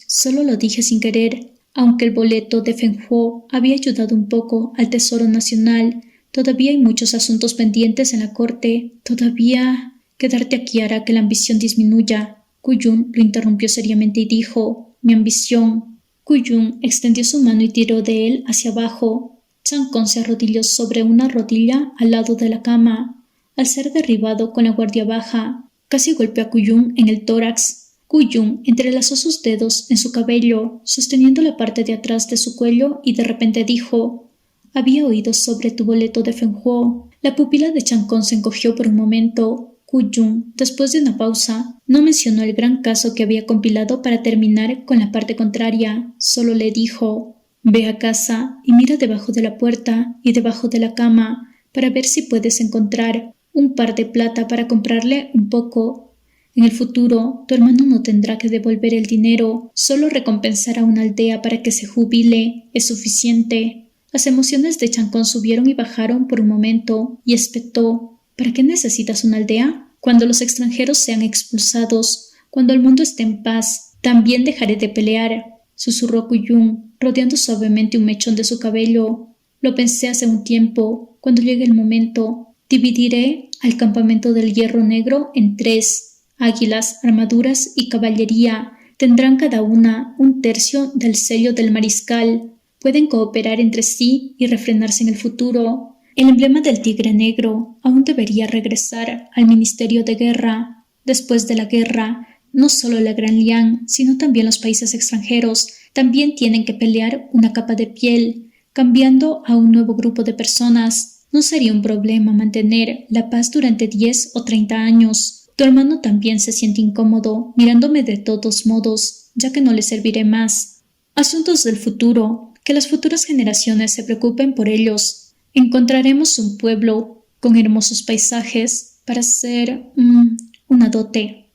solo lo dije sin querer. Aunque el boleto de Fenghuo había ayudado un poco al Tesoro Nacional, todavía hay muchos asuntos pendientes en la corte. Todavía quedarte aquí hará que la ambición disminuya. Kuyun lo interrumpió seriamente y dijo, «Mi ambición». Kuyun extendió su mano y tiró de él hacia abajo. Chang'ong se arrodilló sobre una rodilla al lado de la cama. Al ser derribado con la guardia baja, casi golpeó a Kuyun en el tórax. Kuyun entrelazó sus dedos en su cabello, sosteniendo la parte de atrás de su cuello y de repente dijo, «Había oído sobre tu boleto de Fenghuo». La pupila de Chang'ong se encogió por un momento. Kuyun, después de una pausa, no mencionó el gran caso que había compilado para terminar con la parte contraria, solo le dijo: «Ve a casa y mira debajo de la puerta y debajo de la cama para ver si puedes encontrar un par de plata para comprarle un poco. En el futuro, tu hermano no tendrá que devolver el dinero, solo recompensar a una aldea para que se jubile es suficiente». Las emociones de Chancón subieron y bajaron por un momento y espetó: «¿Para qué necesitas una aldea? Cuando los extranjeros sean expulsados, cuando el mundo esté en paz, también dejaré de pelear», susurró Kuyun, rodeando suavemente un mechón de su cabello. «Lo pensé hace un tiempo. Cuando llegue el momento, dividiré al campamento del Hierro Negro en 3. Águilas, armaduras y caballería tendrán cada una un tercio del sello del mariscal. Pueden cooperar entre sí y refrenarse en el futuro. El emblema del tigre negro aún debería regresar al Ministerio de Guerra. Después de la guerra, no solo la Gran Liang, sino también los países extranjeros también tienen que pelear una capa de piel, cambiando a un nuevo grupo de personas. No sería un problema mantener la paz durante 10 o 30 años. Tu hermano también se siente incómodo mirándome de todos modos, ya que no le serviré más. Asuntos del futuro, que las futuras generaciones se preocupen por ellos. Encontraremos un pueblo con hermosos paisajes para hacer una dote».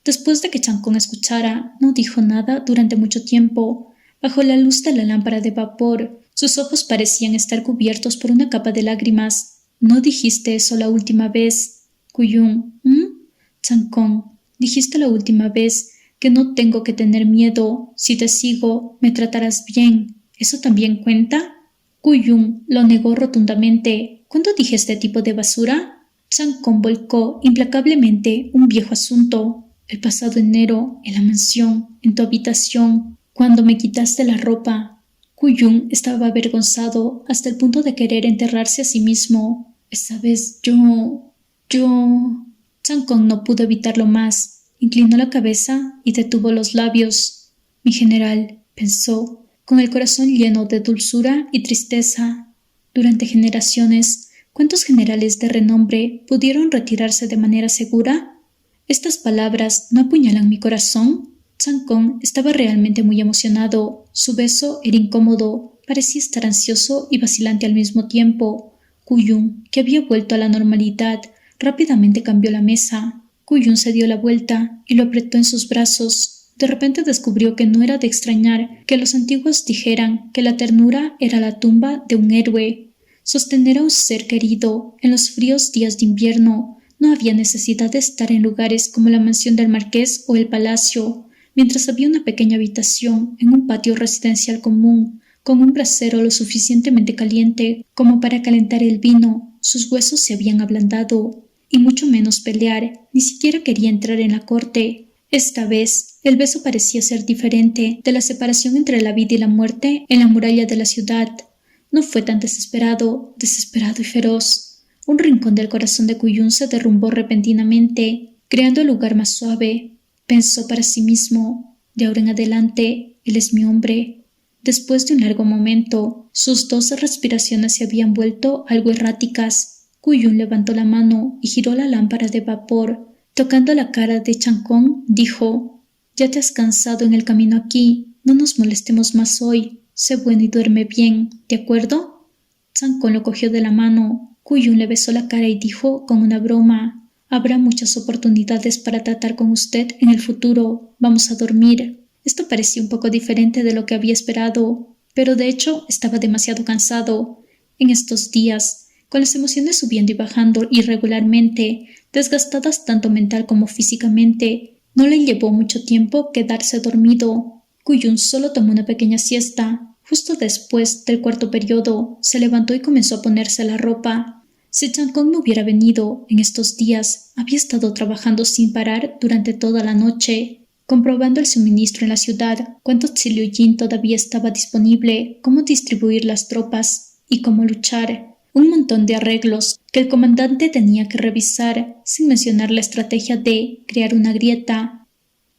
Después de que Chancón escuchara, no dijo nada durante mucho tiempo. Bajo la luz de la lámpara de vapor, sus ojos parecían estar cubiertos por una capa de lágrimas. «¿No dijiste eso la última vez?» «Kuyun, Chancón, dijiste la última vez que no tengo que tener miedo. Si te sigo, me tratarás bien. ¿Eso también cuenta?» Kuyun lo negó rotundamente. «¿Cuándo dije este tipo de basura?» Chancón volcó implacablemente un viejo asunto. «El pasado enero, en la mansión, en tu habitación, cuando me quitaste la ropa». Kuyun estaba avergonzado hasta el punto de querer enterrarse a sí mismo. «Esa vez yo... Chancón no pudo evitarlo más. Inclinó la cabeza y detuvo los labios. «Mi general», pensó, con el corazón lleno de dulzura y tristeza. Durante generaciones, ¿cuántos generales de renombre pudieron retirarse de manera segura? ¿Estas palabras no apuñalan mi corazón? Chancón estaba realmente muy emocionado. Su beso era incómodo, parecía estar ansioso y vacilante al mismo tiempo. Kuyun, que había vuelto a la normalidad, rápidamente cambió la mesa. Kuyun se dio la vuelta y lo apretó en sus brazos. De repente descubrió que no era de extrañar que los antiguos dijeran que la ternura era la tumba de un héroe. Sostener a un ser querido en los fríos días de invierno. No había necesidad de estar en lugares como la mansión del marqués o el palacio, mientras había una pequeña habitación en un patio residencial común, con un brasero lo suficientemente caliente como para calentar el vino. Sus huesos se habían ablandado, y mucho menos pelear. Ni siquiera quería entrar en la corte. Esta vez, el beso parecía ser diferente de la separación entre la vida y la muerte en la muralla de la ciudad. No fue tan desesperado y feroz. Un rincón del corazón de Kuyun se derrumbó repentinamente, creando el lugar más suave. Pensó para sí mismo: «De ahora en adelante, él es mi hombre». Después de un largo momento, sus 2 respiraciones se habían vuelto algo erráticas. Kuyun levantó la mano y giró la lámpara de vapor. Tocando la cara de Chancón, dijo: «Ya te has cansado en el camino aquí. No nos molestemos más hoy. Sé bueno y duerme bien, ¿de acuerdo?» Chancón lo cogió de la mano. Kuyun le besó la cara y dijo con una broma: «Habrá muchas oportunidades para tratar con usted en el futuro. Vamos a dormir». Esto parecía un poco diferente de lo que había esperado, pero de hecho estaba demasiado cansado. En estos días, con las emociones subiendo y bajando irregularmente, desgastadas tanto mental como físicamente, no le llevó mucho tiempo quedarse dormido. Kuyun solo tomó una pequeña siesta. Justo después del 4.º periodo, se levantó y comenzó a ponerse la ropa. Si Chancón no hubiera venido en estos días, había estado trabajando sin parar durante toda la noche, comprobando el suministro en la ciudad, cuánto Tziliuyin todavía estaba disponible, cómo distribuir las tropas y cómo luchar. Un montón de arreglos que el comandante tenía que revisar, sin mencionar la estrategia de crear una grieta.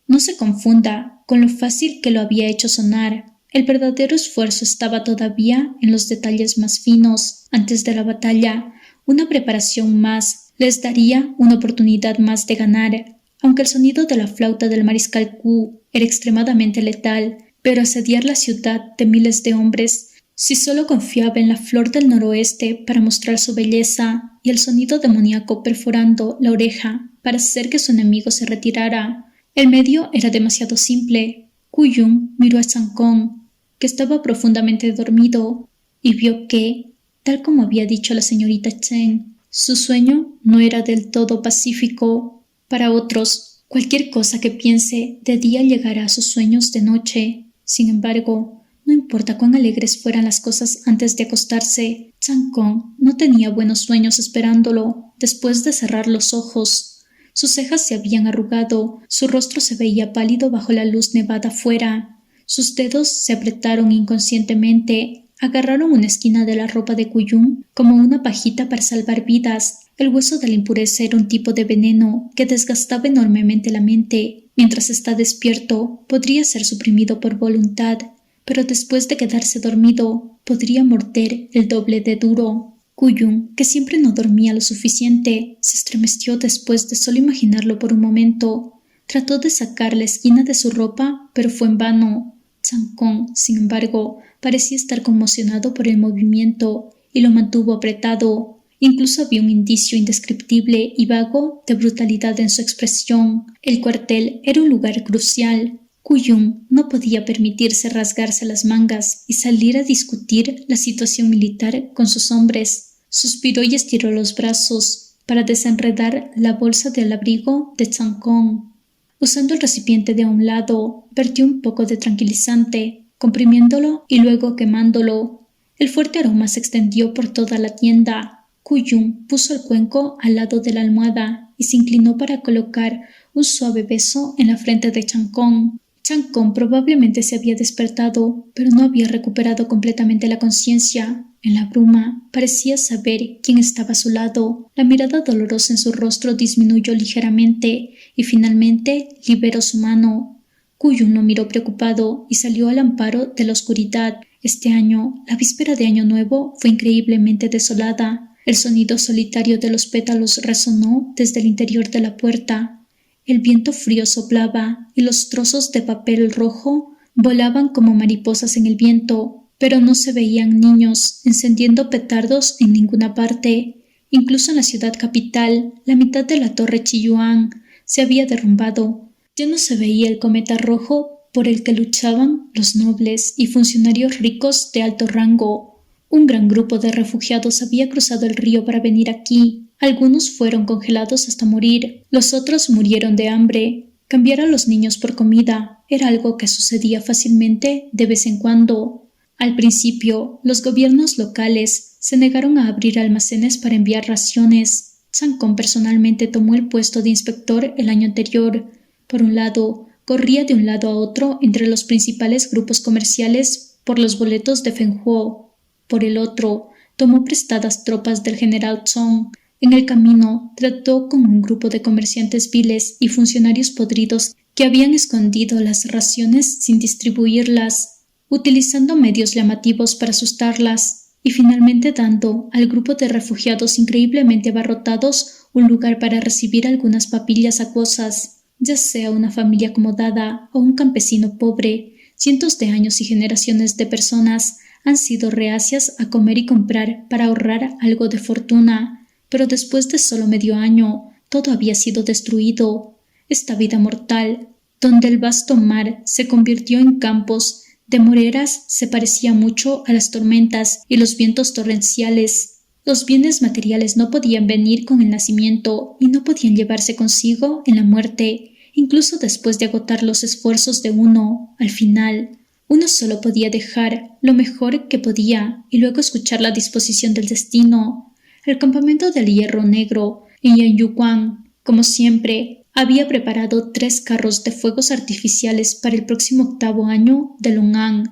No se confunda con lo fácil que lo había hecho sonar. El verdadero esfuerzo estaba todavía en los detalles más finos. Antes de la batalla, una preparación más les daría una oportunidad más de ganar, aunque el sonido de la flauta del mariscal Q era extremadamente letal, pero asediar la ciudad de miles de hombres, si solo confiaba en la flor del noroeste para mostrar su belleza y el sonido demoníaco perforando la oreja para hacer que su enemigo se retirara, el medio era demasiado simple. Kuyun miró a Chang'ong, que estaba profundamente dormido, y vio que, tal como había dicho la señorita Chen, su sueño no era del todo pacífico. Para otros, cualquier cosa que piense de día llegará a sus sueños de noche. Sin embargo, no importa cuán alegres fueran las cosas antes de acostarse, Chang'ong no tenía buenos sueños esperándolo después de cerrar los ojos. Sus cejas se habían arrugado, su rostro se veía pálido bajo la luz nevada afuera. Sus dedos se apretaron inconscientemente, agarraron una esquina de la ropa de Kuyun como una pajita para salvar vidas. El hueso de la impureza era un tipo de veneno que desgastaba enormemente la mente. Mientras está despierto, podría ser suprimido por voluntad, pero después de quedarse dormido, podría morder el doble de duro. Kuyun, que siempre no dormía lo suficiente, se estremeció después de solo imaginarlo por un momento. Trató de sacar la esquina de su ropa, pero fue en vano. Chang'ong, sin embargo, parecía estar conmocionado por el movimiento y lo mantuvo apretado. Incluso había un indicio indescriptible y vago de brutalidad en su expresión. El cuartel era un lugar crucial. Kuyun no podía permitirse rasgarse las mangas y salir a discutir la situación militar con sus hombres. Suspiró y estiró los brazos para desenredar la bolsa del abrigo de Chang'ong. Usando el recipiente de a un lado, vertió un poco de tranquilizante, comprimiéndolo y luego quemándolo. El fuerte aroma se extendió por toda la tienda. Kuyun puso el cuenco al lado de la almohada y se inclinó para colocar un suave beso en la frente de Chang'ong. Chang'ong probablemente se había despertado, pero no había recuperado completamente la conciencia. En la bruma parecía saber quién estaba a su lado. La mirada dolorosa en su rostro disminuyó ligeramente y finalmente liberó su mano. Kuyun lo miró preocupado y salió al amparo de la oscuridad. Este año, la víspera de Año Nuevo, fue increíblemente desolada. El sonido solitario de los pétalos resonó desde el interior de la puerta. El viento frío soplaba y los trozos de papel rojo volaban como mariposas en el viento, pero no se veían niños encendiendo petardos en ninguna parte. Incluso en la ciudad capital, la mitad de la torre Chiyuan se había derrumbado. Ya no se veía el cometa rojo por el que luchaban los nobles y funcionarios ricos de alto rango. Un gran grupo de refugiados había cruzado el río para venir aquí. Algunos fueron congelados hasta morir, los otros murieron de hambre. Cambiar a los niños por comida era algo que sucedía fácilmente de vez en cuando. Al principio, los gobiernos locales se negaron a abrir almacenes para enviar raciones. Chang'ong personalmente tomó el puesto de inspector el año anterior. Por un lado, corría de un lado a otro entre los principales grupos comerciales por los boletos de Fenghuo. Por el otro, tomó prestadas tropas del general Song. En el camino, trató con un grupo de comerciantes viles y funcionarios podridos que habían escondido las raciones sin distribuirlas, utilizando medios llamativos para asustarlas, y finalmente dando al grupo de refugiados increíblemente abarrotados un lugar para recibir algunas papillas acuosas. Ya sea una familia acomodada o un campesino pobre, cientos de años y generaciones de personas han sido reacias a comer y comprar para ahorrar algo de fortuna. Pero después de solo medio año, todo había sido destruido. Esta vida mortal, donde el vasto mar se convirtió en campos de moreras, se parecía mucho a las tormentas y los vientos torrenciales. Los bienes materiales no podían venir con el nacimiento y no podían llevarse consigo en la muerte, incluso después de agotar los esfuerzos de uno. Al final, uno solo podía dejar lo mejor que podía y luego escuchar la disposición del destino. El campamento del Hierro Negro en Yanyuguan, como siempre, había preparado 3 carros de fuegos artificiales para el próximo 8º año de Long'an.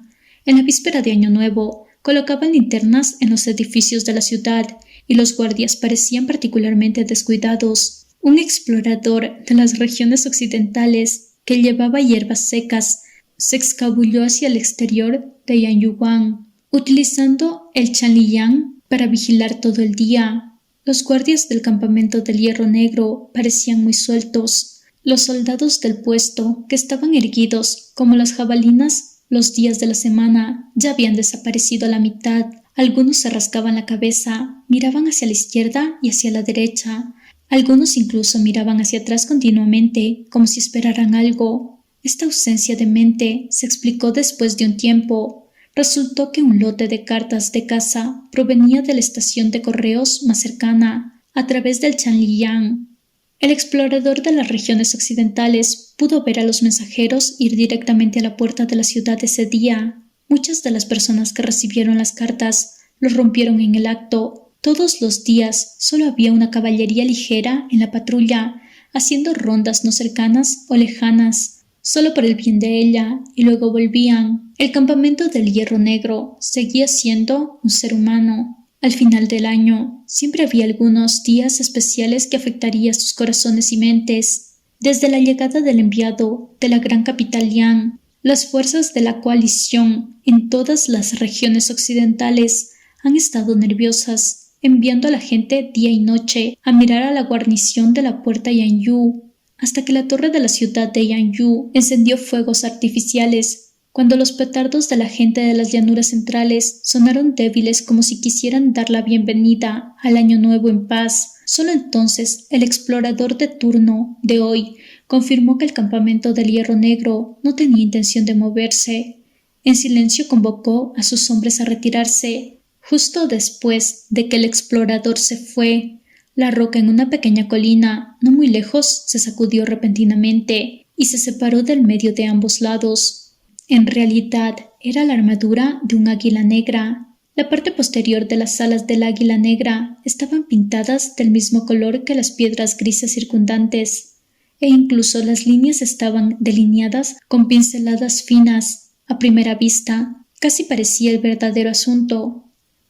En la víspera de Año Nuevo, colocaban linternas en los edificios de la ciudad y los guardias parecían particularmente descuidados. Un explorador de las regiones occidentales que llevaba hierbas secas se escabulló hacia el exterior de Yanyuguan, utilizando el Chanliang para vigilar todo el día. Los guardias del campamento del Hierro Negro parecían muy sueltos. Los soldados del puesto, que estaban erguidos como las jabalinas los días de la semana, ya habían desaparecido a la mitad. Algunos se rascaban la cabeza, miraban hacia la izquierda y hacia la derecha. Algunos incluso miraban hacia atrás continuamente, como si esperaran algo. Esta ausencia de mente se explicó después de un tiempo. Resultó que un lote de cartas de casa provenía de la estación de correos más cercana, a través del Chanliang. El explorador de las regiones occidentales pudo ver a los mensajeros ir directamente a la puerta de la ciudad ese día. Muchas de las personas que recibieron las cartas los rompieron en el acto. Todos los días solo había una caballería ligera en la patrulla, haciendo rondas no cercanas o lejanas, solo por el bien de ella, y luego volvían. El campamento del Hierro Negro seguía siendo un ser humano. Al final del año, siempre había algunos días especiales que afectarían sus corazones y mentes. Desde la llegada del enviado de la gran capital Yang, las fuerzas de la coalición en todas las regiones occidentales han estado nerviosas, enviando a la gente día y noche a mirar a la guarnición de la puerta Yanyu, hasta que la torre de la ciudad de Yanyu encendió fuegos artificiales. Cuando los petardos de la gente de las llanuras centrales sonaron débiles como si quisieran dar la bienvenida al año nuevo en paz, solo entonces el explorador de turno de hoy confirmó que el campamento del Hierro Negro no tenía intención de moverse. En silencio convocó a sus hombres a retirarse. Justo después de que el explorador se fue, la roca en una pequeña colina, no muy lejos, se sacudió repentinamente y se separó del medio de ambos lados. En realidad, era la armadura de un águila negra. La parte posterior de las alas del águila negra estaban pintadas del mismo color que las piedras grises circundantes, e incluso las líneas estaban delineadas con pinceladas finas. A primera vista, casi parecía el verdadero asunto.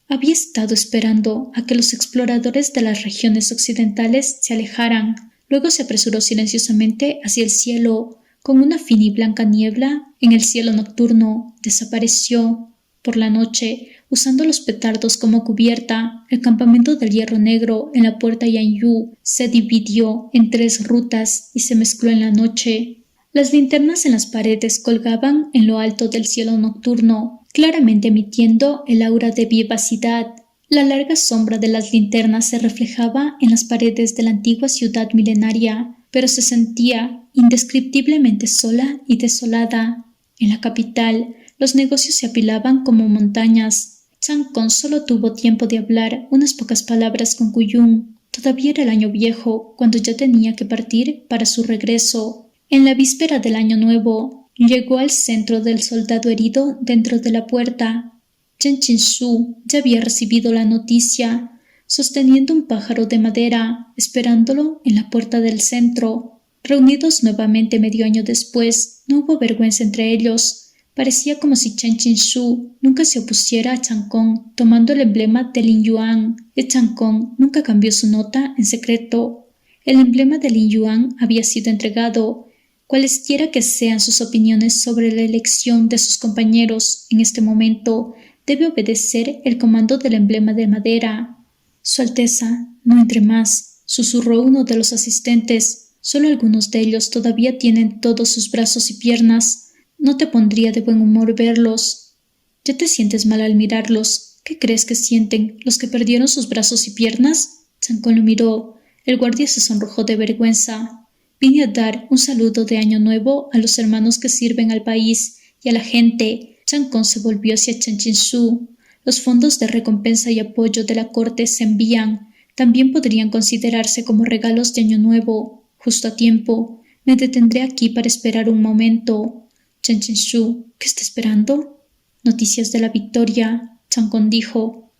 Había estado esperando a que los exploradores de las regiones occidentales se alejaran. Luego se apresuró silenciosamente hacia el cielo. Con una fina y blanca niebla en el cielo nocturno, desapareció. Por la noche, usando los petardos como cubierta, el campamento del Hierro Negro en la puerta Yanyu se dividió en 3 rutas y se mezcló en la noche. Las linternas en las paredes colgaban en lo alto del cielo nocturno, claramente emitiendo el aura de vivacidad. La larga sombra de las linternas se reflejaba en las paredes de la antigua ciudad milenaria, pero se sentía indescriptiblemente sola y desolada. En la capital, los negocios se apilaban como montañas. Chang Kong solo tuvo tiempo de hablar unas pocas palabras con Kuyun. Todavía era el año viejo, cuando ya tenía que partir para su regreso. En la víspera del año nuevo, llegó al centro del soldado herido dentro de la puerta. Chen Qingsu ya había recibido la noticia, sosteniendo un pájaro de madera, esperándolo en la puerta del centro. Reunidos nuevamente medio año después, no hubo vergüenza entre ellos. Parecía como si Chen Qingsu nunca se opusiera a Chang Kong tomando el emblema de Lin Yuan, y Chang Kong nunca cambió su nota en secreto. El emblema de Lin Yuan había sido entregado. Cualesquiera que sean sus opiniones sobre la elección de sus compañeros en este momento, debe obedecer el comando del emblema de madera. Su Alteza, no entre más, susurró uno de los asistentes. Solo algunos de ellos todavía tienen todos sus brazos y piernas. No te pondría de buen humor verlos. ¿Ya te sientes mal al mirarlos? ¿Qué crees que sienten los que perdieron sus brazos y piernas? Chang Kong lo miró. El guardia se sonrojó de vergüenza. Vine a dar un saludo de año nuevo a los hermanos que sirven al país y a la gente. Chang Kong se volvió hacia Chen Qingsu. Los fondos de recompensa y apoyo de la corte se envían. También podrían considerarse como regalos de año nuevo. Justo a tiempo. Me detendré aquí para esperar un momento. Chen Qingsu, ¿qué está esperando? Noticias de la victoria, Chang Kong dijo.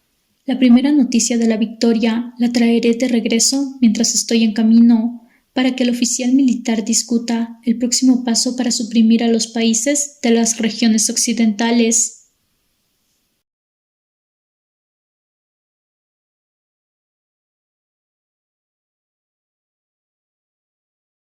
La primera noticia de la victoria la traeré de regreso mientras estoy en camino, para que el oficial militar discuta el próximo paso para suprimir a los países de las regiones occidentales.